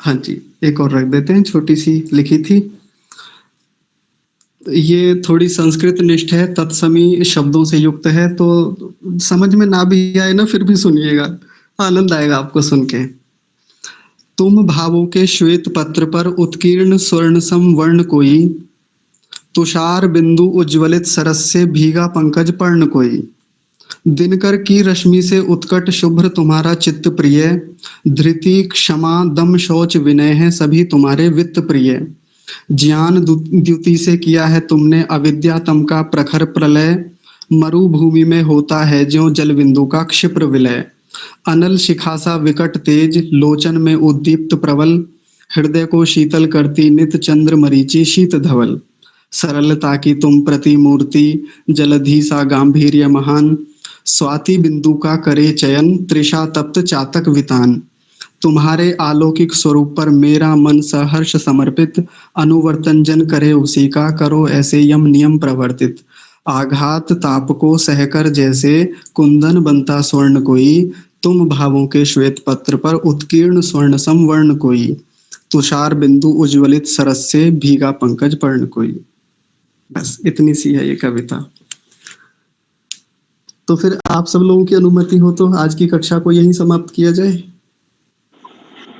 हाँ जी एक और रख देते हैं, छोटी सी लिखी थी। ये थोड़ी संस्कृत निष्ठ है, तत्समी शब्दों से युक्त है, तो समझ में ना भी आए ना फिर भी सुनिएगा, आनंद आएगा आपको सुन के। तुम भावों के श्वेत पत्र पर उत्कीर्ण स्वर्ण सम वर्ण कोई, तुषार बिंदु उज्ज्वलित सरस से भीगा पंकज पर्ण कोई। दिनकर की रश्मि से उत्कट शुभ्र तुम्हारा चित्त प्रिय, धृति क्षमा दम शौच विनय है सभी तुम्हारे वित्त प्रिय। ज्ञान द्युति से किया है तुमने अविद्या तम का प्रखर प्रलय, मरुभूमि में होता है ज्यों जल बिंदु का क्षिप्र विलय। अनल शिखा सा विकट तेज लोचन में उद्दीप्त प्रबल, हृदय को शीतल करती नित चंद्र मरीचि शीत धवल। सरलता की तुम प्रतिमूर्ति जलधि सा गांभीर्य महान, स्वाति बिंदु का करे चयन त्रिषा तप्त चातक वितान। तुम्हारे अलौकिक स्वरूप पर मेरा मन सहर्ष समर्पित, अनुवर्तन जन करे उसी का करो ऐसे यम नियम प्रवर्तित। आघात ताप को सहकर जैसे कुंदन बनता स्वर्ण कोई, तुम भावों के श्वेत पत्र पर उत्कीर्ण स्वर्ण सम वर्ण कोई। तुषार बिंदु उज्ज्वलित सरस से भीगा पंकज पर्ण कोई। बस इतनी सी है ये कविता। तो फिर आप सब लोगों की अनुमति हो तो आज की कक्षा को यहीं समाप्त किया जाए।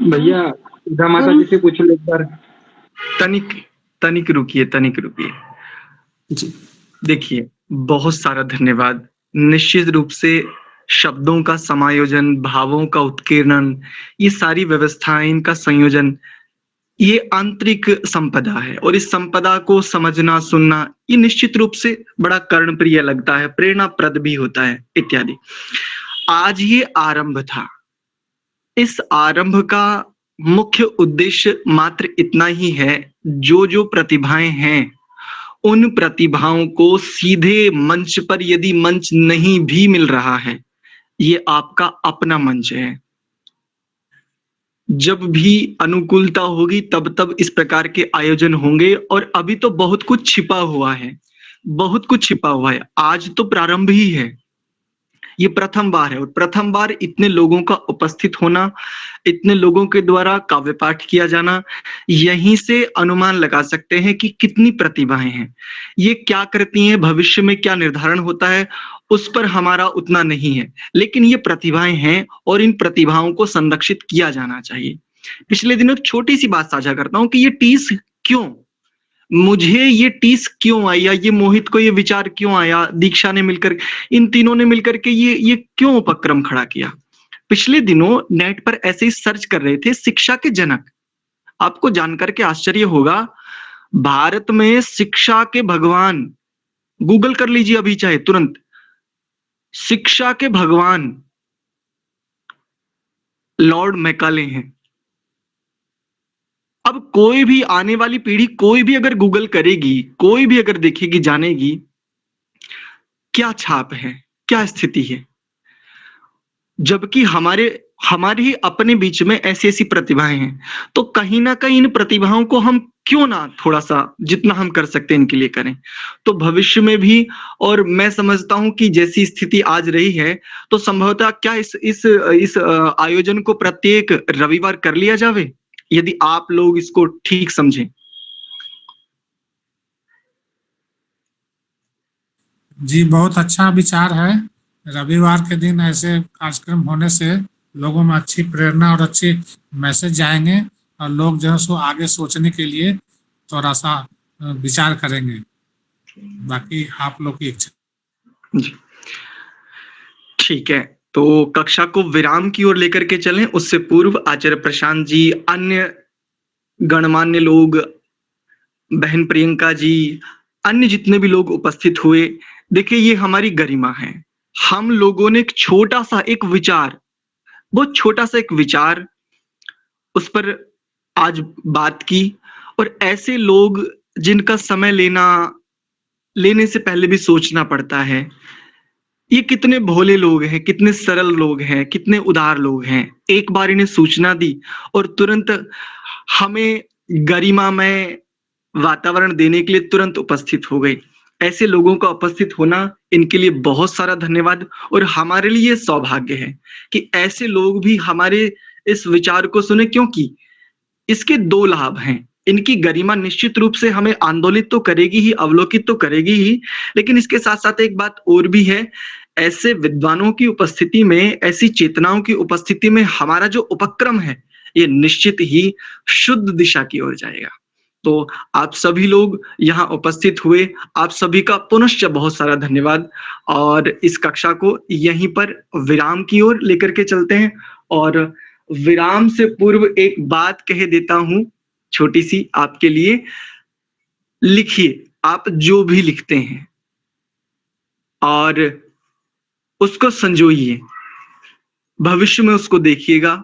भैया सुधा माता जी से पूछ लो एक बार। तनिक रुकिए जी। देखिए, बहुत सारा धन्यवाद। निश्चित रूप से शब्दों का समायोजन, भावों का उत्कीर्णन, ये सारी व्यवस्थाएं, इनका संयोजन, ये आंतरिक संपदा है और इस संपदा को समझना, सुनना, ये निश्चित रूप से बड़ा कर्णप्रिय लगता है, प्रेरणाप्रद भी होता है इत्यादि। आज ये आरंभ था। इस आरंभ का मुख्य उद्देश्य मात्र इतना ही है, जो प्रतिभाएं हैं उन प्रतिभाओं को सीधे मंच पर, यदि मंच नहीं भी मिल रहा है, ये आपका अपना मंच है। जब भी अनुकूलता होगी तब इस प्रकार के आयोजन होंगे और अभी तो बहुत कुछ छिपा हुआ है, बहुत कुछ छिपा हुआ है। आज तो प्रारंभ ही है, ये प्रथम बार है और प्रथम बार इतने लोगों का उपस्थित होना, इतने लोगों के द्वारा काव्य पाठ किया जाना, यहीं से अनुमान लगा सकते हैं कि कितनी प्रतिभाएं हैं। ये क्या करती हैं, भविष्य में क्या निर्धारण होता है, उस पर हमारा उतना नहीं है, लेकिन ये प्रतिभाएं हैं और इन प्रतिभाओं को संरक्षित किया जाना चाहिए। पिछले दिनों एक छोटी सी बात साझा करता हूं कि ये टीस क्यों, मुझे ये टीस क्यों आई, या ये मोहित को ये विचार क्यों आया, दीक्षा ने मिलकर, इन तीनों ने मिलकर के ये क्यों उपक्रम खड़ा किया। पिछले दिनों नेट पर ऐसे ही सर्च कर रहे थे शिक्षा के जनक। आपको जानकर के आश्चर्य होगा, भारत में शिक्षा के भगवान, गूगल कर लीजिए अभी चाहे तुरंत, शिक्षा के भगवान लॉर्ड मैकाले हैं। अब कोई भी आने वाली पीढ़ी, कोई भी अगर गूगल करेगी, कोई भी अगर देखेगी, जानेगी क्या छाप है, क्या स्थिति है, जबकि हमारे ही अपने बीच में ऐसी ऐसी प्रतिभाएं हैं। तो कहीं ना कहीं इन प्रतिभाओं को हम क्यों ना थोड़ा सा, जितना हम कर सकते हैं इनके लिए करें, तो भविष्य में भी। और मैं समझता हूं कि जैसी स्थिति आज रही है, तो संभवतः क्या इस आयोजन को प्रत्येक रविवार कर लिया जावे, यदि आप लोग इसको ठीक समझें। जी, बहुत अच्छा विचार है। रविवार के दिन ऐसे कार्यक्रम होने से लोगों में अच्छी प्रेरणा और अच्छी मैसेज जाएंगे और लोग जो है सो आगे सोचने के लिए थोड़ा सा विचार करेंगे। बाकी आप लोग की इच्छा। जी ठीक है, तो कक्षा को विराम की ओर लेकर के चलें। उससे पूर्व आचार्य प्रशांत जी, अन्य गणमान्य लोग, बहन प्रियंका जी, अन्य जितने भी लोग उपस्थित हुए, देखिए ये हमारी गरिमा है। हम लोगों ने एक छोटा सा एक विचार, बहुत छोटा सा एक विचार, उस पर आज बात की। और ऐसे लोग जिनका समय लेने से पहले भी सोचना पड़ता है, ये कितने भोले लोग हैं, कितने सरल लोग हैं, कितने उदार लोग हैं। एक बार इन्हें सूचना दी और तुरंत हमें गरिमामय वातावरण देने के लिए तुरंत उपस्थित हो गए। ऐसे लोगों का उपस्थित होना, इनके लिए बहुत सारा धन्यवाद। और हमारे लिए सौभाग्य है कि ऐसे लोग भी हमारे इस विचार को सुने, क्योंकि इसके दो लाभ हैं। इनकी गरिमा निश्चित रूप से हमें आंदोलित तो करेगी ही, अवलोकित तो करेगी ही, लेकिन इसके साथ साथ एक बात और भी है, ऐसे विद्वानों की उपस्थिति में, ऐसी चेतनाओं की उपस्थिति में हमारा जो उपक्रम है, ये निश्चित ही शुद्ध दिशा की ओर जाएगा। तो आप सभी लोग यहाँ उपस्थित हुए, आप सभी का पुनश्च बहुत सारा धन्यवाद। और इस कक्षा को यहीं पर विराम की ओर लेकर के चलते हैं। और विराम से पूर्व एक बात कह देता हूं, छोटी सी आपके लिए। लिखिए, आप जो भी लिखते हैं और उसको संजोइए, भविष्य में उसको देखिएगा,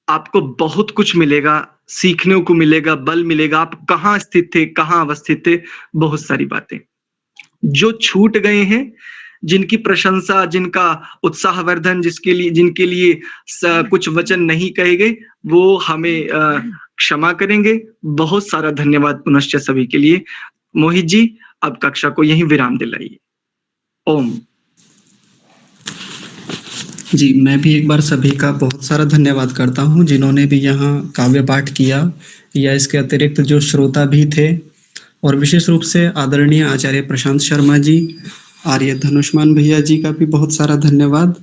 आपको बहुत कुछ मिलेगा, सीखने को मिलेगा, बल मिलेगा। आप कहाँ स्थित थे, कहाँ अवस्थित थे, बहुत सारी बातें जो छूट गए हैं, जिनकी प्रशंसा, जिनका उत्साहवर्धन, जिनके लिए कुछ वचन नहीं कहे गए, वो हमें क्षमा करेंगे। बहुत सारा धन्यवाद पुनश्च सभी के लिए। मोहित जी, अब कक्षा को यहीं विराम दिलाइए। ओम। जी, मैं भी एक बार सभी का बहुत सारा धन्यवाद करता हूँ, जिन्होंने भी यहाँ काव्य पाठ किया, या इसके अतिरिक्त जो श्रोता भी थे, और विशेष रूप से आदरणीय आचार्य प्रशांत शर्मा जी, आर्य धनुष्मान भैया जी का भी बहुत सारा धन्यवाद।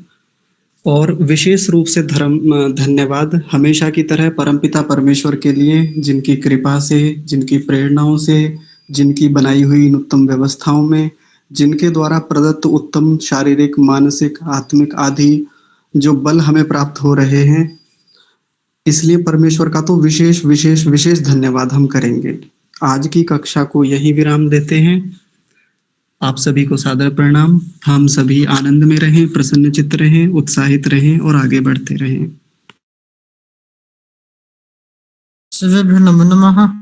और विशेष रूप से धन्यवाद हमेशा की तरह परमपिता परमेश्वर के लिए, जिनकी कृपा से, जिनकी प्रेरणाओं से, जिनकी बनाई हुई इन उत्तम व्यवस्थाओं में, जिनके द्वारा प्रदत्त उत्तम शारीरिक, मानसिक, आत्मिक आदि जो बल हमें प्राप्त हो रहे हैं, इसलिए परमेश्वर का तो विशेष विशेष विशेष धन्यवाद हम करेंगे। आज की कक्षा को यही विराम देते हैं। आप सभी को सादर प्रणाम। हम सभी आनंद में रहें, प्रसन्नचित्त रहें, उत्साहित रहें और आगे बढ़ते रहें। श्रीभ्यो नमो नमः।